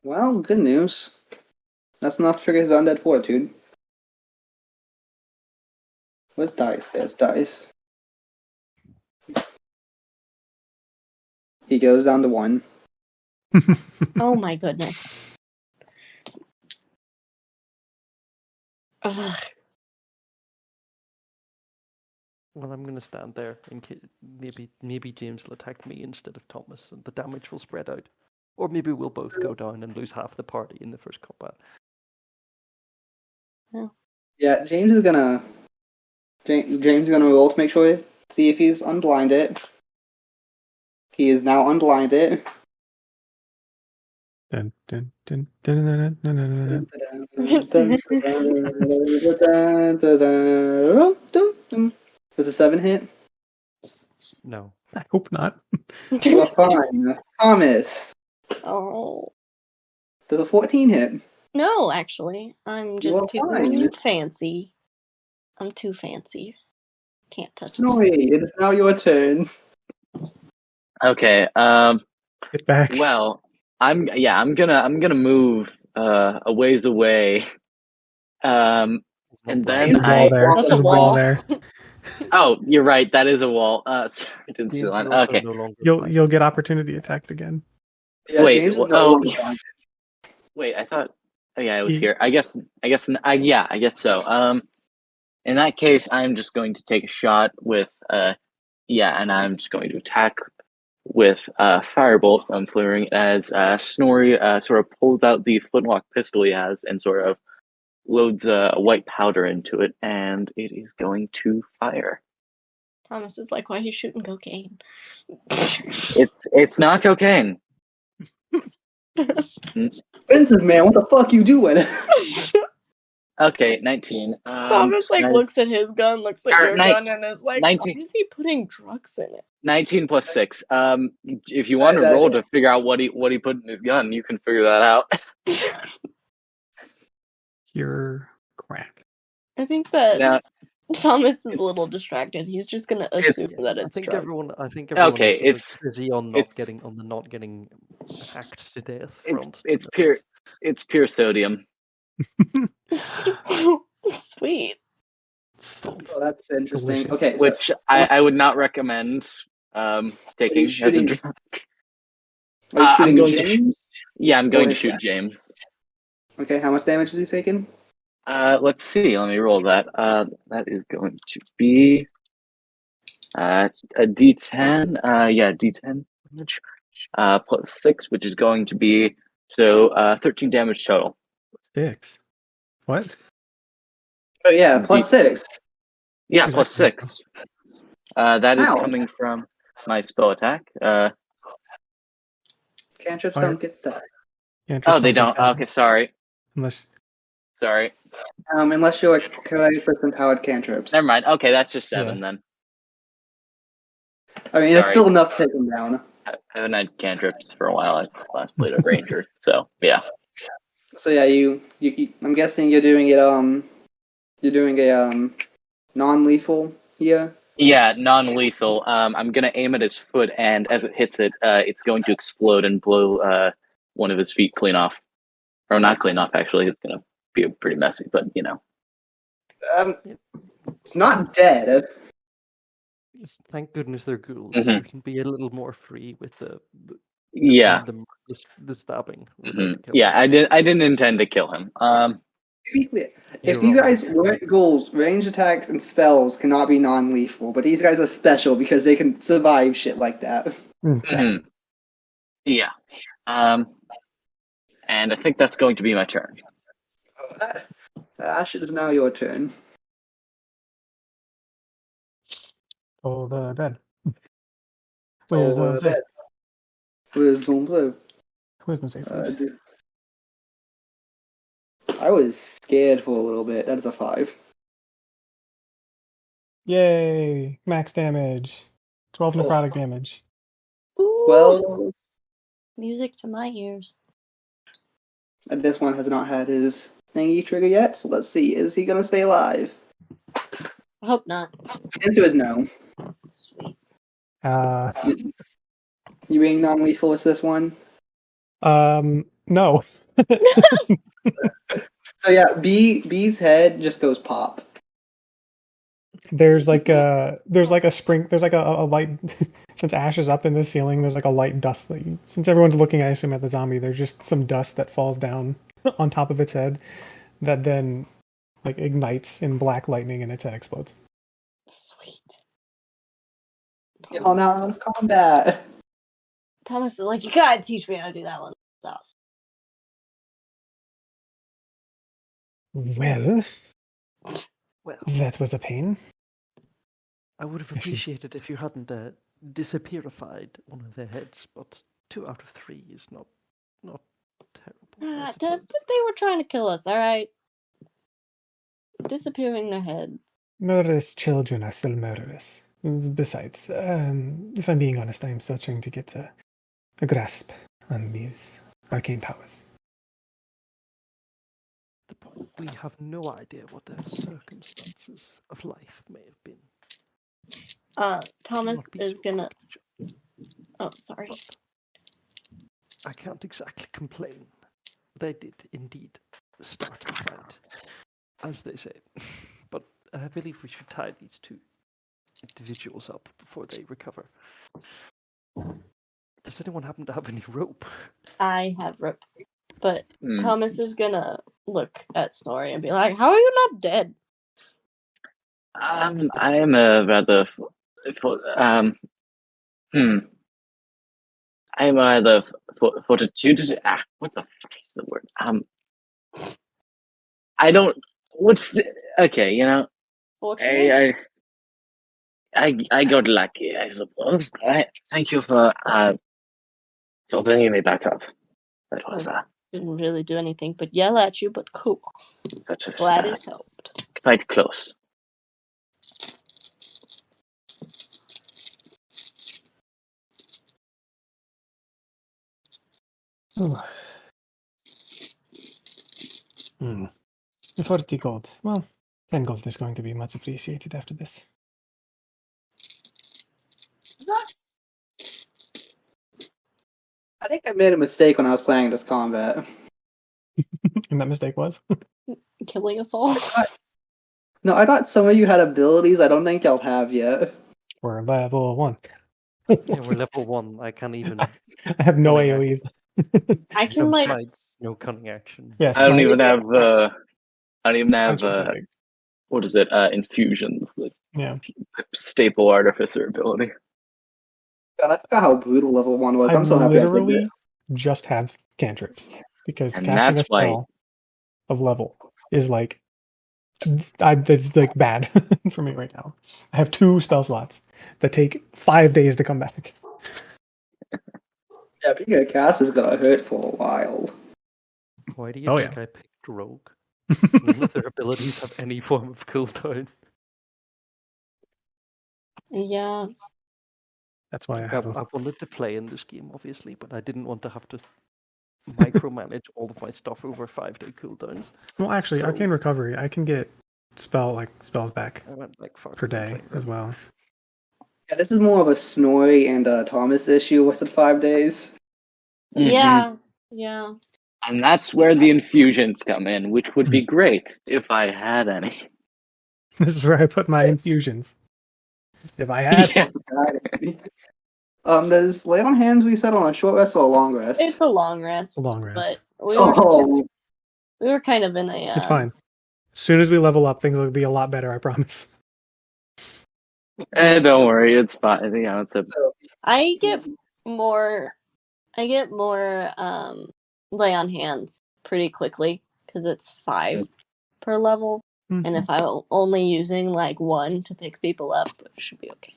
Well, good news. That's enough to trigger his undead fortitude. Where's dice? There's dice. He goes down to 1. Oh my goodness. Ugh. Well, I'm going to stand there in case maybe James will attack me instead of Thomas, and the damage will spread out. Or maybe we'll both go down and lose half the party in the first combat. Yeah, James is gonna roll to make sure see if he's unblinded. He is now unblinded. Dun, dun, dun, dun, dun, dun, dun, dun, dun. Does a 7 hit? No. I hope not. You are fine. Thomas. Oh. Does a 14 hit? No, actually. I'm You just are too fine. fancy. I'm too fancy. Can't touch No, this. it is now your turn. Okay. Get back. Well, I'm gonna move a ways away. And not then There's a wall there. That's There's a a wall wall. there. Oh, you're right. That is a wall. Sorry, I didn't see James that. is also Okay. no longer You'll flying. get opportunity attacked again. Yeah, Wait. James is no Oh, longer flying. wait. I thought. Oh, yeah, I was He- here. I guess. Yeah, I guess so. In that case, I'm just going to take a shot with. Yeah, and I'm just going to attack with firebolt. I'm flaring as Snorri sort of pulls out the flintlock pistol he has and sort of loads white powder into it, and it is going to fire. Thomas is like, why are you shooting cocaine? It's not cocaine. Expensive, man. What the fuck you doing? Okay, 19. Thomas like looks at his gun, looks at Or your gun, and is like, 19. why is he putting drugs in it? 19 plus 6. If you want to That- roll to figure out what he put in his gun, you can figure that out. You're crack. I think that Now, Thomas is a little distracted. He's just gonna assume It's- that I it's think drugs. everyone. I think Okay, everyone is sort of busy on not it's- getting on the not getting hacked to death it's front. it's pure sodium. Sweet. Salt. Oh, that's interesting. Delicious. Okay, so Which I would not recommend taking as a shooting- drug. are you I'm shooting going to James? Yeah, I'm going to is shoot that? James. Okay, how much damage is he taking? Let's see. Let me roll that. That is going to be a D10. D10 damage. Plus 6, which is going to be 13 damage total. 6. What? Oh yeah, plus 6. Yeah, Where's plus that coming 6. That is Ow. coming from my spell attack. Cantrips Fire. don't get that. Yeah, Oh, they take don't. that. Okay, sorry. Unless Sorry. Unless you're a clay with empowered cantrips. Never mind. Okay, that's just 7 then. I mean, it's Sorry. still enough to take them down. I haven't had cantrips for a while. I last played a ranger, so yeah. So yeah, you I'm guessing you're doing it. You're doing a non-lethal here. Yeah, non-lethal. I'm gonna aim at his foot, and as it hits it, it's going to explode and blow one of his feet clean off, or not clean off. Actually, it's gonna be pretty messy, but you know. It's not dead. Thank goodness they're ghouls. Mhm. We can be a little more free with the Yeah. the stabbing. Yeah, I didn't intend to kill him. To be clear, You're if these wrong. guys weren't ghouls, ranged attacks and spells cannot be non-lethal. But these guys are special because they can survive shit like that. Okay. Mhm. Yeah. And I think that's going to be my turn. Ash, it is now your turn. Oh, the bed. Where's Oh, the save? Where's Bone Blue? Wisdom save, please. I was scared for a little bit. That is a 5. Yay! Max damage. 12 necrotic damage. Ooh, Well, music to my ears. this one has not had his thingy trigger yet, so let's see. Is he gonna stay alive? I hope not. Answer is no. Sweet. You being non-lethal with this one? No. So yeah, B's head just goes pop. There's like a spring. There's like a light. Since Ash is up in the ceiling, there's like a light dust. Since everyone's looking, I assume, at the zombie, there's just some dust that falls down on top of its head, that then like ignites in black lightning, and its head explodes. Sweet. Y'all now out of combat. Thomas is like, you gotta teach me how to do that one. Well, Well, that was a pain. I would have Yes, she's- appreciated if you hadn't disappearified one of their heads, but 2 out of 3 is not terrible. I But suppose. they were trying to kill us, alright? Disappearing their head. Murderous children are still murderous. Besides, if I'm being honest, I am still trying to get a grasp on these arcane powers. The point, we have no idea what their circumstances of life may have been. Thomas Not be is so gonna. quick to Oh, sorry. But I can't exactly complain. They did indeed start the fight, as they say. I believe we should tie these two individuals up before they recover. Does anyone happen to have any rope? I have rope, but Hmm. Thomas is gonna look at Snorri and be like, "How are you not dead?" I am a rather, I am rather fortitude. What the fuck is the word? I don't. What's the? Okay, you know, Fortunate. I got lucky, I suppose. Thank you for bringing me back up. That was Didn't really do anything but yell at you, but cool. that was Glad it helped. quite close. Ooh. 40 gold. Well, 10 gold is going to be much appreciated after this. I think I made a mistake when I was playing this combat. And that mistake was? Killing us all. No, I thought some of you had abilities I don't think y'all have yet. We're level 1. Yeah, we're level 1. I can't even. I have no Cunning AoEs. I can No like. smites, no cunning action. Yeah, I don't smite. even have. I don't even have. Smites are pretty big. What is it? Infusions, the Yeah. staple artificer ability. God, I forgot how brutal level 1 was. I I'm so happy I did literally this. just have cantrips. Because And casting a that's why- spell of level is like it's like bad for me right now. I have 2 spell slots that take 5 days to come back. Yeah, being a cast is gonna hurt for a while. Why do you Oh, think yeah. I picked Rogue? None of their abilities have any form of cooldown. Yeah. That's why I I have a wanted to play in this game, obviously, but I didn't want to have to micromanage all of my stuff over 5-day cooldowns. Well, actually, So- Arcane Recovery, I can get spells back I went like fuck per it, day playing as Rogue. well. Yeah, this is more of a Snorri and Thomas issue with the 5 days. Mhm. Yeah. Yeah. And that's where the infusions come in, which would be great if I had any. This is where I put my infusions. If I had Yeah. Does lay on hands reset on a short rest or a long rest? It's a long rest. a long rest, But we were Oh, kind of in a. it's fine. As soon as we level up, things will be a lot better, I promise. Don't worry, it's fine. You know, it's a I get more lay on hands pretty quickly because it's 5 per level, Mhm. and if I'm only using like 1 to pick people up, it should be okay.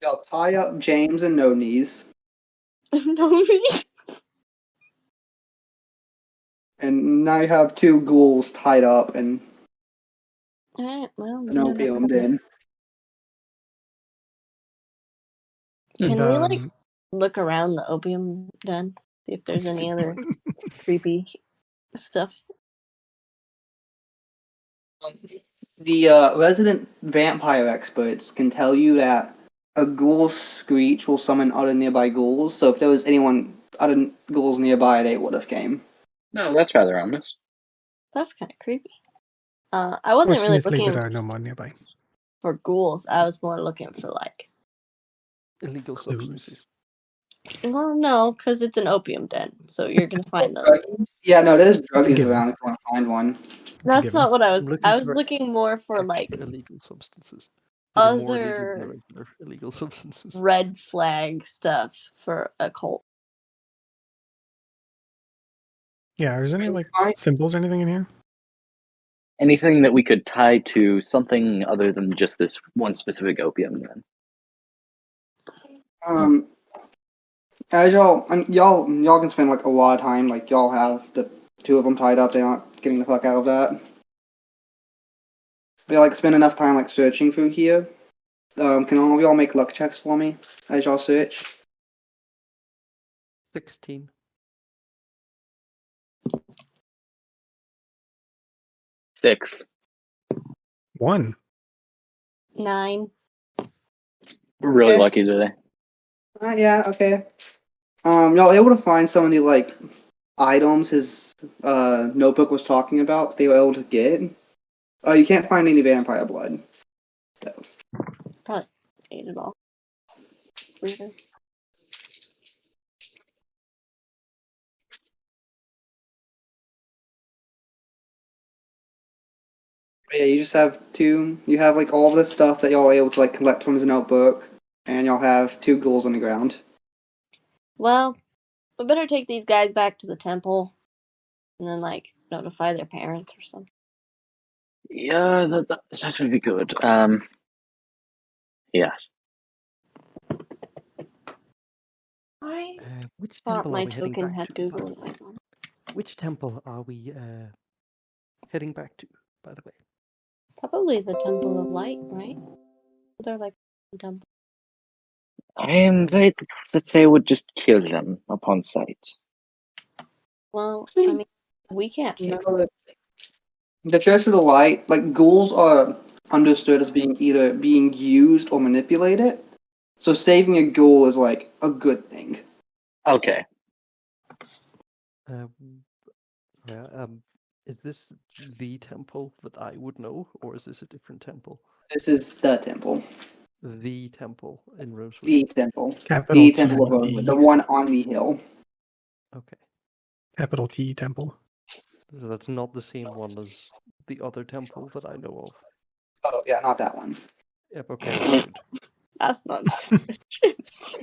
y'all tie up James and No Knees, No. and now you have 2 ghouls tied up and Alright, well, an opium den. can And, we like look around the opium den, see if there's any other creepy stuff? The resident vampire experts can tell you that a ghoul's screech will summon other nearby ghouls, so if there was other ghouls nearby, they would have came. no. That's rather ominous. That's kind of creepy. I wasn't really Fortunately, looking there are no more nearby. for ghouls. I was more looking for like. Illegal Clues. substances. Well, no, because it's an opium den, so you're gonna find them. Druggies? Yeah, no, there's druggies given. around if you want to find one. That's given. not what I was. I'm looking I was for looking more for Extra like illegal substances. That are more illegal than other the regular illegal substances. red flag stuff for a cult. Yeah, is there any like Fine. symbols or anything in here? Anything that we could tie to something other than just this one specific opium then. As y'all can spend like a lot of time, like y'all have the 2 of them tied up. They're not getting the fuck out of that. They like spend enough time like searching through here. Can all of y'all make luck checks for me as y'all search? 16. 6. 1. 9. We're really Okay. lucky today. Yeah, okay. Y'all able to find some of the like items his notebook was talking about? They were able to get. You can't find any vampire blood. Probably ate it all. Breathing. Yeah, you just have two. You have like all this stuff that y'all are able to like collect from his notebook, and y'all have two ghouls on the ground. Well, we better take these guys back to the temple, and then like notify their parents or something. Yeah, that would be good. Yeah. I Which thought temple are my we heading token back had to? Google Eyes on. Which temple are we heading back to, by the way? Probably the Temple of Light, right? They're like temple. I am very that they would just kill them upon sight. Well, I mean, we can't fix No, it. the Church of the Light, like ghouls are understood as being either being used or manipulated. So saving a ghoul is like a good thing. Okay. Is this the temple that I would know, or is this a different temple? This is the temple. The temple in Rosewood. The temple. Capital The temple of T, Rosewood. The one on the hill. Okay. capital T temple. So that's not the same one as the other temple that I know of. Oh, yeah, not that one. Yep, okay, that's good. That's not suspicious.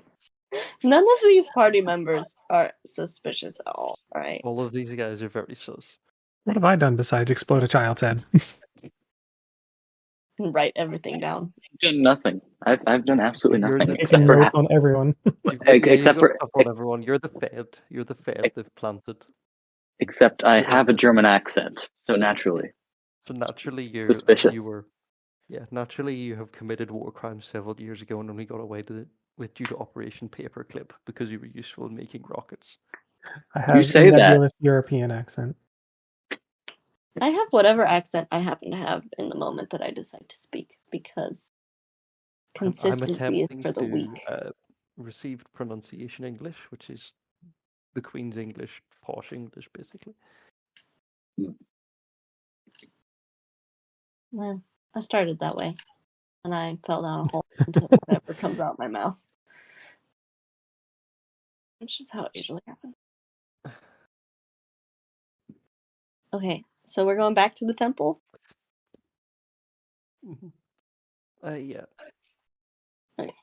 None of these party members are suspicious at all, right? All of these guys are very sus. What have I done besides explode a child's head? And write everything down. I've done nothing. I've done absolutely You're nothing the- except Taking for notes on everyone. except for stuff on everyone. You're the Fed. You're the Fed they've planted. except I have a German accent, so naturally. So naturally Suspicious. naturally you have committed war crimes several years ago and only got away with due to Operation Paperclip because you were useful in making rockets. I have say a that. nebulous European accent. I have whatever accent I happen to have in the moment that I decide to speak because consistency is for the weak. Received pronunciation English, which is the Queen's English, posh English, basically. Well, I started that way, and I fell down a hole until whatever comes out my mouth. Which is how it usually happens. Okay, so we're going back to the temple? Mm-hmm. Yeah. Okay.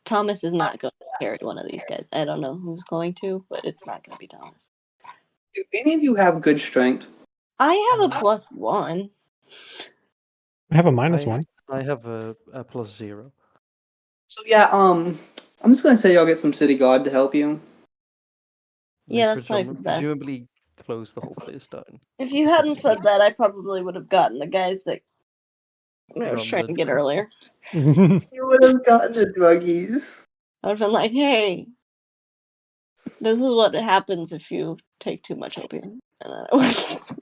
Thomas is not going to carry one of these guys. I don't know who's going to, but it's not going to be Thomas. Do any of you have good strength? I have a +1. I have a -1. I have a +0. So yeah, I'm just gonna say y'all get some city guard to help you. Yeah, that's probably for the best. Presumably close the whole place down. If you hadn't said that, I probably would have gotten the guys that I was trying to get earlier. You would have gotten the druggies. I would have been like, hey, this is what happens if you take too much opium. And then I would have...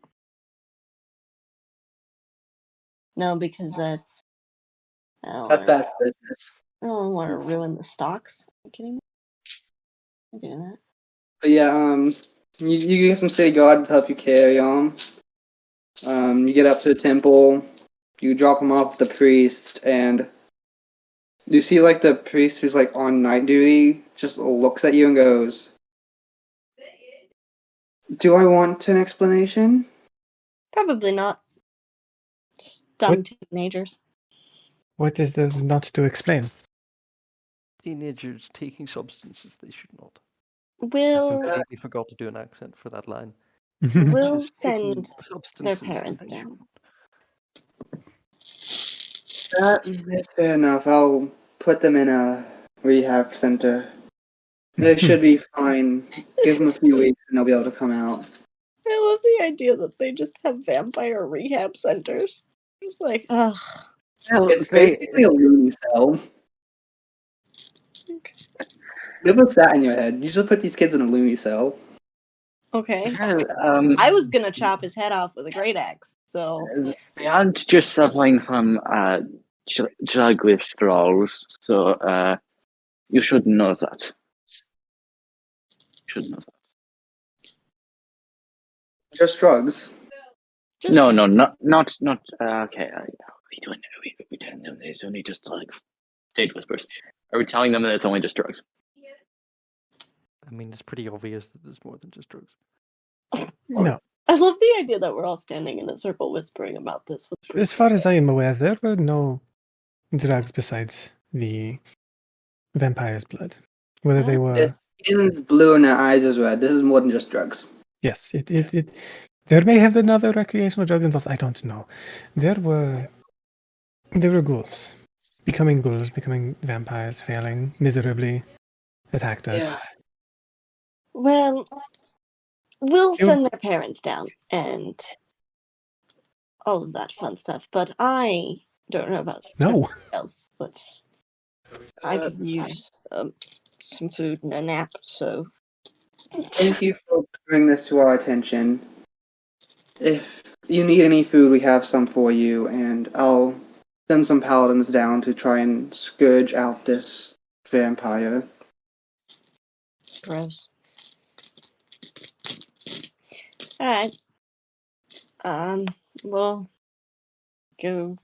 No, because that's... That's bad for business. I don't want to ruin the stocks. Are you kidding me? I'm doing that. But yeah, you get some city guard to help you carry on. You get up to the temple, you drop him off with the priest, and you see like the priest who's like on night duty just looks at you and goes, "Do I want an explanation?" Probably not. Just dumb teenagers. What is there not to explain? Teenagers taking substances they should not. I We'll completely forgot to do an accent for that line. we'll Just taking send their substances that parents they down. That's fair enough. I'll put them in a rehab center. They should be fine. Give them a few weeks and they'll be able to come out. I love the idea that they just have vampire rehab centers. Just like, ugh. It's basically a loony cell. You put that in your head. You just put these kids in a loony cell. Okay. Well, I was gonna chop his head off with a great axe, so they aren't just suffering from drug withdrawals, so you should know that. Just drugs. Just No, not. Okay, we don't know. We telling them it's only just like stage whispers. Are we telling them that it's only just drugs? I mean, it's pretty obvious that there's more than just drugs. No. I love the idea that we're all standing in a circle whispering about this. As far as I am aware, there were no drugs besides the vampire's blood. Whether they were... Their skin's blue and their eyes is red. This is more than just drugs. Yes, there may have been other recreational drugs involved. I don't know. There were ghouls. Becoming vampires, failing miserably, attacked us. Yeah. Well, we'll You- send their parents down and all of that fun stuff. But I don't know about No. everybody else, but I could use some food and a nap. So Thank you for bringing this to our attention. If you need any food, we have some for you, and I'll send some paladins down to try and scourge out this vampire. gross. All right. We'll go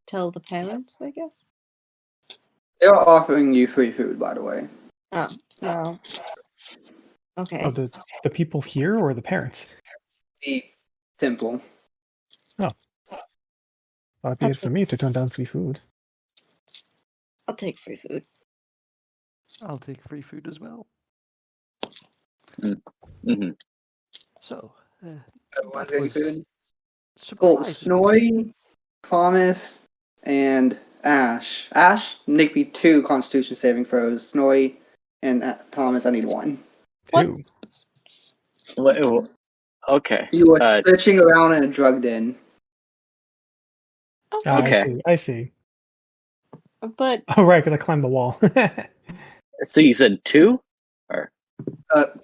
tell the parents, I guess. They're offering you free food, by the way. Oh, no. Okay. Oh, the people here or the parents? The temple. Far be it for me to turn down free food. I'll take free food. I'll take free food as well. Mm-hmm. So, Everyone's that getting was food. Cool. surprising. Snorri, Thomas, and Ash. Ash, make me 2 Constitution saving throws. Snorri and Thomas, I need 1. What? Ew. Okay. You are searching around in a drug den. Ah, Okay. I see. But Oh, right, because I climbed the wall. So you said 2? Or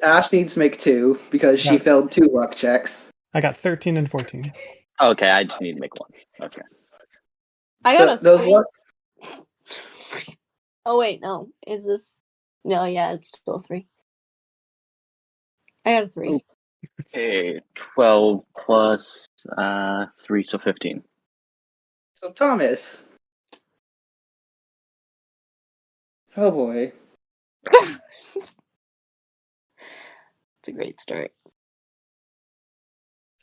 Ash needs to make 2 because she Yeah. failed 2 luck checks. I got 13 and 14. okay, I just need to make 1. Okay. I got a Those 3. luck- Oh wait, no. Is this? No, yeah, it's still 3. I got a 3. Okay, 12 plus 3, so 15. So Thomas. Oh boy. It's a great start.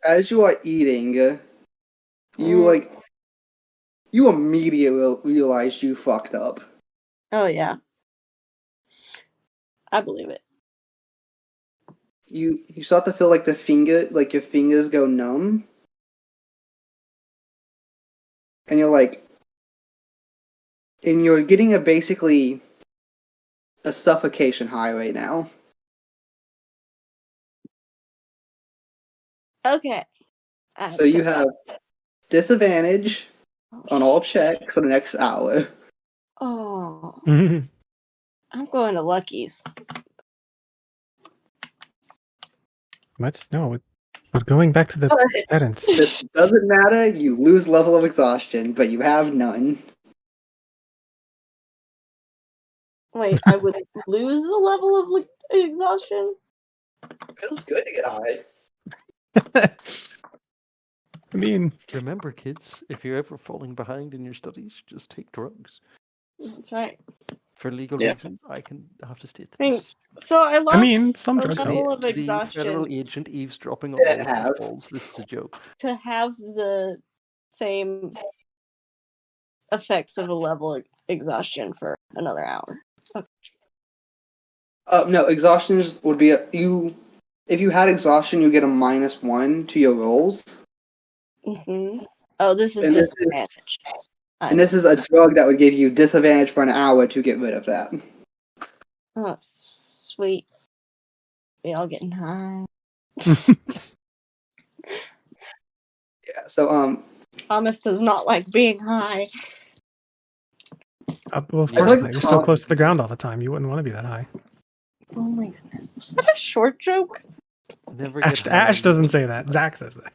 As you are eating, you immediately realize you fucked up. Oh yeah. I believe it. You start to feel like your fingers go numb. And you're getting basically a suffocation high right now. Okay. So you have disadvantage on all checks for the next hour. Oh, Mhm. I'm going to Lucky's. We're going back to the But parents. it doesn't matter, you lose level of exhaustion, but you have none. Wait, I would lose a level of exhaustion? Feels good to get high. I mean, Remember, kids, if you're ever falling behind in your studies, just take drugs. That's right. For legal Yeah. reasons, I can have to state Think- this. So I lost some a drugs level help. of To the federal exhaustion agent eavesdropping on Didn't all of my have. calls, this is a joke. to have the same effects of a level of exhaustion for another hour. No, exhaustion would be if you had exhaustion, you get a -1 to your rolls. Mm-hmm. Oh, this is And this is- disadvantage. And this is a drug that would give you disadvantage for an hour to get rid of that. Oh, sweet. We all getting high. Yeah, so Thomas does not like being high. Well, of Yeah. course I'd like not. You're to so talk- close to the ground all the time. You wouldn't want to be that high. Oh my goodness. Is that a short joke? Never get high Ash on doesn't your- say that. Zach says that.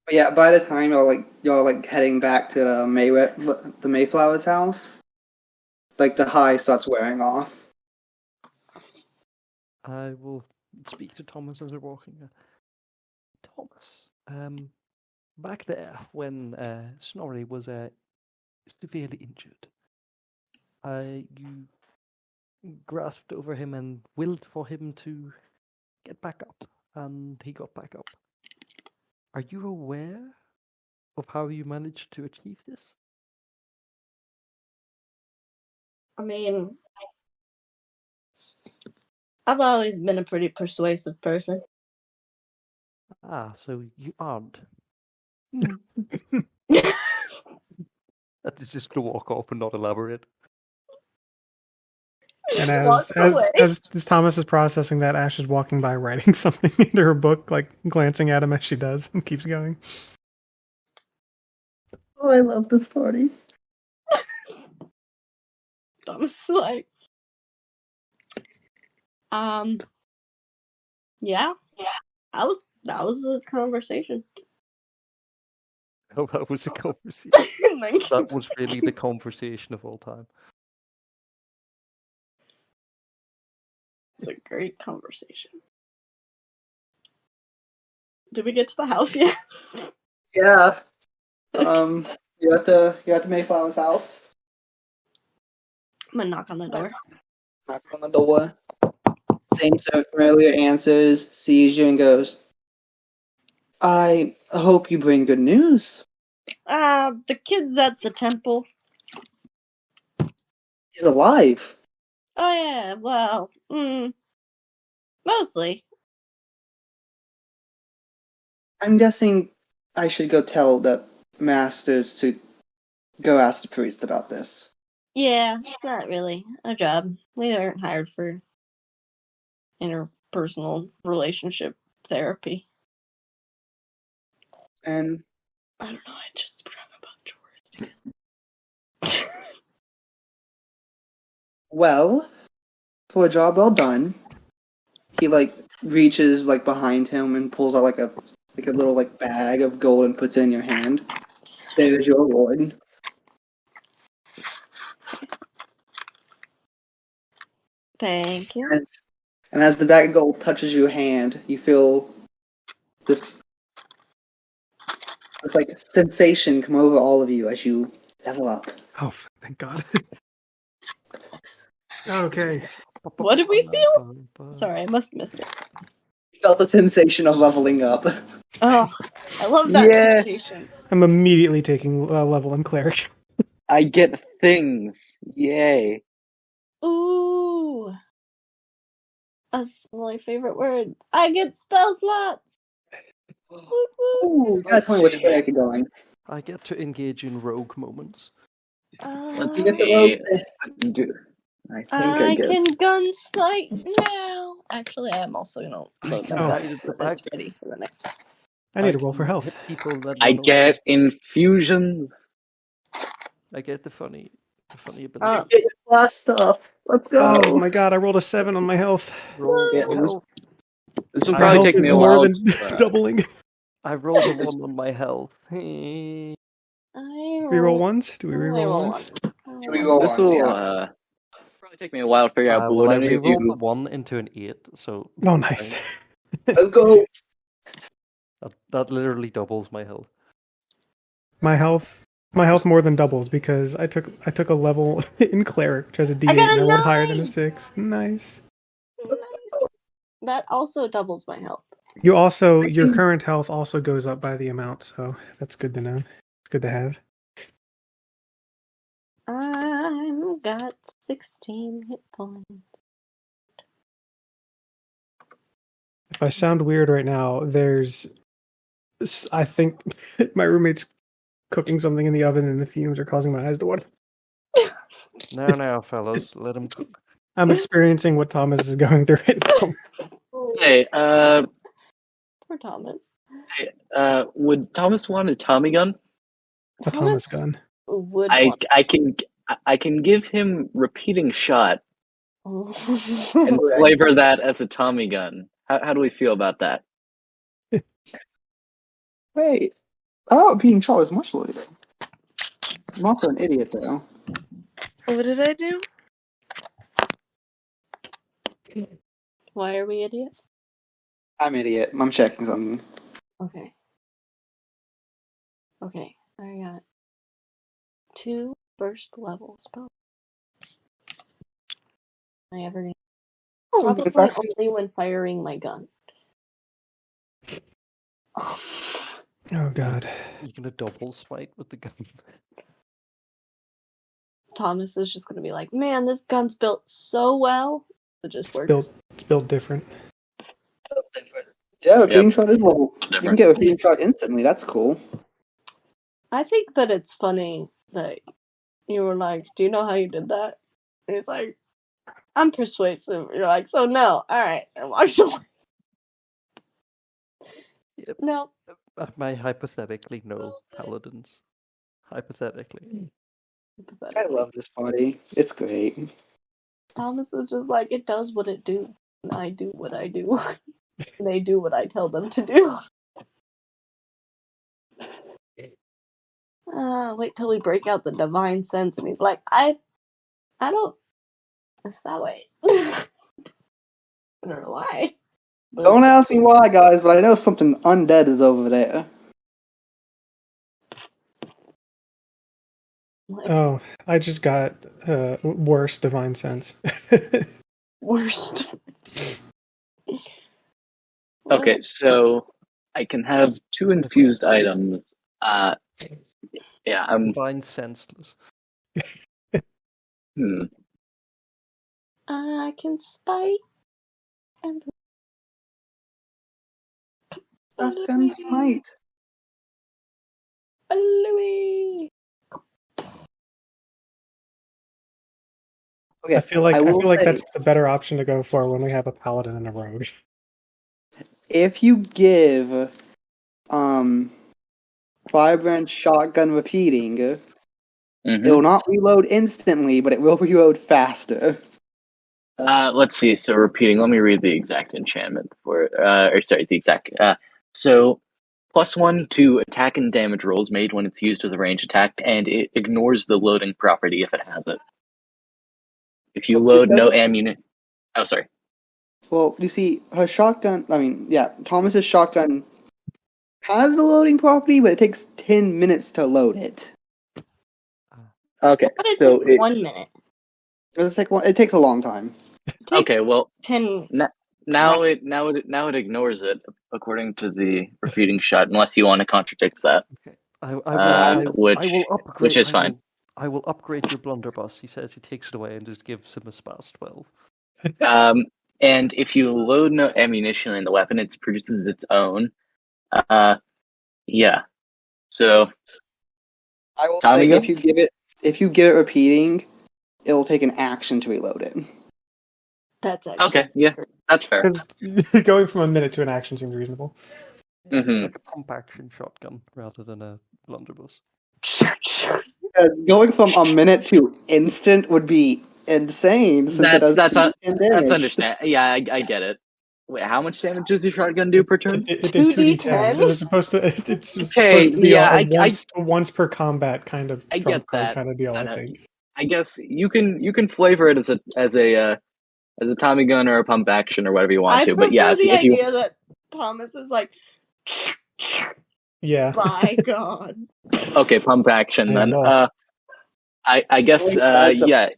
But yeah, by the time y'all heading back to the Mayflower's house, the high starts wearing off. I will speak to Thomas as we're walking. Thomas, back there when Snorri was severely injured, you grasped over him and willed for him to get back up, and he got back up. Are you aware of how you managed to achieve this? I mean, I've always been a pretty persuasive person. Ah, so you aren't. That is just to walk off and not elaborate. And Just walks away. as Thomas is processing that, Ash is walking by, writing something into her book, like glancing at him as she does, and keeps going. Oh, I love this party. Thomas is like, yeah, that was a conversation. Oh, that was a conversation. Like, That was really the conversation of all time. It's a great conversation. Did we get to the house yet? Yeah. You're at the Mayflower's house. I'm gonna knock on the door. Knock on the door. Same sort of familiar answers. Sees you and goes, "I hope you bring good news." The kid's at the temple. He's alive. Oh yeah, well, mostly. I'm guessing I should go tell the masters to go ask the priest about this. Yeah, it's not really our job. We aren't hired for interpersonal relationship therapy. And I don't know, I just sprung a bunch of words together. well, for a job well done, he reaches behind him and pulls out a little bag of gold and puts it in your hand. There's your reward. Thank you. And as the bag of gold touches your hand, you feel this sensation come over all of you as you level up. Oh, thank God. Okay. What did we feel? Sorry, I must have missed it. You felt the sensation of leveling up. Oh, I love that Yeah. sensation. I'm immediately taking level in cleric. I get things. Yay. Ooh. That's my favorite word. I get spell slots. Woo woo. Ooh, you gotta tell me which way you're going. I get to engage in rogue moments. Let's You get the see. rogue. I can gun smite now. Actually, I am also gonna load my Oh. gun so that it's ready for the next time. I need to roll can for health. hit people that I run away. get infusions. I get the funny ability. Oh. Get your blast stuff. Let's go. Oh my God, I rolled a 7 on my health. Roll Yeah, health. This will My probably health take is me a more while. than doubling. I rolled a 1 on my health. I We roll ones? Do we reroll ones? We roll This ones, will yeah. probably take me a while to figure out. But Well, would I any of rerolled the you? 1 into an 8, so Oh, nice. Let's go. that literally doubles my health. My health more than doubles because I took a level in cleric, which has a D8, I got a and I rolled higher than a 9! 6. Nice. Nice. That also doubles my health. Your current health also goes up by the amount, so that's good to know. It's good to have. I've got 16 hit points. If I sound weird right now, I think my roommate's cooking something in the oven and the fumes are causing my eyes to water. Now, fellas, let him cook. I'm experiencing what Thomas is going through right now. Hey, Poor Thomas. would Thomas want a Tommy gun? A Thomas gun. Would I can give him repeating shot and want... flavor that as a Tommy gun. How do we feel about that? Wait. Oh, being shot is much later. I'm also an idiot, though. What did I do? Why are we idiots? I'm idiot. I'm checking something. Okay. Okay, I got 2 first level spells. Am I ever gonna... Oh, it's Probably actually only when firing my gun. Oh god. You can a double smite with the gun. Thomas is just gonna be like, man, this gun's built so well. It just works. It's built different. different. Yeah, repeating shot is level. You can Different. get repeating shot instantly. That's cool. I think that it's funny that you were like, do you know how you did that? And he's like, I'm persuasive. You're like, so no. Alright. And walks away. Yep. No. My hypothetically no paladins. Hypothetically. I love this party. It's great. Thomas is just like, it does what it do. And I do what I do. They do what I tell them to do. Wait till we break out the divine sense, and he's like, I don't. It's that way. I don't know why. But Don't ask me why, guys, but I know something undead is over there. like, Oh, I just got worse divine sense. worst. Okay, so I can have 2 infused items. Yeah, Divine senseless. I can spite and Shotgun smite. Louis. Okay, I feel like will say, that's the better option to go for when we have a paladin and a rogue. if you give Firebrand shotgun repeating, it will not reload instantly, but it will reload faster. Let's see. So repeating. Let me read the exact enchantment for. The exact. So +1 to attack and damage rolls made when it's used as a range attack, and it ignores the loading property if it has it. If you load no ammunition. Oh, sorry. Well, you see, her shotgun. Thomas's shotgun has the loading property, but it takes 10 minutes to load it. Okay, But it so took 1 minute. It takes a long time. Okay, well, 10. now it ignores it according to the repeating shot, unless you want to contradict that. Okay. I will upgrade. Which is fine. I will upgrade your blunderbuss. He says he takes it away and just gives him a spas 12. And if you load no ammunition in the weapon, it produces its own. Yeah. So I will Tommy, say go? if you give it repeating, it will take an action to reload it. That's actually Okay, yeah, that's fair. Because going from a minute to an action seems reasonable. It's like a pump action shotgun rather than a blunderbuss. Going from a minute to instant would be insane. Since That's damage. understand. Yeah, I get it. Wait, how much damage does your shotgun do per turn? It did 2d10. It was supposed to. It's supposed to be a once per combat kind of I trump get card that. kind of deal. I think. I guess you can flavor it as a Tommy gun or a pump action or whatever you want to. But yeah, the idea that Thomas is like, yeah. by God. Okay, pump action then. I guess yeah.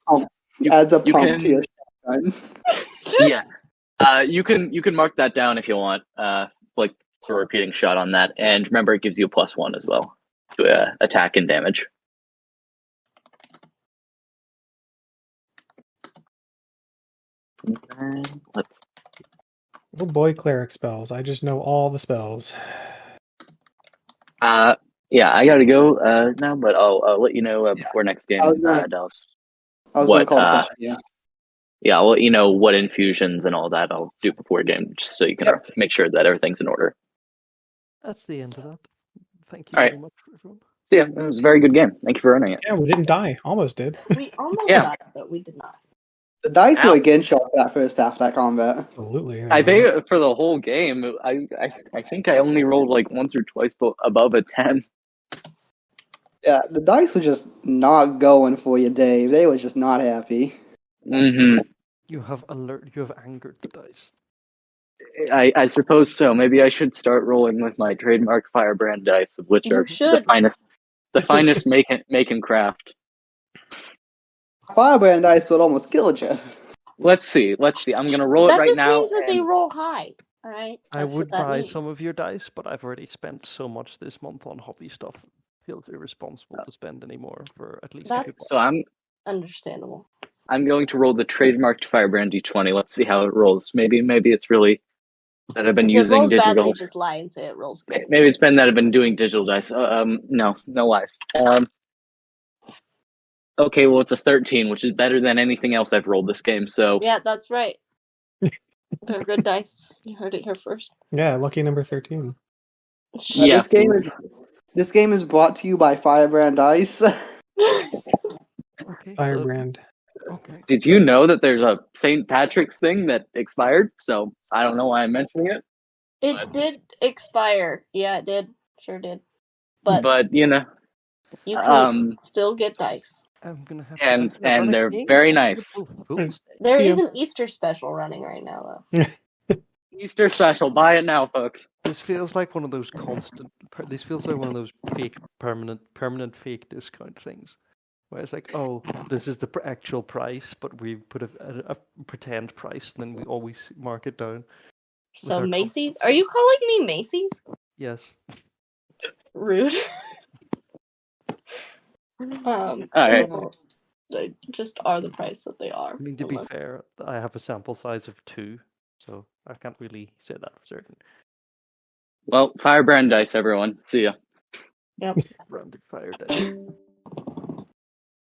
Adds a pump to your shotgun. Yeah. You can mark that down if you want. Like for a repeating shot on that, and remember it gives you a +1 as well to attack and damage. Let's. Oh boy, cleric spells. I just know all the spells. Yeah, I gotta go now, but I'll let you know before next game, Dallas. I was gonna call the session, yeah. Yeah, I'll let you know what infusions and all that I'll do before game, just so you can make sure that everything's in order. That's the end of that. Thank you All very much, everyone. Yeah, it was a very good game. Thank you for running it. Yeah, we didn't die. Almost did. We almost died, but we did not. The dice were against shot that first half of that combat. Absolutely. I think for the whole game, I think I only rolled like once or twice above a 10. Yeah, the dice were just not going for you, Dave. They were just not happy. Mm-hmm. You have angered the dice. I suppose so. Maybe I should start rolling with my trademark firebrand dice, of which You are the should. finest make and craft. Firebrand dice would almost kill you. Let's see. I'm gonna roll it That right just now. means that they and- roll high. All right. I That's what would that buy means. some of your dice, but I've already spent so much this month on hobby stuff. It feels irresponsible to spend any more for at least a good That's So understandable. I'm going to roll the trademarked firebrand d20. Let's see how it rolls. Maybe it's really that I've been If it using rolls badly, digital. just lie and say it rolls good. Maybe it's been that I've been doing digital dice. No lies. Okay, well it's a 13, which is better than anything else I've rolled this game. So Yeah, that's right. They're good dice. You heard it here first. Yeah, lucky number 13. yeah. This game is brought to you by Firebrand Dice. Okay, Firebrand. okay. Did you know that there's a St. Patrick's thing that expired? So I don't know why I'm mentioning it. It did expire. Yeah, it did. Sure did. But you know, you can um, still get dice. I'm gonna have and to. I'm they're running very April nice. Fool's Day. There See is ya. an Easter special running right now, though. Easter special. Buy it now, folks. This feels like one of those constant. This feels like one of those fake permanent fake discount things, where it's like, oh, this is the actual price, but we put a pretend price, and then we always mark it down. So our Macy's? confidence. Are you calling me Macy's? Yes. Rude. All right. no, they just are the price that they are. I mean, to be unless- fair, I have a sample size of 2, so I can't really say that for certain. Well, firebrand dice, everyone. See ya. Yep. Branded fire dice.